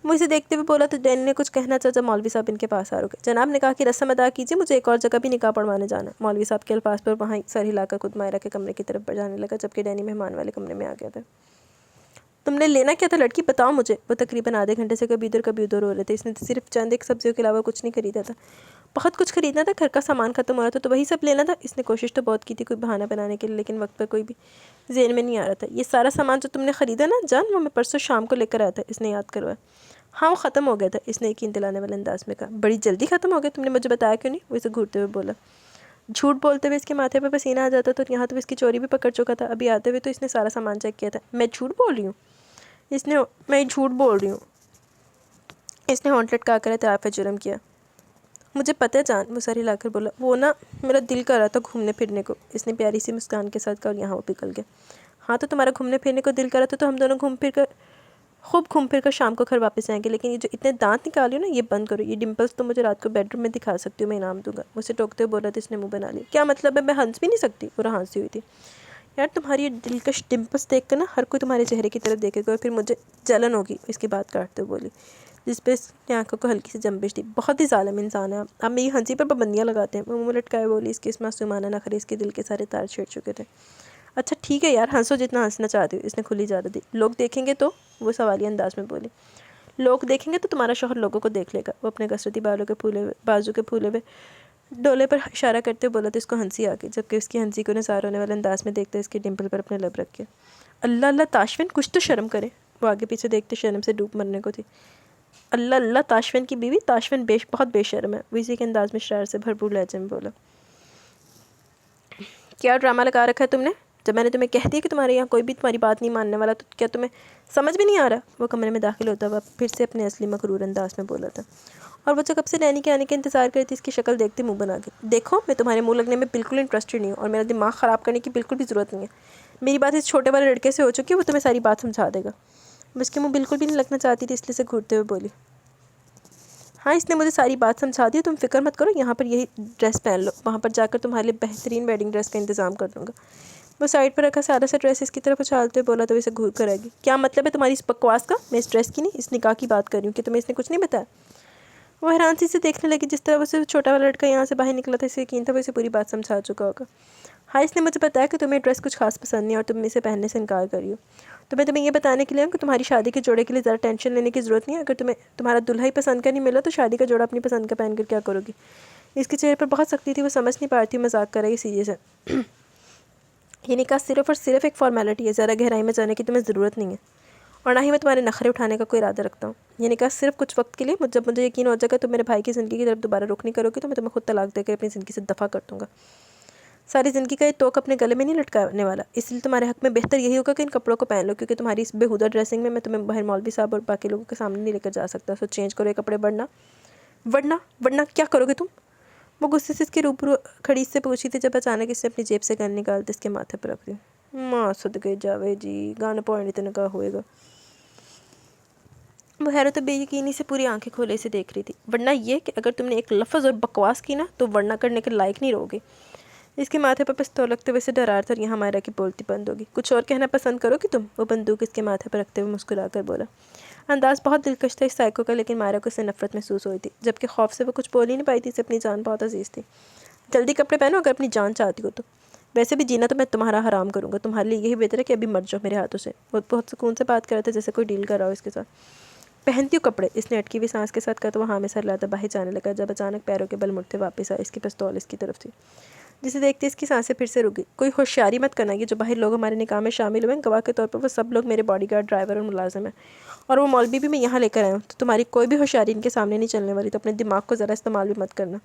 वो इसे देखते हुए बोला तो डैनी ने कुछ कहना चाहा। मौलवी साहब इनके पास आ रुके। जनाब ने कहा कि रस्म अदा कीजिए, मुझे एक और जगह भी निकाह पढ़वाने जाना। मौलवी साहब के अल्फाज पर वहाँ सर हिलाकर खुद मायरा के कमरे की तरफ जाने लगा, जबकि डैनी मेहमान वाले कमरे में आ गया था। तुमने लेना क्या था लड़की, बताओ मुझे। वो तकरीबन आधे घंटे से कभी इधर हो रहे थे। इसने तो सिर्फ चंद एक सब्जियों के अलावा कुछ नहीं खरीदा था। बहुत कुछ खरीदना था, घर का सामान खत्म हो रहा था तो वही सब लेना था। इसने कोशिश तो बहुत की थी कोई बहाना बनाने के लिए, लेकिन वक्त पर कोई भी जेहन में नहीं आ रहा था। ये सारा सामान जो तुमने ख़रीदा ना जान, वो मैं परसों शाम को लेकर आया था। इसने याद करवाया। हाँ वो ख़त्म हो गया था, इसने यकीन दिलाने वाले अंदाज में कहा। बड़ी जल्दी ख़त्म हो गया, तुमने मुझे बताया क्यों नहीं? वो इसे घूरते हुए बोला। झूठ बोलते हुए इसके माथे पर पसीना आ जाता, तो यहाँ तो इसकी चोरी भी पकड़ चुका था। अभी आते हुए तो इसने सारा सामान चेक किया था। मैं झूठ बोल रही हूँ? मैं झूठ बोल रही हूँ। इसने होंठ लटका कर एतराफ़ जुर्म किया। मुझे पता है जान, वो सर हिलाकर बोला। वो ना मेरा दिल कर रहा था घूमने फिरने को। इसने प्यारी सी मुस्कान के साथ कहा, और यहाँ वो पिघल गया। हाँ तो तुम्हारा घूमने फिरने को दिल कर रहा था तो हम दोनों खूब घूम फिर कर शाम को घर वापस आएंगे। लेकिन ये जो इतने दांत निकाली हो ना, ये बंद करो। ये डिम्पल्स तो मुझे रात को बेडरूम में दिखा सकती हूँ, मैं इनाम दूंगा। मुझे टोकते हुए बोला तो इसने मुँह बना लिया। क्या मतलब है, मैं हंस भी नहीं सकती? पूरा हंसी हुई थी। यार तुम्हारी ये दिलकश डिम्पल्स देख कर ना हर कोई तुम्हारे चेहरे की तरफ देखेगा और फिर मुझे जलन होगी। इसकी बात काटते हुए बोली, जिस पर इसने आंखों को हल्की सी जंबिश दी। बहुत ही ज़ालिम इंसान है आप मेरी हंसी पर पाबंदियाँ लगाते हैं। वो मुँह लटकाए बोली। इसके इस मासूमाना नखरे इसके दिल के सारे तार छेड़ चुके थे। अच्छा ठीक है यार, हंसो जितना हंसना चाहती हो। इसने खुली इजाज़त दी। लोग देखेंगे तो? वो सवालिया अंदाज में बोली। लोग देखेंगे तो तुम्हारा शौहर लोगों को देख लेगा। वो अपने कसरती बाजू के फूले हुए डोले पर इशारा करते बोला तो इसको हंसी आ गई, जबकि उसकी हंसी को नज़ार होने वाले अंदाज में देखते इसके डिम्पल पर अपने लब रखे। अल्लाह अल्लाह ताशवन, कुछ तो शर्म करे। वो आगे पीछे देखते शर्म से डूब मरने को थी। अल्लाह अल्लाह, ताशवन की बीवी, ताशवन बहुत बेशर्म है। वो इसी के अंदाज में शरारत से भरपूर लहजे में बोला। क्या ड्रामा लगा रखा है तुमने? जब मैंने तुम्हें कह दिया कि तुम्हारे यहाँ कोई भी तुम्हारी बात नहीं मानने वाला, तो क्या तुम्हें समझ में नहीं आ रहा? वो कमरे में दाखिल होता हुआ फिर से अपने असली मकरूर अंदाज में बोला था। और वो जो कब से नैनी के आने का इंतज़ार करती, इसकी शक्ल देखते मुंह बना गई। देखो मैं तुम्हारे मुंह लगने में बिल्कुल इंटरेस्टेड नहीं हूँ, और मेरा दिमाग ख़राब करने की बिल्कुल भी ज़रूरत नहीं है। मेरी बात इस छोटे वाले लड़के से हो चुकी है, वो तुम्हें सारी बात समझा देगा। मैं उसके मुँह बिल्कुल भी नहीं लगना चाहती थी, इसलिए से घूरते हुए बोली। हाँ इसने मुझे सारी बात समझा दी, तुम फिक्र मत करो। यहाँ पर यही ड्रेस पहन लो, वहाँ पर जाकर तुम्हारे लिए बेहतरीन वेडिंग ड्रेस का इंतज़ाम कर दूँगा। वो साइड पर रखा सारा सा ड्रेस इसकी तरफ उछालते बोला तो इसे घूर कर आएगी। क्या मतलब है तुम्हारी इस बकवास का? मैं इस ड्रेस की नहीं, इस निकाह की बात कर रही हूँ कि तुम्हें इसने कुछ नहीं बताया। वो हैरान सी से देखने लगी। जिस तरह से छोटा वाला लड़का यहाँ से बाहर निकला था, इसे यकीन था वो इसे पूरी बात समझा चुका होगा। हाँ इसने मुझे बताया कि तुम्हें ड्रेस कुछ खास पसंद नहीं और तुम इसे पहनने से इनकार कर रही हो। तो मैं तुम्हें ये बताने के लिए हूँ कि तुम्हारी शादी के जोड़े के लिए ज़्यादा टेंशन लेने की ज़रूरत नहीं है। अगर तुम्हें तुम्हारा दुल्हा ही पसंद का नहीं मिला तो शादी का जोड़ा अपनी पसंद का पहन कर क्या करोगी? इसके चेहरे पर बहुत सख्ती थी, वो समझ नहीं पा रही थी मजाक कर रही सीरियस है। ये निकाह सिर्फ़ और सिर्फ एक फॉर्मेलिटी है, ज़्यादा गहराई में जाने की तुम्हें ज़रूरत नहीं है, और ना ही मैं तुम्हारे नखरे उठाने का कोई इरादा रखता हूँ। ये निकाह सिर्फ कुछ वक्त के लिए, जब मुझे यकीन हो जाएगा तो मेरे भाई की ज़िंदगी की तरफ दोबारा रुख नहीं करोगी तो मैं तुम्हें खुद तलाक देकर अपनी ज़िंदगी से दफ़ा कर दूँगा। सारी ज़िंदगी का ये तोक अपने गले में नहीं लटकाने वाला, इसलिए तुम्हारे हक़ में बेहतर यही होगा कि इन कपड़ों को पहन लो, क्योंकि तुम्हारी इस बेहुदा ड्रेसिंग में मैं तुम्हें बाहर मौलवी साहब और बाकी लोगों के सामने नहीं लेकर जा सकता। सो चेंज करो ये कपड़े, वरना क्या करोगे तुम? वो गुस्से से इसके रूबरू खड़ी से पूछी थी, जब अचानक इसने अपनी जेब से गन निकालते इसके माथे पर रख दी। माँ सदके जावे जी, गाना पौने इतने का होएगा। वो हैरत बेयकीनी से पूरी आंखें खोले से देख रही थी। वरना ये कि अगर तुमने एक लफ्ज़ और बकवास की ना तो वरना करने के लायक नहीं रहोगे। इसके माथे पर पिस्तौल रखते हुए से डरा कर यहाँ मायरा की बोलती बंद होगी। कुछ और कहना पसंद करो कि तुम? वो बंदूक इसके माथे पर रखते हुए मुस्कुरा कर बोला। अंदाज़ बहुत दिलकश था इस साइको का, लेकिन मायरा को इससे नफरत महसूस हुई थी, जबकि खौफ से वो कुछ बोल ही नहीं पाई थी। इसे अपनी जान बहुत अजीज़ थी। जल्दी कपड़े पहनो अगर अपनी जान चाहती हो तो। वैसे भी जीना तो मैं तुम्हारा हराम करूँगा, तुम्हारे लिए यही बेहतर है कि अभी मर जाओ मेरे हाथों से। वो बहुत सुकून से बात कर रहा था, जैसे कोई डील कर रहा हो इसके साथ। पहनती हूँ कपड़े, इसने अटकी हुई सांस के साथ कहा तो वहाँ में सर लाता बाहर जाने लगा, जब अचानक पैरों के बल मुड़ते वापस आए। इसकी पिस्तौल इसकी तरफ थी, जिसे देखते इसकी सांसें फिर से रुक गई। कोई होशियारी मत करना, ये जो बाहर लोग हमारे निकाह में शामिल हुए हैं, गवाह के तौर पर वो सब लोग मेरे बॉडीगार्ड, ड्राइवर और मुलाजिम हैं, और वो मौलवी भी मैं यहाँ लेकर आया हूँ, तो तुम्हारी कोई भी होशियारी इनके सामने नहीं चलने वाली। तो अपने दिमाग को ज़रा इस्तेमाल भी मत करना।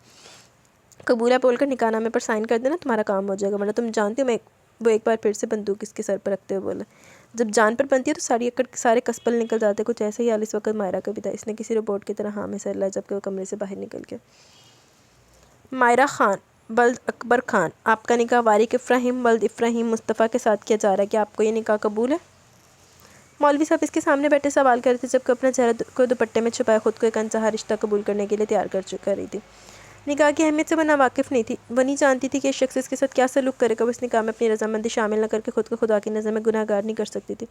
कबूला बोलकर निकाहनामे पर साइन कर देना, तुम्हारा काम हो जाएगा, वरना तुम जानती हो मैं। वो एक बार फिर से बंदूक इसके सर पर रखते हुए बोला। जब जान पर बनती है तो सारे कसपल निकल जाते। कुछ ऐसा ही हाल इस वक्त मायरा का भी था। इसने किसी रोबोट की तरह हाँ में सर लाया, जबकि वो कमरे से बाहर निकल गया। मायरा खान बल्द अकबर खान, आपका निकाह वारिक इफ्राहिम बल्द इफ्राहिम मुस्तफ़ा के साथ किया जा रहा है, क्या आपको ये निकाह कबूल है? मौलवी साहब इसके सामने बैठे सवाल कर रहे थे, जबकि अपना चेहरा को दुपट्टे में छुपाए खुद को एक अनचाहा रिश्ता कबूल करने के लिए तैयार कर रही थी। निकाह की अहमियत से वह नावाकिफ़ नहीं थी। वो नहीं जानती थी कि इस शख्स इसके साथ क्या सलूक करेगा। वो इस निकाह में अपनी रजामंदी शामिल न करके खुद को खुदा की नज़र में गुनाहगार नहीं कर सकती थी,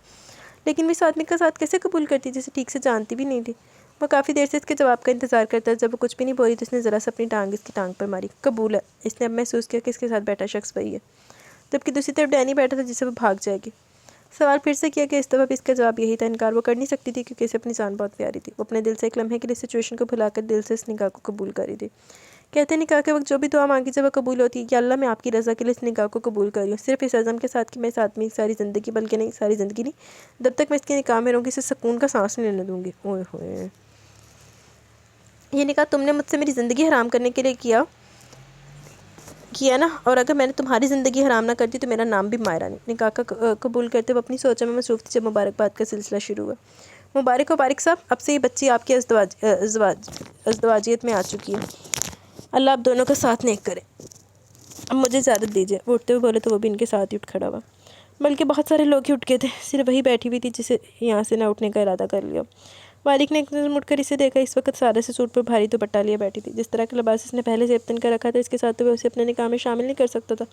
लेकिन वो इस आदमी का साथ कैसे कबूल करती, जिसे ठीक से जानती भी नहीं थी। वो काफ़ी देर से इसके जवाब का इंतजार करता है। जब वो कुछ भी नहीं बोली तो इसने ज़रा सा अपनी टांग इसकी टांग पर मारी। कबूल है। इसने अब महसूस किया कि इसके साथ बैठा शख्स वही है, जबकि दूसरी तरफ डैनी बैठा था, जिसे वो भाग जाएगी। सवाल फिर से किया कि इस दफ़ा भी इसका जवाब यही था। इनकार वो कर नहीं सकती थी, क्योंकि इसे अपनी जान बहुत प्यारी थी। वो अपने दिल से एक लम्हे के लिए सिचुएशन को भुलाकर दिल से इस निकाह को कबूल कर रही थी। कहते निकाह के वक्त जो भी दुआ मांगी जब वह कबूल होती है कि अल्लाह मैं आपकी रज़ा के लिए इस निकाह को कबूल कर रही हूँ, सिर्फ इस अज़म के साथ कि मैं इस आदमी की सारी ज़िंदगी, बल्कि नहीं सारी ज़िंदगी नहीं, जब तक मैं इसके निकाह में रहूँगी, इसे सुकून का सांस नहीं लेने दूँगी। ओए होए, ये निकाह तुमने मुझसे मेरी ज़िंदगी हराम करने के लिए किया ना, और अगर मैंने तुम्हारी ज़िंदगी हराम ना करती तो मेरा नाम भी मायरा नहीं। निकाह का कबूल करते हुए अपनी सोचों में मसरूफ़ थी जब मुबारकबाद का सिलसिला शुरू हुआ। मुबारक हो बारिक साहब, अब से ये बच्ची आपकी अज़दवाजियत में आ चुकी है। अल्लाह आप दोनों का साथ नेक करे। अब मुझे इजाज़त दीजिए। वो उठते हुए बोले तो वो भी इनके साथ ही उठ खड़ा हुआ, बल्कि बहुत सारे लोग ही उठ गए थे। सिर्फ वही बैठी हुई थी जिसे यहाँ से ना उठने का इरादा कर लिया। वारिक ने एक नज़र मुड़कर इसे देखा। इस वक्त सारे से सूट पर भारी दुपट्टा लिए बैठी थी। जिस तरह का लिबास इसने पहले से इब्तन कर रखा था, इसके साथ तो वह उसे अपने निकाह में शामिल नहीं कर सकता था,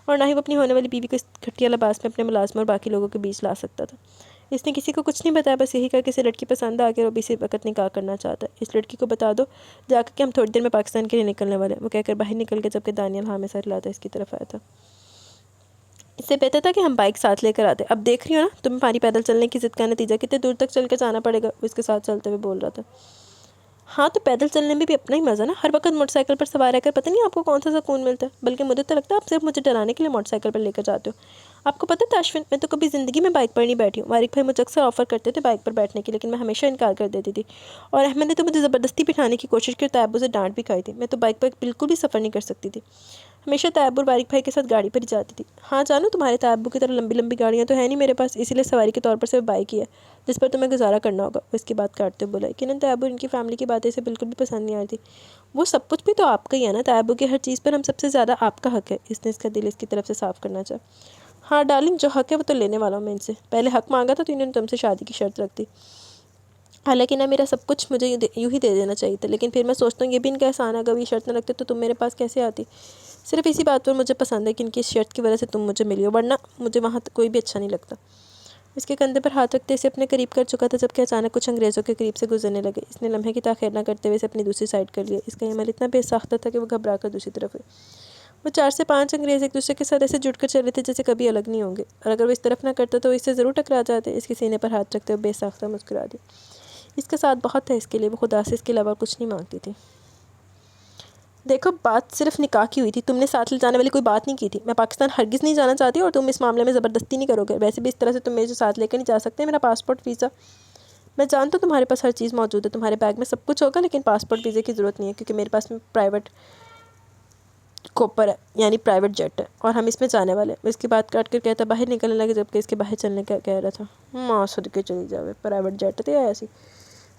और ना ही वो अपनी होने वाली बीवी को इस घटिया लिबास में अपने मुलाजम और बाकी लोगों के बीच ला सकता था। इसने किसी को कुछ नहीं बताया, बस यही कहा कि इसे लड़की पसंद आ गई और अभी से वक्त निकाह करना चाहता है। इस लड़की को बता दो जाकर कि हम थोड़ी देर में पाकिस्तान के लिए निकलने वाले हैं। वो कहकर बाहर निकल गया, जबकि दानियल हाँ में सर लाता इसकी तरफ आया था। इससे बेहतर था कि हम बाइक साथ लेकर आते। अब देख रही हो ना, तुम्हें पानी पैदल चलने की ज़िद का नतीजा, कितने दूर तक चल कर जाना पड़ेगा। वो इसके साथ चलते हुए बोल रहा था। हाँ, तो पैदल चलने में भी अपना ही मज़ा ना। हर वक्त मोटरसाइकिल पर सवार रहकर पता नहीं आपको कौन सा सुकून मिलता है। बल्कि मुझे तो लगता है आप सिर्फ मुझे डराने के लिए मोटरसाइकिल पर लेकर जाते हो। आपको पता है ताशविन, मैं तो कभी ज़िंदगी में बाइक पर नहीं बैठी हूँ। वारिक भाई मुझे अक्सर ऑफ़र करते थे बाइक पर बैठने की, लेकिन मैं हमेशा इनकार कर देती थी, और अहमद ने तो मुझे ज़बरदस्ती बिठाने की कोशिश की, तैयब से डांट भी खाई थी। मैं तो बाइक पर बिल्कुल भी सफ़र नहीं कर सकती थी। हमेशा तैयब और वारिक भाई के साथ गाड़ी पर ही जाती थी। हाँ जानू, तुम्हारे तैयब की तरह लंबी लंबी गाड़ियाँ तो है नहीं मेरे पास, इसीलिए सवारी के तौर पर सिर्फ बाइक ही है जिस पर तुम्हें गुजारा करना होगा। वो इसकी बात काटते हुए बोला। लेकिन तैयब इनकी फैमिली की बातें इसे बिल्कुल भी पसंद नहीं आ रही थी। वो सब कुछ भी तो आपका ही है ना, तैयब की हर चीज़ पर हम सबसे ज़्यादा आपका हक है। इसने इसका दिल इसकी तरफ से साफ़ करना चाहा। हाँ डार्लिंग, जो हक है वो तो लेने वाला हूँ मैं इनसे। पहले हक मांगा था तो इन्होंने तुमसे शादी की शर्त रख दी। हालांकि ना मेरा सब कुछ मुझे यूँ ही दे देना चाहिए था, लेकिन फिर मैं सोचता हूँ ये भी इनका एहसान है। अगर ये शर्त न रखते तो तुम मेरे पास कैसे आती। सिर्फ इसी बात पर मुझे पसंद है कि इनकी इस शर्त की वजह से तुम मुझे मिली हो, वरना मुझे वहाँ कोई भी अच्छा नहीं लगता। इसके कंधे पर हाथ रखते इसे अपने करीब कर चुका था, जबकि अचानक कुछ अंग्रेज़ों के करीब से गुजरने लगे। इसने लम्हे की ताख़ीर न करते हुए इसे अपनी दूसरी साइड कर लिया। इसका अमल इतना बेसाख्ता था कि वो घबरा कर दूसरी तरफ हुई। वो 4 से 5 अंग्रेज़ एक दूसरे के साथ ऐसे जुड़कर चल रहे थे जैसे कभी अलग नहीं होंगे, और अगर वो इस तरफ ना करता तो इससे ज़रूर टकरा जाते। इसके सीने पर हाथ रखते हुए बेसाख्ता मुस्कुरा दी। इसका साथ बहुत था इसके लिए, वो खुदा से इसके अलावा कुछ नहीं मांगती थी। देखो, बात सिर्फ निकाह की हुई थी, तुमने साथ ले जाने वाली कोई बात नहीं की थी। मैं पाकिस्तान हरगिज़ नहीं जाना चाहती और तुम इस मामले में ज़बरदस्ती नहीं करोगे। वैसे भी इस तरह से तुम मेरे साथ लेकर नहीं जा सकते। मेरा पासपोर्ट वीज़ा, मैं जानता हूँ तुम्हारे पास हर चीज़ मौजूद है, तुम्हारे बैग में सब कुछ होगा, लेकिन पासपोर्ट वीज़े की ज़रूरत नहीं है, क्योंकि मेरे पास में प्राइवेट कोपर है, यानी प्राइवेट जेट है, और हम इसमें जाने वाले हैं। इसकी बात काट कर कहता बाहर निकलने लगे, जबकि इसके बाहर चलने का कह रहा था। माँ सदके चली जावे, प्राइवेट जेट तो ऐसी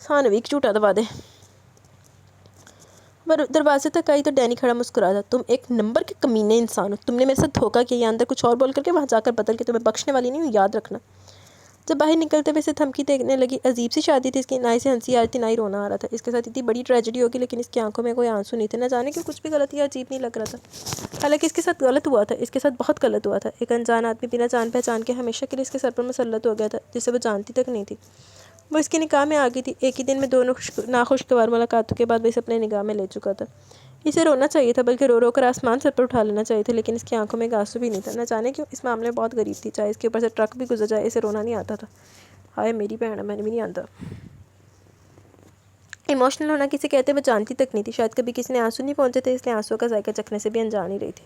सानवीक झूठा दबा दे। पर दरवाजे तक आई तो डैनी खड़ा मुस्कुरा था। तुम एक नंबर के कमीने इंसान हो, तुमने मेरे साथ धोखा किया। अंदर कुछ और बोल करके वहाँ जाकर बदल के तुम्हें बख्शने वाली नहीं हूँ, याद रखना। जब बाहर निकलते हुए इसे थमकी देखने लगी। अजीब सी शादी थी इसकी, ना इसे हंसी आ रही थी ना ही रोना आ रहा था। इसके साथ इतनी बड़ी ट्रेजेडी होगी लेकिन इसकी आंखों में कोई आंसू नहीं थे। ना जाने क्यों कुछ भी गलत या अजीब नहीं लग रहा था। हालांकि इसके साथ गलत हुआ था, इसके साथ बहुत गलत हुआ था। एक अनजान आदमी बिना जान पहचान के हमेशा के लिए इसके सर पर मुसल्लत हो गया था, जिसे वो जानती तक नहीं थी। वो इसकी निगाह में आ गई थी। एक ही दिन में दोनों नाखुशगवार मुलाकातों के बाद वो इसे अपने निगाह में ले चुका था। इसे रोना चाहिए था, बल्कि रो रो कर आसमान सर पर उठा लेना चाहिए था, लेकिन इसकी आंखों में एक आंसू भी नहीं था। न जाने क्यों इस मामले में बहुत गरीब थी। चाहे इसके ऊपर से ट्रक भी गुजर जाए, इसे रोना नहीं आता था। हाय मेरी बहन, मैंने भी नहीं आता। इमोशनल होना किसे कहते वो जानती तक नहीं थी। शायद कभी किसी ने आंसू नहीं पहुंचे थे, इसलिए आंसू का जायका चखने से भी अनजान ही रही थी।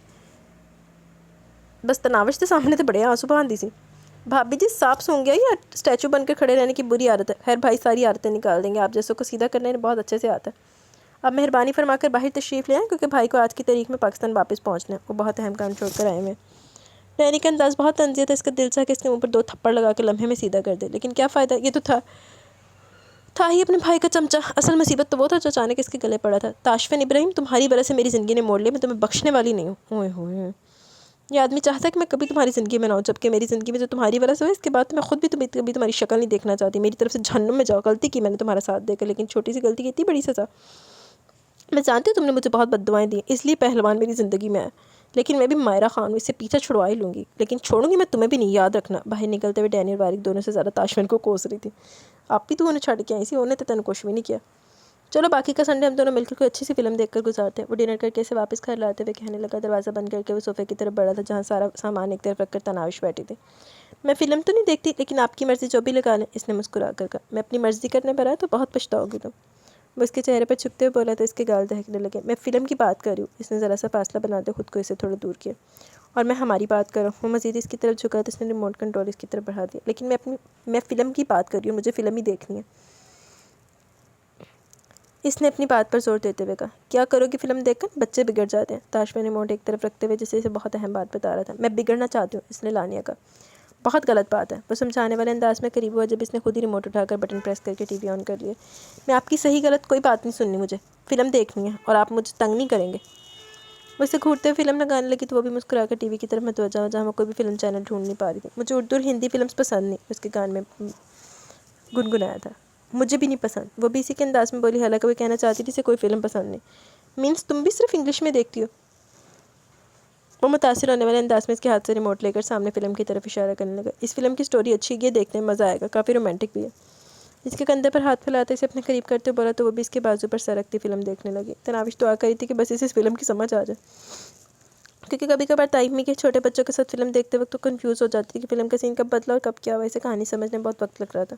बस तनाविश के सामने तो बड़े आंसू बहान दी सी। भाभी जी सांप सूंघ गया या स्टैचू बनकर खड़े रहने की बुरी आदत है? खैर भाई सारी आदतें निकाल देंगे, आप जैसों को सीधा करने में बहुत अच्छे से आता है। अब मेहरबानी फरमाकर बाहर तशरीफ़ ले आएँ, क्योंकि भाई को आज की तारीख में पाकिस्तान वापस पहुँचना है। वो बहुत अहम काम छोड़ कर आए हुए। रैनी का अंदाज़ बहुत तंज़िया था। इसका दिल चाह कि इसके मुँह पर 2 थप्पड़ लगा के लम्हे में सीधा कर दे, लेकिन क्या फ़ायदा, ये तो था ही अपने भाई का चमचा। असल मुसीबत तो वो था जो अचानक इसके गले पड़ा था। ताशफिन इब्राहिम, तुम्हारी वजह से मेरी ज़िंदगी ने मोड़ लिया, मैं तुम्हें बख्शने वाली नहीं हूँ। ओए होए, ये आदमी चाहता है कि मैं कभी तुम्हारी ज़िंदगी में ना हूँ, जबकि मेरी ज़िंदगी में जो तुम्हारी वजह से हुआ, इसके बाद तो मैं खुद भी कभी तुम्हारी शक्ल नहीं देखना चाहती। मेरी तरफ से जहन्नुम में जाओ। गलती की मैंने तुम्हारा साथ देकर, लेकिन छोटी सी गलती की इतनी बड़ी सज़ा। मैं जानती हूँ तुमने मुझे बहुत बद्दुआएं दी, इसलिए पहलवान मेरी ज़िंदगी में है, लेकिन मैं भी मायरा खान हूँ, इससे पीछा छुड़वा ही लूँगी। लेकिन छोड़ूंगी मैं तुम्हें भी नहीं, याद रखना। बाहर निकलते हुए डैनी और वारिक दोनों से ज़्यादा ताशफिन को कोस रही थी। आप भी तो उन्हें छड़ के आई सी, उन्हें तो तेन कुछ भी नहीं किया। चलो बाकी का संडे हम दोनों मिलकर कोई अच्छी सी फिल्म देखकर गुजारते हैं। वो डिनर करके इसे वापस घर लाते हुए कहने लगा। दरवाज़ा बंद करके वो सोफ़े की तरफ बढ़ा था, जहाँ सारा सामान एक तरफ रखकर तनाविश बैठी थी। मैं फ़िल्म तो नहीं देखती, लेकिन आपकी मर्ज़ी जो भी लगा लें, इसने मुस्कुरा कर कहा। मैं अपनी मर्ज़ी करने पर आया तो बहुत पछताओगी तुम। वो इसके चेहरे पर छुपते हुए बोला तो इसके गाल दहकने लगे। मैं फ़िल्म की बात कर रही हूँ। इसने ज़रा सा फासला बनाते खुद को इससे थोड़ा दूर किया। और मैं हमारी बात कर रहा हूँ। वो मज़ीद इसकी तरफ झुका तो इसने रिमोट कंट्रोल इसकी तरफ बढ़ा दिया। लेकिन मैं फ़िल्म की बात कर रही हूँ, मुझे फ़िल्म ही देखनी है, इसने अपनी बात पर जोर देते हुए कहा। क्या करोगी फ़िल्म देखकर? बच्चे बिगड़ जाते हैं। ताशफिन रिमोट एक तरफ रखते हुए जिसे इसे बहुत अहम बात बता रहा था। मैं बिगड़ना चाहती हूँ, इसने लानिया कहा। बहुत गलत बात है। वो समझाने वाले अंदाज में करीब हुआ जब इसने खुद ही रिमोट उठाकर बटन प्रेस करके टीवी ऑन कर लिया। मैं आपकी सही गलत कोई बात नहीं सुननी, मुझे फ़िल्म देखनी है और आप मुझे तंग नहीं करेंगे। वो इसे घूरते हुए फिल्म लगाने लगी तो वो भी मुस्कुरा कर टीवी की तरफ मतवजा हो, जहाँ मैं कोई भी फिल्म चैनल ढूंढ नहीं पा रही थी। मुझे उर्दू और हिंदी फिल्म पसंद नहीं, उसके गान में गुनगुनाया था। मुझे भी नहीं पसंद, वो भी इसी के अंदाज में बोली। हालांकि वो कहना चाहती थी इसे कोई फिल्म पसंद नहीं। मीन्स तुम भी सिर्फ इंग्लिश में देखती हो? वो मुतासिर होने वाले अंदाज में इसके हाथ से रिमोट लेकर सामने फिल्म की तरफ इशारा करने लगा। इस फिल्म की स्टोरी अच्छी है, ये देखने में मज़ा आएगा, काफ़ी रोमांटिक भी है। इसके कंधे पर हाथ फैलाते इसे अपने करीब करते बोला तो वो भी इसके बाजू पर सरकती फिल्म देखने लगी। तनाविश दुआ करी थी कि बस इस फिल्म की समझ आ जाए, क्योंकि कभी कभार ताइमी के छोटे बच्चों के साथ फिल्म देखते वक्त तो कंफ्यूज हो जाती थी कि फिल्म का सीन कब बदला और कब क्या हुआ। इसे कहानी समझने में बहुत वक्त लग रहा था,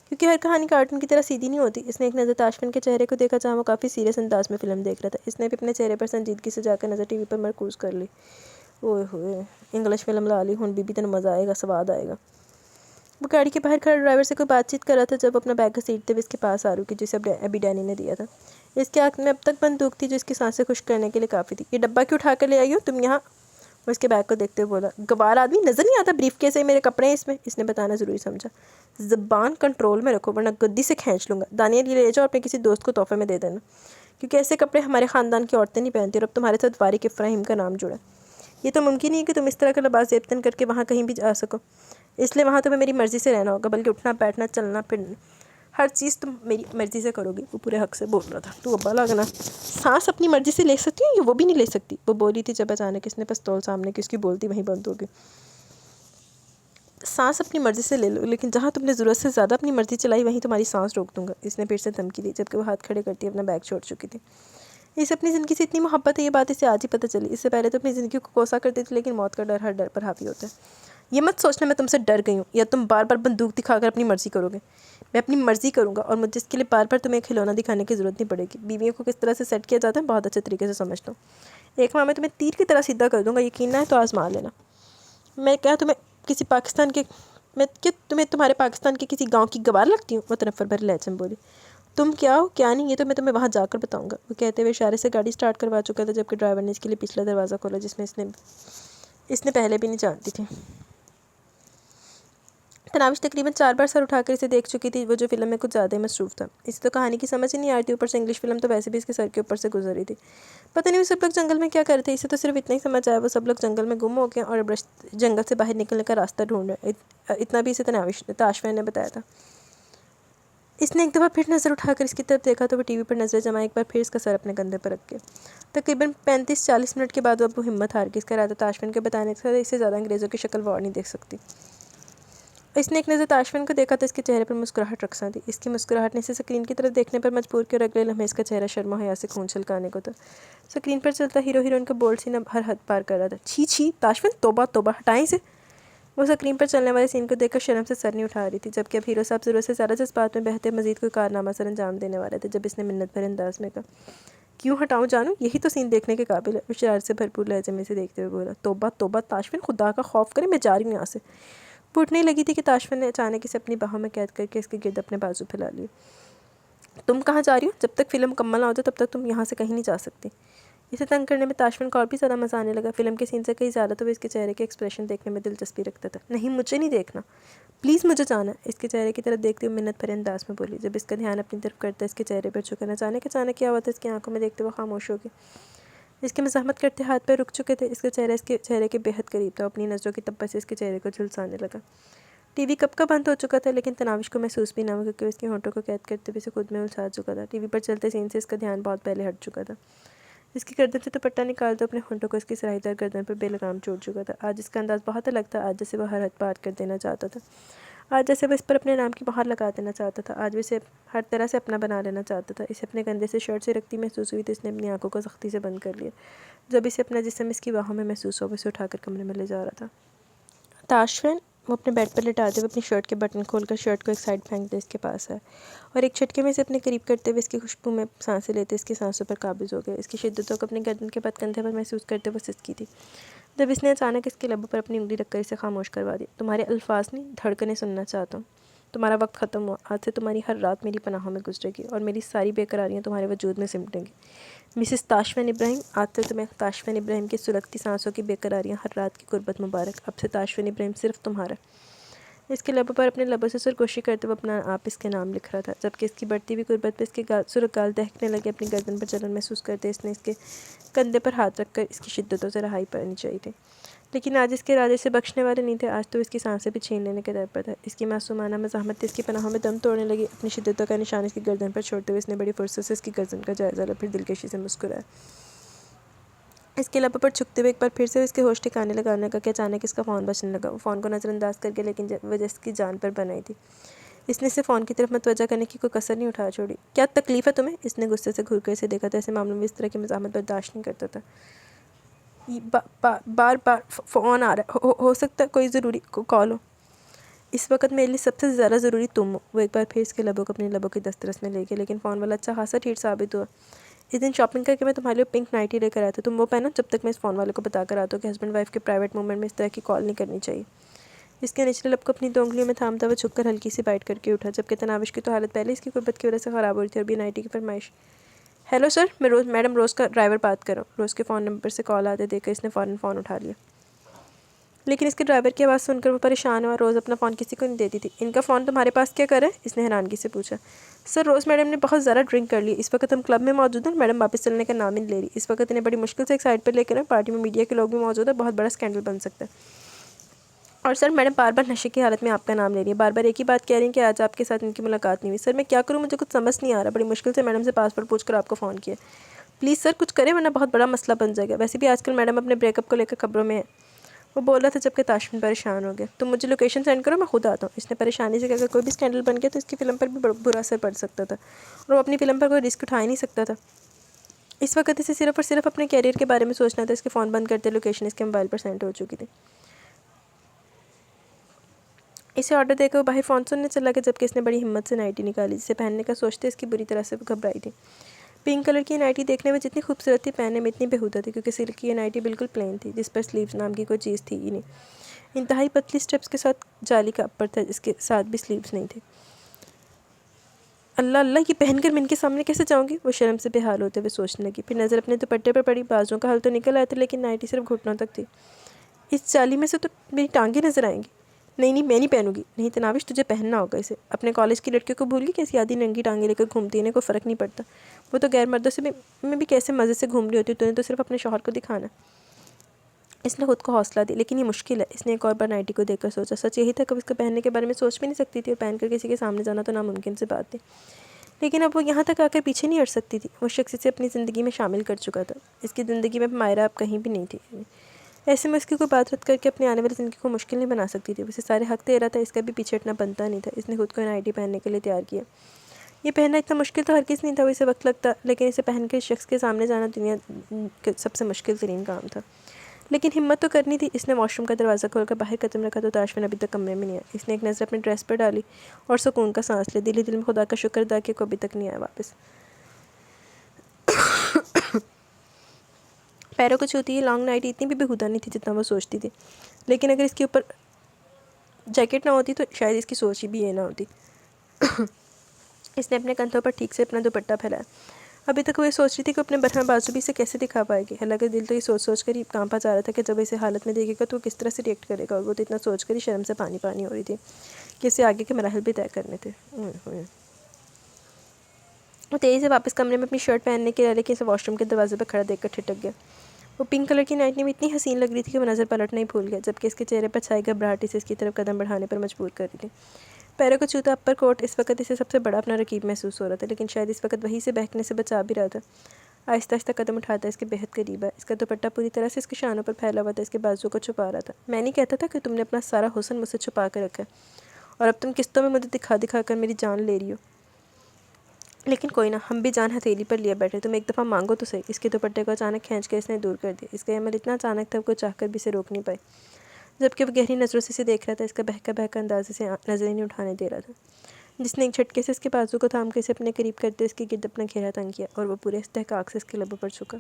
क्योंकि हर कहानी कार्टून की तरह सीधी नहीं होती। इसने एक नज़र ताशफिन के चेहरे को देखा, जहाँ वो काफ़ी सीरियस अंदाज में फिल्म देख रहा था। इसने भी अपने चेहरे पर संजीदगी से जाकर नज़र टीवी पर मरकूज़ कर ली। ओए होए, इंग्लिश फिल्म ला ली, हुण बीबी तेन मज़ा आएगा, स्वाद आएगा। वो गाड़ी के बाहर खड़े ड्राइवर से कोई बातचीत कर रहा था जब अपना बैग घसीटते हुए इसके पास आ रुकी, जिसे अभी डैनी ने दिया था। इसके आँख में अब तक बंदूक थी जो इसकी सांसें खुश करने के लिए काफ़ी थी। ये डब्बा क्यों उठा कर ले आई हो तुम यहाँ? वो इसके बैग को देखते हुए बोला। गवार आदमी, नज़र नहीं आता ब्रीफ केस है मेरे कपड़े हैं इसमें? इसने बताना ज़रूरी समझा। ज़बान कंट्रोल में रखो वरना गद्दी से खींच लूँगा। दानियल ये ले जाओ, अपने किसी दोस्त को तोहफे में दे देना, क्योंकि ऐसे कपड़े हमारे ख़ानदान की औरतें नहीं पहनती। और अब तुम्हारे साथ वारिक इब्राहिम का नाम जुड़ा। ये तो मुमकिन नहीं है कि तुम इस तरह का लिबास ज़ेबतन करके वहाँ कहीं भी जा सको, इसलिए वहाँ तुम्हें मेरी मर्ज़ी से रहना होगा, बल्कि उठना बैठना चलना फिरना हर चीज़ तुम मेरी मर्ज़ी से करोगी। वो पूरे हक से बोल रहा था। तू अब्बा लगना, सांस अपनी मर्ज़ी से ले सकती है, ये वो भी नहीं ले सकती, वो बोली थी जब अचानक इसने पिस्तौल सामने की उसकी बोलती वहीं बंद हो गई। सांस अपनी मर्ज़ी से ले लो, लेकिन जहाँ तुमने ज़रूरत से ज़्यादा अपनी मर्ज़ी चलाई वहीं तुम्हारी सांस रोक दूंगा, इसने फिर से धमकी दी, जबकि वो हाथ खड़े करती अपना बैग छोड़ चुकी थी। इसे अपनी ज़िंदगी से इतनी मोहब्बत है, ये बात इसे आज ही पता चली। इससे पहले तो अपनी ज़िंदगी को कोसा करती थी, लेकिन मौत का डर हर डर पर हावी होता है। ये मत सोचना मैं तुमसे डर गई हूँ या तुम बार बार बंदूक दिखाकर अपनी मर्ज़ी करोगे। मैं अपनी मर्ज़ी करूँगा और मुझे इसके लिए बार बार तुम्हें खिलौना दिखाने की ज़रूरत नहीं पड़ेगी। बीवियों को किस तरह से सेट किया जाता है बहुत अच्छे तरीके से समझता हूँ। एक माह में तुम्हें तीर की तरह सीधा कर दूँगा, यकीन ना है तो आजमा लेना। मैं क्या तुम्हें किसी पाकिस्तान के मैं क्या तुम्हें तुम्हारे पाकिस्तान के किसी गाँव की गवार लगती हूँ? वो तनफ़्फ़र भरे लहजे में बोली। तुम क्या हो क्या नहीं, ये तो मैं तुम्हें वहाँ जाकर बताऊँगा। वो कहते हुए इशारे से गाड़ी स्टार्ट करवा चुका था, जबकि ड्राइवर ने इसके लिए पिछला दरवाज़ा खोला, जिसमें इसने पहले भी नहीं जानती थी। तनाविश तकरीबन 4 बार सर उठाकर इसे देख चुकी थी। वो जो फिल्म में कुछ ज़्यादा ही मसरूफ़ था। इसे तो कहानी की समझ ही नहीं आ रही थी, ऊपर से इंग्लिश फिल्म तो वैसे भी इसके सर के ऊपर से गुजर रही थी। पता नहीं वो सब लोग जंगल में क्या कर रहे थे। इसे तो सिर्फ इतना ही समझ आया वो सब लोग जंगल में गुम हो गए और अब जंगल से बाहर निकलने का रास्ता ढूंढ रहे। इतना भी इसे ताशफिन ने बताया था। इसने एक दफ़ा फिर नज़र उठाकर इसकी तरफ देखा तो वो टीवी पर नज़र जमा, एक बार फिर इसका सर अपने कंधे पर रख के। तकरीबन 35-40 मिनट के बाद अब वो हिम्मत हार गई। इसका इरादा ताशफिन के बताने से इससे ज़्यादा अंग्रेज़ों की शक्ल वो और नहीं देख सकती। इसने एक नज़र ताशफिन को देखा तो इसके चेहरे पर मुस्कुराहट रकसा थी। इसकी मुस्कुराहट ने इसे स्क्रीन की तरफ देखने पर मजबूर किया और अगले लम्हे इसका चेहरा शर्म और हया से खून छलकाने को था। स्क्रीन पर चलता हीरो हीरोइन का बोल्ड सीन अब हर हद पार कर रहा था। छी छी ताशफिन, तोबा तोबा, हटाएं इसे। वो स्क्रीन पर चलने वाले सीन को देखकर शर्म से सर नहीं उठा रही थी, जबकि अब हीरो साहब ज़रूरत से ज़्यादा जज्बात में बहते मजीद कोई कारनामा सर अंजाम देने वाले थे। जब इसने मिन्नत भरे अंदाज में कहा, क्यों हटाऊं जानू, यही तो सीन देखने के काबिल है। शरारत से भरपूर लहजे में से देखते हुए बोला, तोबा तोबा ताशफिन, खुदा का खौफ करे, मैं जा रही हूँ यहाँ से। वो उठने लगी थी कि ताशफिन ने अचानक इसे अपनी बाहों में कैद करके इसके गिर्द अपने बाजू फैला लिए। तुम कहाँ जा रही हो? जब तक फिल्म मुकम्मल ना हो तब तक तुम यहाँ से कहीं नहीं जा सकती। इसे तंग करने में ताशफिन को और भी ज़्यादा मज़ा आने लगा। फिल्म के सीन से कहीं ज़्यादा तो वो इसके चेहरे के एक्सप्रेशन देखने में दिलचस्पी रखता था। नहीं, मुझे नहीं देखना, प्लीज़ मुझे जाना। इसके चेहरे की तरफ देखते हुए मिन्नत भरे अंदाज में बोली। जब इसका ध्यान अपनी तरफ करता इसके चेहरे पर झुका, अचानक क्या हुआ था इसकी आंखों में देखते हुए खामोश हो गई। इसके मज़ाहमत करते हाथ पैर रुक चुके थे। इसका चेहरा इसके चेहरे के बेहद करीब था। अपनी नज़रों की तब्बत से इसके चेहरे को झुलसाने लगा। टीवी कब का बंद हो चुका था, लेकिन तनाविश को महसूस भी ना हो क्योंकि इसके होंठों को कैद करते हुए इसे खुद में उलझा चुका था। टीवी पर चलते सीन से इसका ध्यान बहुत पहले हट चुका था। इसकी गर्दन से दुपट्टा निकाल दो, अपने होंठों को इसकी सराहीदार गर्दन पर बेलगाम छोड़ चुका था। आज इसका अंदाज़ बहुत अलग था। आज जैसे वह हर हद पार कर देना चाहता था। आज जैसे वह इस पर अपने नाम की मोहर लगा देना चाहता था। आज वो इसे हर तरह से अपना बना लेना चाहता था। इसे अपने कंधे से शर्ट से रखती महसूस हुई तो इसने अपनी आंखों को सख्ती से बंद कर लिया। जब इसे अपना जिस्म इसकी बाहों में महसूस हो, वह इसे उठाकर कमरे में ले जा रहा था। ताशफिन, वो अपने बेड पर लिटाते हुए अपनी शर्ट के बटन खोलकर शर्ट को एक साइड फेंक दे इसके पास है और एक झटके में इसे अपने करीब करते हुए इसकी खुशबू में सांसें लेते इसकी सांसों पर काबिज हो गए। इसकी शिद्दतों को अपने गर्दन के बाद कंधे पर महसूस करते हुए सिसकी थी जब इसने अचानक इसके लबों पर अपनी उंगली रखकर इसे खामोश करवा दी। तुम्हारे अल्फाज नहीं, धड़कनें सुनना चाहता हूँ। तुम्हारा वक्त ख़त्म हुआ। आज से तुम्हारी हर रात मेरी पनाहों में गुजरेगी और मेरी सारी बेकरारियाँ तुम्हारे वजूद में सिमटेंगी। मिसेस ताशफिन इब्राहिम, आज से तुम्हें ताशफिन इब्राहिम की सुलगती सांसों की बेकरारियाँ, हर रात की गुर्बत मुबारक। अब से ताशफिन इब्राहिम सिर्फ तुम्हारा। इसके लबों पर अपने लबों से सुरगोशी करते हुए अपना आप इसके नाम लिख रहा था, जबकि इसकी बढ़ती हुई गुर्बत पर इसके सुर्ख गाल दहकने लगे। अपनी गर्दन पर जलन महसूस करते इसने इसके कंधे पर हाथ रखकर इसकी शिद्दतों से रहाई पानी चाहिए थी, लेकिन आज इसके इरादे से बख्शने वाले नहीं थे। आज तो इसकी सांसें भी छीन लेने के दर पर था। इसकी मासूमाना मज़ाहमत इसकी पनाहों में दम तोड़ने लगी। अपनी शिद्दतों का निशान इसकी गर्दन पर छोड़ते हुए इसने बड़ी फुर्सत से इसकी गर्दन का जायज़ा लिया, फिर दिलकशी से मुस्कुराया। इसके लबों पर झुकते हुए एक बार फिर से इसके होश ठिकाने लगाने का कि अचानक इसका फ़ोन बजने लगा। वो फ़ोन को नज़रअंदाज करके, लेकिन वजह इसकी जान पर बनाई थी। इसने इसे फ़ोन की तरफ मुतवज्जा करने की कोई कसर नहीं उठा छोड़ी। क्या तकलीफ़ है तुम्हें? इसने गुस्से से घूर कर इसे देखा था। ऐसे मामलों में इस तरह की मज़ाहमत बर्दाश्त नहीं करता था। बार बार फ़ोन आ रहा है, हो सकता है कोई ज़रूरी कॉल हो। इस वक्त मेरे लिए सबसे ज़्यादा ज़रूरी तुम हो। वो एक बार फिर इसके लबों को अपने लबों की दस्तरस में ले गया, लेकिन फ़ोन वाला अच्छा खासा ठीठ साबित हुआ। इस दिन शॉपिंग करके मैं तुम्हारे लिए पिंक नाइटी लेकर आया था, तुम वो पहनो जब तक मैं इस फ़ोन वाले को बता कर आता हूँ कि हस्बैंड वाइफ के प्राइवेट मोमेंट में इस तरह की कॉल नहीं करनी चाहिए। इसके निचले लब को अपनी 2 उंगलियों में थामता हुआ झुककर हल्की सी बाइट करके उठा, जबकि तनाविश की तो हालत पहले इसकी गुर्बत की वजह से ख़राब हो रही थी और भी नाइटी की फरमाइश। हेलो सर, मैं मैडम रोज़ का ड्राइवर बात कर रहा हूँ। रोज़ के फ़ोन नंबर से कॉल आते देखकर इसने फ़ौरन फ़ोन उठा लिया, लेकिन इसके ड्राइवर की आवाज़ सुनकर वो परेशान हुआ। रोज़ अपना फ़ोन किसी को नहीं देती थी। इनका फ़ोन तुम्हारे पास क्या कर रहा है? इसने हैरानगी से पूछा। सर, रोज़ मैडम ने बहुत ज़्यादा ड्रिंक कर ली। इस वक्त हम क्लब में मौजूद हैं। मैडम वापस चलने का नाम ही नहीं ले रही। इस वक्त इन्हें बड़ी मुश्किल से एक साइड पर लेकर पार्टी में मीडिया के लोग भी मौजूद है। बहुत बड़ा स्कैंडल बन सकता है। और सर, मैडम बार बार नशे की हालत में आपका नाम ले रही है। बार बार एक ही बात कह रही हैं कि आज आपके साथ इनकी मुलाकात नहीं हुई। सर, मैं क्या करूँ, मुझे कुछ समझ नहीं आ रहा। बड़ी मुश्किल से मैडम से पासवर्ड पूछकर आपको फ़ोन किया। प्लीज़ सर कुछ करें, वरना बहुत बड़ा मसला बन जाएगा। वैसे भी आजकल मैडम अपने ब्रेकअप को लेकर खबरों में है। वो बोल रहा था, जबकि ताशफिन परेशान हो गया। तुम मुझे लोकेशन सेंड करो, मैं खुद आता हूँ। इसने परेशानी से कहा, अगर कोई भी स्कैंडल बन गया तो इसकी फ़िल्म पर भी बुरा असर पड़ सकता था और वो अपनी फ़िल्म पर कोई रिस्क उठा ही नहीं सकता था। इस वक्त इसे सिर्फ और सिर्फ अपने कैरियर के बारे में सोचना था। इसके फ़ोन बंद करते लोकेशन इसके मोबाइल पर सेंड हो चुकी थी। इसे ऑर्डर देकर वो बाहर फ़ोन सुनने चला गया, जबकि इसने बड़ी हिम्मत से नाइटी निकाली, जिसे पहनने का सोचते इसकी बुरी तरह से घबराई थी। पिंक कलर की नाइटी देखने में जितनी खूबसूरत थी, पहनने में इतनी बेहुदा थी, क्योंकि सिल्क की ये नाइटी बिल्कुल प्लेन थी, जिस पर स्लीव्स नाम की कोई चीज़ थी ही नहीं। इंतहाई पतली स्टेप्स के साथ जाली का अपर था, जिसके साथ भी स्लीव्स नहीं थे। अल्लाह अल्लाह, ये पहनकर मैं इनके सामने कैसे जाऊँगी? वो शर्म से बेहाल होते हुए सोचने लगी। फिर नज़र अपने दुपट्टे पर पड़ी। बाजुओं का हल तो निकल आया था, लेकिन नाइटी सिर्फ घुटनों तक थी। इस जाली में से तो मेरी टांगें नज़र आएंगी। नहीं नहीं, मैं नहीं पहनूंगी। नहीं तनाविश, तुझे पहनना होगा इसे। अपने कॉलेज की लड़कियों को भूल गई कैसी आधी नंगी टांगे लेकर घूमती है, इन्हें कोई फ़र्क नहीं पड़ता। वो तो गैर मर्दों से भी मैं भी कैसे मज़े से घूम रही होती, तूने तो सिर्फ अपने शौहर को दिखाना। इसने खुद को हौसला दी, लेकिन ये मुश्किल है। इसने एक और बार नाइटी को देखकर सोचा। सच यही था, कभी इसको पहनने के बारे में सोच भी नहीं सकती थी, और पहनकर किसी के सामने जाना तो नामुमकिन सी बात थी। लेकिन अब वो यहाँ तक आकर पीछे नहीं हट सकती थी। वो शख्स इसे अपनी ज़िंदगी में शामिल कर चुका था। इसकी ज़िंदगी में मायरा अब कहीं भी नहीं थी। ऐसे में उसकी कोई बात रद्द करके अपनी आने वाली ज़िंदगी को मुश्किल नहीं बना सकती थी। उसे सारे हक दे रहा था, इसका भी पीछे हटना बनता नहीं था। इसने खुद को नाइटी पहनने के लिए तैयार किया। ये पहनना इतना मुश्किल तो हर किसी नहीं था, वो इसे वक्त लगता, लेकिन इसे पहन के शख्स के सामने जाना दुनिया का सबसे मुश्किल तरीन काम था। लेकिन हिम्मत तो करनी थी। इसने वॉशरूम का दरवाज़ा खोलकर बाहर कदम रखा तो ताशविन अभी तक कमरे में नहीं आया। इसने एक नज़र अपनी ड्रेस पर डाली और सुकून का सांस लिया। दिल ही दिल में खुदा का शुक्र अदा कि को अभी तक नहीं आया वापस। पैरों को छूती ही लॉन्ग नाइट इतनी भी बेहुदा नहीं थी जितना वो सोचती थी। लेकिन अगर इसके ऊपर जैकेट ना होती तो शायद इसकी सोच ही भी ये ना होती। इसने अपने कंधों पर ठीक से अपना दुपट्टा फैलाया। अभी तक वो ये सोच रही थी कि अपने बरहम बाजू भी इसे कैसे दिखा पाएगी। हालांकि दिल तो ये सोच सोच कर ही कांपा जा रहा था कि जब इसे हालत में देखेगा तो वो किस तरह से रिएक्ट करेगा, और वो तो इतना सोच कर ही शर्म से पानी पानी हो रही थी कि इसे आगे के मराहल भी तय करने थे। वो तेज़ी से वापस कमरे में अपनी शर्ट पहनने के लिए, लेकिन इसे वॉशरूम के दरवाजे पर खड़ा देखकर ठिठक गया। वो पिंक कलर की नाइटी में इतनी हसीन लग रही थी कि वो नज़र पलटना ही भूल गया, जबकि इसके चेहरे पर छाई घबराहट इसे इसकी तरफ कदम बढ़ाने पर मजबूर कर रही थी। पैरों को छूता अपर कोट इस वक्त इसे सबसे बड़ा अपना रकीब महसूस हो रहा था, लेकिन शायद इस वक्त वहीं से बहकने से बचा भी रहा था। आहिस्ता आहिस्ता कदम उठाता इसके बेहद करीब है। इसका दुपट्टा पूरी तरह से इसके शानों पर फैला हुआ था, इसके बाजू को छुपा रहा था। मैं नहीं कहता था कि तुमने अपना सारा हुस्न मुझसे छुपा कर रखा है, और अब तुम किस्तों में मुझे दिखा दिखा कर मेरी जान ले रही हो। लेकिन कोई ना, हम भी जान हथेली पर लिए बैठे, तुम एक दफ़ा मांगो तो सही। इसके दुपट्टे को अचानक खींच कर इसने दूर कर दिया। इसका अमल इतना अचानक था वो चाहकर भी इसे रोक नहीं पाई। जबकि वो गहरी नज़रों से इसे देख रहा था, इसका बहका बहका अंदाज से नज़रें नहीं उठाने दे रहा था। जिसने एक झटके से इसके बाजू को थाम कर इसे अपने करीब करते इसके गिर्द अपना घेरा तंग किया, और वो पूरे इस्तेहकाक से इसके लबों पर झुका।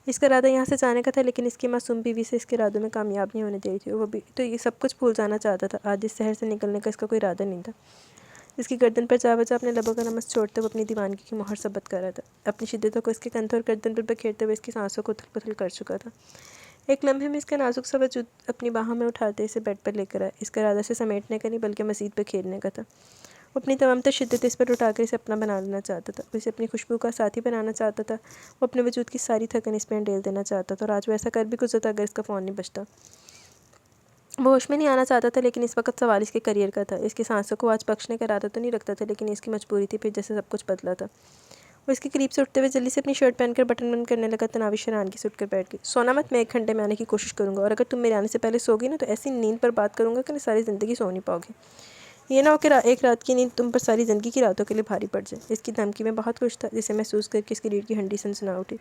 इसका इरादा यहाँ से जाने का था, लेकिन इसकी मासूम बीवी से इसके इरादों में कामयाब नहीं होने दे रही थी। वो भी तो ये सब कुछ भूल जाना चाहता था। आज इस शहर से निकलने का इसका कोई इरादा नहीं था। इसकी गर्दन पर जा बजा अपने लबों का नमस छोड़ते हुए अपनी दीवानगी की मोहर सबत कर रहा था। अपनी शिद्दतों को इसके कंधों और गर्दन पर बखेरते हुए इसकी सांसों को उथल पुथल कर चुका था। एक लम्हे में इसका नाजुक सा वजूद अपनी बाहों में उठाते इसे बेड पर लेकर आया। इसका इरादा से समेटने का नहीं बल्कि मज़ीद बखेरने का था। वो अपनी तमाम तर शिद्दत इस पर उठाकर इसे अपना बना लेना चाहता था। वो इसे अपनी खुशबू का साथी बनाना चाहता था। वो अपने वजूद की सारी थकन इस पर डेल देना चाहता था, और आज वो ऐसा कर भी गुजरता अगर इसका फ़ोन नहीं बजता। वो होश में नहीं आना चाहता था, लेकिन इस वक्त सवाल इसके करियर का था। इसकी सांसों को आज बख्शने का इरादा तो नहीं रखता था, लेकिन इसकी मजबूरी थी। फिर जैसे सब कुछ बदला था। वो इसके करीब से उठते हुए जल्दी से अपनी शर्ट पहनकर बटन बंद करने लगा। तनाविश हैरानगी से उठकर बैठ गई। सोना मत, मैं 1 घंटे में आने की कोशिश करूँगा, और अगर तुम मेरे आने से पहले सोगी ना तो ऐसी नींद पर बात करूँगा कि सारी ज़िंदगी सो नहीं पाओगे। ये ना हो कि एक रात की नींद तुम पर सारी ज़िंदगी की रातों के लिए भारी पड़ जाए। इसकी धमकी में बहुत कुछ था जिसे महसूस करके इसकी रीढ़ की हड्डी सनसना उठी।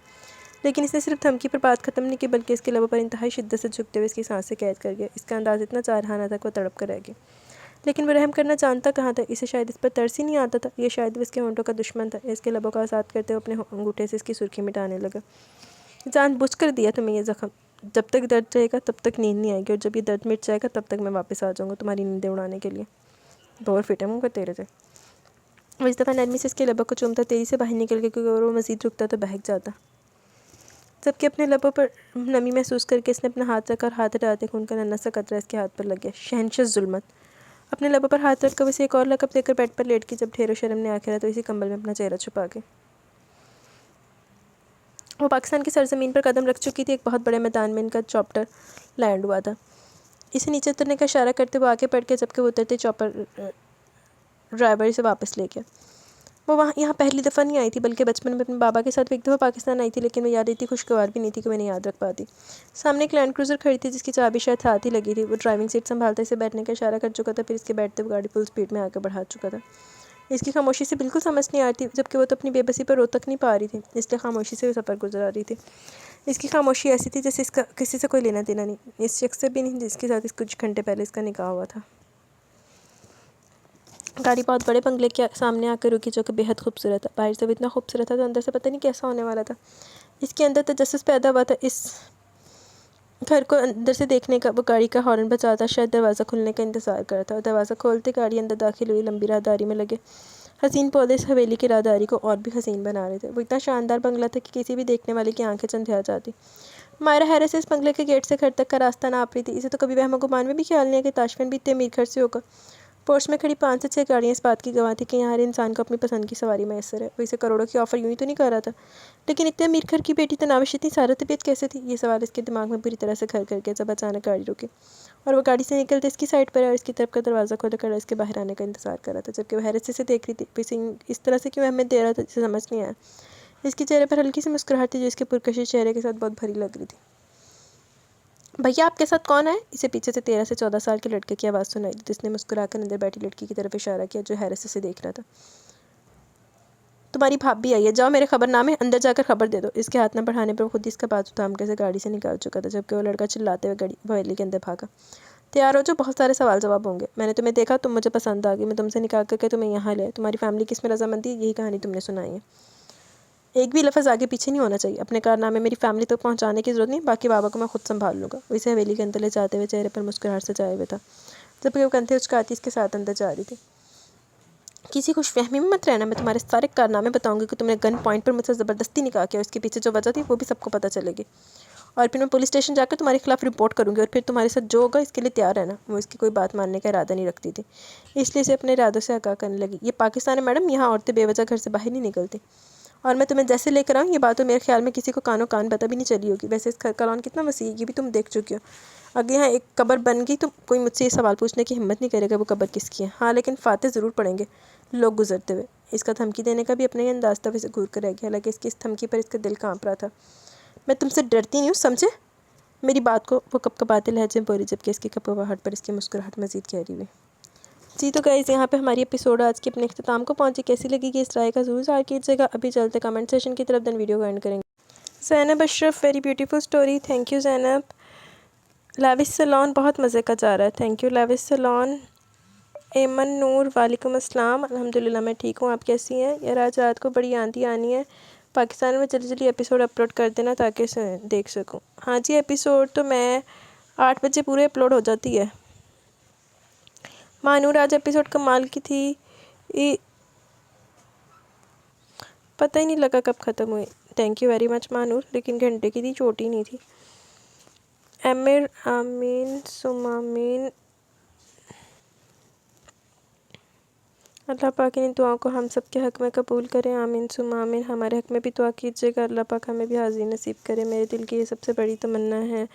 लेकिन इसने सिर्फ धमकी पर बात खत्म नहीं की, बल्कि इसके लबों पर इंतहाई शिद्दत से झुकते हुए इसकी सांसें कैद कर गया। इसका अंदाज़ इतना चारहाना था कि वो तड़प कर रह गया। लेकिन वो रहम करना जानता कहाँ था। इसे शायद इस पर तरस ही नहीं आता था। ये शायद वो इसके होंठों का दुश्मन था। इसके लबों का आज़ाद करते हुए अपने अंगूठे से इसकी सुर्खी मिटाने लगा। जानबूझ कर दिया तुम्हें ये ज़ख्म। जब तक दर्द रहेगा तब तक नींद नहीं आएगी, और जब ये दर्द मिट जाएगा तब तक मैं वापस आ जाऊँगा तुम्हारी नींदें उड़ाने के लिए। बहुत फिट है मुँह तेरे से। वो इस दफ़ा नरमी से इसके लबों को चूमता तेज़ी से बाहर निकल गया, क्योंकि वो मज़ीद रुकता तो बहक जाता। जबकि अपने लबों पर नमी महसूस करके इसने अपना हाथ रखा, और हाथ हटाते खून का नन्हा सा कतरा इसके हाथ पर लग गया। शहनशाह जुल्मत। अपने लबों पर हाथ रखकर उसे एक और लकब देकर बेड पर लेट की। जब ढेरों शर्म ने आखिर तो इसी कंबल में अपना चेहरा छुपा के वो पाकिस्तान की सरजमीन पर कदम रख चुकी थी। एक बहुत बड़े मैदान में इनका चॉप्टर लैंड हुआ था। इसे नीचे उतरने का इशारा करते हुए आगे बढ़ के, जबकि वो उतरते चॉपर ड्राइवर इसे वापस ले गया। वो यहाँ पहली दफ़ा नहीं आई थी, बल्कि बचपन में अपने बाबा के साथ एक दफ़ा पाकिस्तान आई थी, लेकिन वो याद इतनी खुशगवार भी नहीं थी कि मैंने याद रख पाती। सामने एक लैंड क्रूज़र खड़ी थी जिसकी चाबी शायद हाथ ही लगी थी। वो ड्राइविंग सीट संभालते इसे बैठने का इशारा कर चुका था, फिर इसके बैठते हुए गाड़ी फुल स्पीड में आकर बढ़ा चुका था। इसकी खामोशी से बिल्कुल समझ नहीं आ रही थी, जबकि वो तो अपनी बेबसी पर रो तक नहीं पा रही थी, इसलिए खामोशी से सफ़र गुजरा रही थी। इसकी खामोशी ऐसी थी जैसे इसका किसी से कोई लेना देना नहीं, इस शख्स से भी नहीं जिसके साथ कुछ घंटे पहले इसका निकाह हुआ था। गाड़ी बहुत बड़े बंगले के सामने आकर रुकी, जो कि बेहद खूबसूरत था। बाहर से भी इतना खूबसूरत था तो अंदर से पता नहीं कैसा होने वाला था। इसके अंदर तजस्सुस पैदा हुआ था इस घर को अंदर से देखने का। वो गाड़ी का हॉर्न बजाता शायद दरवाज़ा खुलने का इंतज़ार कर रहा था, और दरवाज़ा खोलते गाड़ी अंदर दाखिल हुई। लंबी राहदारी में लगे हसीन पौधे इस हवेली की राहदारी को और भी हसीन बना रहे थे। वो इतना शानदार बंगला था कि किसी भी देखने वाले की आंखें चंधिया जाती। मायरा हैरत से इस बंगले के गेट से घर तक का रास्ता नाप रही थी। इसे तो कभी वहम गुमान में भी ख्याल नहीं है कि ताशफिन भी इतने अमीर घर से होगा। पोर्च में खड़ी 5 से 6 गाड़ियाँ इस बात की गवाह थी कि यहाँ हर इंसान को अपनी पसंद की सवारी मैसर है। वो इसे करोड़ों की ऑफर यूं ही तो नहीं कर रहा था। लेकिन इतने अमीर घर की बेटी तनाविश इतनी सारा तबीयत कैसे थी, ये सवाल इसके दिमाग में बुरी तरह से घर कर गया जब अचानक गाड़ी रुकी और वो गाड़ी से निकलते इसकी साइड पर और इसकी तरफ का दरवाज़ा खोल कर इसके बाहर आने का इंतजार कर रहा था। जबकि वह हैरत से इसे देख रही थी। इस तरह से क्यों अहमियत दे रहा था जिसे समझ नहीं आया। इसके चेहरे पर हल्की सी मुस्कुराहट थी जो इसके पुरकशिश चेहरे के साथ बहुत भरी लग रही थी। भैया आपके साथ कौन है? इसे पीछे से 13 से 14 साल के लड़के की आवाज़ सुनाई दी जिसने मुस्कुराकर अंदर बैठी लड़की की तरफ इशारा किया जो हैरत से देख रहा था। तुम्हारी भाभी आई है, जाओ मेरे खबरनामे अंदर जाकर खबर दे दो। इसके हाथ न बढ़ाने पर खुद इसका बाजू थाम कर से गाड़ी से निकाल चुका था जबकि वो लड़का चिल्लाते हुए गाड़ी हवेली के अंदर भागा। तैयार हो जो, बहुत सारे सवाल जवाब होंगे। मैंने तुम्हें देखा, तुम मुझे पसंद आ गई, मैं तुमसे निकाह करके तुम्हें यहाँ ले। तुम्हारी फैमिली की इसमें रजामंदी, यही कहानी तुमने सुनाई है। एक भी लफ्ज़ आगे पीछे नहीं होना चाहिए। अपने कारनामे मेरी फैमिली तक पहुँचाने की जरूरत नहीं, बाकी बाबा को मैं खुद संभाल लूँगा। इसे हवेली के अंदर ले जाते हुए चेहरे पर मुस्कुराहट सजाए हुए था जबकि वो कंधे उचकाती इसके साथ अंदर जा रही थी। किसी खुशफहमी में मत रहना, मैं तुम्हारे सारे कारनामे बताऊंगी कि तुमने गन पॉइंट पर मुझसे ज़बरदस्ती निकाह किया। उसके पीछे जो वजह थी वो भी सबको पता चलेगी और फिर मैं पुलिस स्टेशन जाकर तुम्हारे खिलाफ रिपोर्ट करूंगी और फिर तुम्हारे साथ जो होगा इसके लिए तैयार रहना। वो इसकी कोई बात मानने का इरादा नहीं रखती थी, इसलिए इसे अपने इरादों से आगाह करने लगी। ये पाकिस्तान है मैडम, यहाँ औरतें बेवजह घर से बाहर नहीं निकलती और मैं तुम्हें जैसे लेकर आऊँ ये बात तो मेरे ख्याल में किसी को कानों कान पता भी नहीं चली होगी। वैसे इस घर का लॉन कितना वसी है ये भी तुम देख चुकी हो। अगर यहाँ एक कब्र बन गई तो कोई मुझसे ये सवाल पूछने की हिम्मत नहीं करेगा वो कब्र किसकी है। हाँ लेकिन फाते ज़रूर पड़ेंगे लोग गुजरते हुए। इसका धमकी देने का भी अपने ही अंदाज था, वैसे घूर कर रह गया। हालांकि इसकी इस धमकी पर इसका दिल काँप रहा था। मैं तुमसे डरती नहीं हूँ, समझे मेरी बात को। वो कपकपाते लहजे में बोली जबकि इसकी कपकपाहट पर इसकी मुस्कुराहट मजीद गहरी हुई। जी तो गाइस यहाँ पे हमारी एपिसोड आज के अपने अख्ताम को पहुँची। कैसी लगेगी इस राय का ज़रूर ज़ाहिर कीजिएगा। अभी चलते कमेंट सेशन की तरफ, देन वीडियो को एंड करेंगे। Zainab Ashraf, very beautiful story, thank you Zainab. Lavish salon, बहुत मज़े का जा रहा है, थैंक यू लाविश सलोन। एमन नूर, वालेकुम अस्सलाम, अल्हम्दुलिल्लाह मैं ठीक हूँ, आप कैसी हैं? यार आज रात को बड़ी आंधी आनी है पाकिस्तान में, जल्दी जल्दी एपिसोड अपलोड कर देना ताकि देख सकूँ। हाँ जी, एपिसोड तो मैं 8 बजे पूरे अपलोड हो जाती है। मानूर, आज एपिसोड कमाल की थी, पता ही नहीं लगा कब ख़त्म हुई। Thank you very much Manur, लेकिन घंटे की थी, छोटी नहीं थी। आमिर, आमीन सुमामीन, अल्लाह पाक इन दुआओं को हम सब के हक़ में कबूल करें, आमीन सुमा आमीन। हमारे हक़ में भी दुआ कीजिएगा, अल्लाह पाक हमें भी हाज़िर नसीब करे। मेरे दिल की ये सबसे बड़ी तमन्ना है,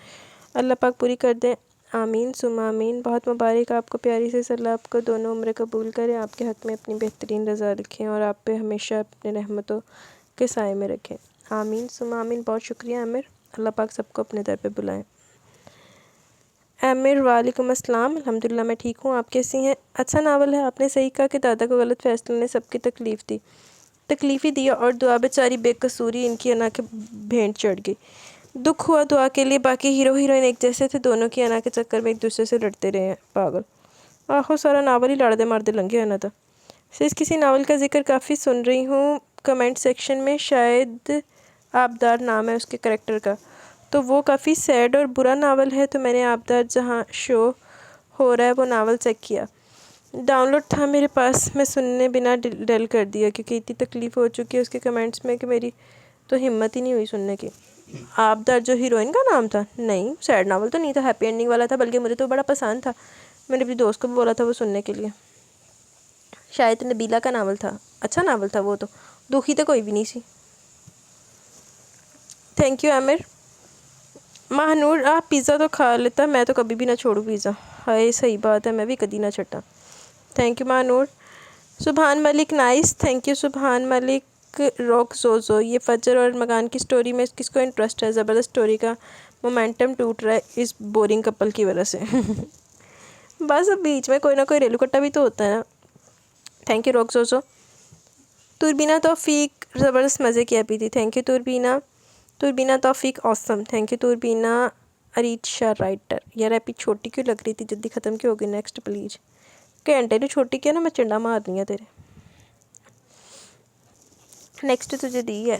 अल्लाह पाक पूरी कर दें, आमीन सुमा आमीन। बहुत मुबारक आपको प्यारी से, अल्लाह आपको दोनों उम्र कबूल करें, आपके हक़ में अपनी बेहतरीन रज़ा रखें और आप पे हमेशा अपने रहमतों के साए में रखें, आमीन सुमा आमीन। बहुत शुक्रिया आमिर, अल्लाह पाक सबको अपने दर पे बुलाएं। आमिर, वालेकुम अस्सलाम, अल्हम्दुलिल्लाह मैं ठीक हूँ, आप कैसी हैं? अच्छा नावल है, आपने सही कहा कि दादा को गलत फैसले ने सबकी तकलीफ़ ही दिया और दुआ बेचारी बेकसूरी इनकी अना के भेंट चढ़ गई। दुख हुआ दुआ के लिए, बाकी हीरो हीरोइन एक जैसे थे, दोनों की अना के चक्कर में एक दूसरे से लड़ते रहे हैं, पागल। आखो सारा नावल ही लड़ते मारते लंघे आना था। सिर्फ किसी नावल का जिक्र काफ़ी सुन रही हूँ कमेंट सेक्शन में, शायद आबदार नाम है उसके करेक्टर का, तो वो काफ़ी सैड और बुरा नावल है। तो मैंने आबदार जहाँ शो हो रहा है वो नावल चेक किया, डाउनलोड था मेरे पास, मैं सुनने बिना डल कर दिया क्योंकि इतनी तकलीफ़ हो चुकी है उसके कमेंट्स में कि मेरी तो हिम्मत ही नहीं हुई सुनने की। आबदार जो हीरोइन का नाम था, नहीं सैड नावल तो नहीं था, हैप्पी एंडिंग वाला था, बल्कि मुझे तो बड़ा पसंद था। मैंने अपनी दोस्त को भी बोला था वो सुनने के लिए। शायद नबीला का नावल था, अच्छा नावल था वो, तो दुखी तो कोई भी नहीं सी। Thank you Aamir. महानूर, आप पिज़्ज़ा तो खा लेता, मैं तो कभी भी ना छोड़ूँ पिज़्ज़ा। हाय सही बात है, मैं भी कभी ना छटा। Thank you Mahnoor. सुभान मलिक, नाइस, थैंक यू सुभान मलिक। रॉक जोजो, ये फजर और मकान की स्टोरी में किसको इंटरेस्ट है? ज़बरदस्त स्टोरी का मोमेंटम टूट रहा है इस बोरिंग कपल की वजह से। बस अब बीच में कोई ना कोई रेलू कट्टा भी तो होता है ना। थैंक यू रॉक जोजो। तुरबीना तौफीक, ज़बरदस्त मज़े की एपी थी, thank you Turbina. Turbina Taufiq awesome, thank you Turbina. Areet Shah writer, यार एपी छोटी क्यों लग रही थी, जल्दी ख़त्म क्यों होगी? Next please. घंटे ने छोटी किया ना, मैं चंडा मारनी है तेरे। नेक्स्ट तुझे दी है,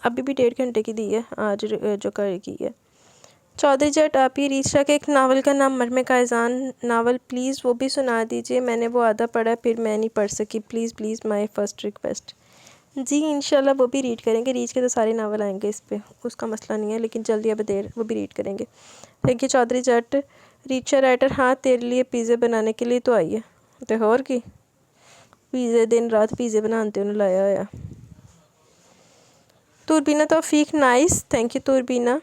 अभी भी 1.5 घंटे की दी है आज जो करेगी है। चौधरी जट आप ही रीशा के एक नावल का नाम मरमे का एजान नावल, प्लीज़ वो भी सुना दीजिए। मैंने वो आधा पढ़ा फिर मैं नहीं पढ़ सकी, please please my first request. जी इंशाल्लाह वो भी रीड करेंगे। रीच के तो सारे नावल आएंगे इस पे, उसका मसला नहीं है, लेकिन जल्दी अब देर वो भी रीड करेंगे। Thank you Chaudhary Jatt. Richa writer हाँ तेरे लिए पिज़्ज़े बनाने के लिए तो आई है, तो होर की पिज़्ज़े दिन रात पिज़्ज़े बनाते उन्हें लाया होया। Turbina Taufiq nice, thank you Turbina.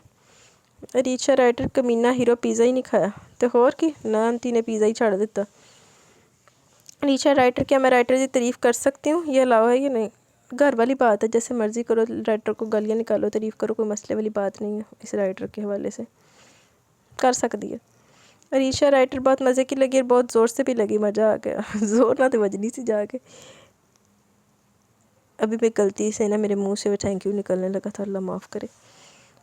Richa writer कमीना हीरो पिज़्ज़ा ही नहीं खाया, तो होर की ना आंटी ने पिज़्ज़ा ही छाड़ दिता। रीचा राइटर क्या मैं राइटर की तारीफ़ कर सकती हूँ, ये अलावा है कि नहीं? घर वाली बात है, जैसे मर्ज़ी करो, राइटर को गालियाँ निकालो, तारीफ़ करो, कोई मसले वाली बात नहीं है। इस राइटर के हवाले से कर सकती है। रीशा राइटर बहुत मज़े की लगी और बहुत ज़ोर से भी लगी, मज़ा आ गया। ज़ोर ना तो वजनी सी जाके अभी मैं गलती से ना मेरे मुंह से वो थैंक यू निकलने लगा था, अल्लाह माफ़ करे।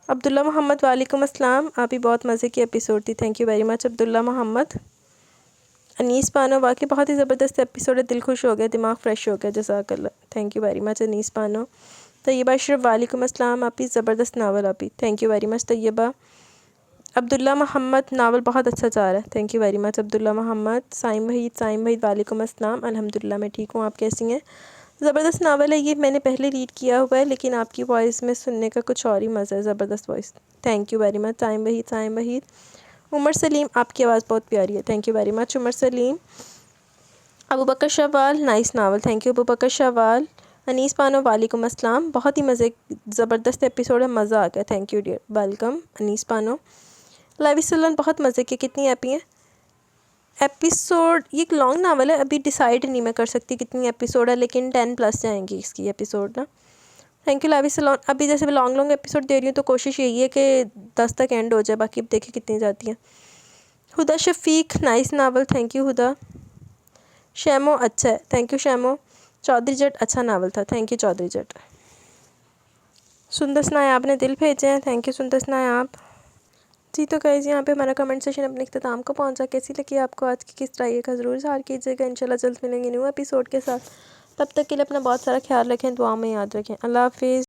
अब्दुल्ला मोहम्मद वालेकुम अस्सलाम, आप ही बहुत मज़े की एपिसोड थी, thank you very much Abdullah Mohammad. Anees Pano वाकई बहुत ही ज़बरदस्त एपिसोड है, दिल खुश हो गया, दिमाग फ्रेश हो गया, जज़ाकल्लाह, thank you very much Anees Pano. Tayyaba Ashraf वालेकुम अस्सलाम, आप ही ज़बरदस्त नावल, आप ही thank you very much Tayyaba. Abdullah Mohammad novel बहुत अच्छा जा रहा है, thank you very much Abdullah Mohammad. Saim Waheed वालेकुम अस्सलाम, अल्हम्दुलिल्लाह मैं ठीक हूँ, आप कैसी हैं? ज़बरदस्त नावल है ये, मैंने पहले रीड किया हुआ है, लेकिन आपकी वॉइस में सुनने का कुछ और ही मज़ा है, ज़बरदस्त voice, thank you very much Saim Waheed. Umar Saleem आपकी आवाज़ बहुत प्यारी है, thank you very much Umar Saleem. Abu Bakar Shawal nice novel, thank you Abu Bakar Shawal. Anees Pano वालेकुम अस्सलाम, बहुत ही मज़े ज़बरदस्त एपिसोड है, मज़ा आ गया, thank you dear, welcome Anees Pano. Live sullen बहुत मज़े की, कितनी हैप्पी है एपिसोड, ये एक लॉन्ग नावल है, अभी डिसाइड नहीं मैं कर सकती कितनी एपिसोड है, लेकिन 10+ जाएंगी इसकी एपिसोड ना। Thank you live sullen. अभी जैसे मैं लॉन्ग एपिसोड दे रही हूँ तो कोशिश यही है कि 10 तक एंड हो जाए, बाकी अब देखिए कितनी जाती हैं। Huda Shafiq nice novel, thank you Huda. Shaimo अच्छा है, थैंक यू शैमो। चौधरी जट अच्छा नावल था, थैंक यू चौधरी जट। सुंदर नायाब ने दिल भेजे हैं, थैंक यू सुंदर नायाब। जी तो गाइस यहाँ पे हमारा कमेंट सेशन अपने इख्तिताम को पहुँचा। कैसी लगी आपको आज की किस तरह का ज़रूर इज़हार कीजिएगा। इंशाल्लाह जल्द मिलेंगे न्यू एपिसोड के साथ, तब तक के लिए अपना बहुत सारा ख्याल रखें, दुआ में याद रखें। अल्लाह हाफिज़।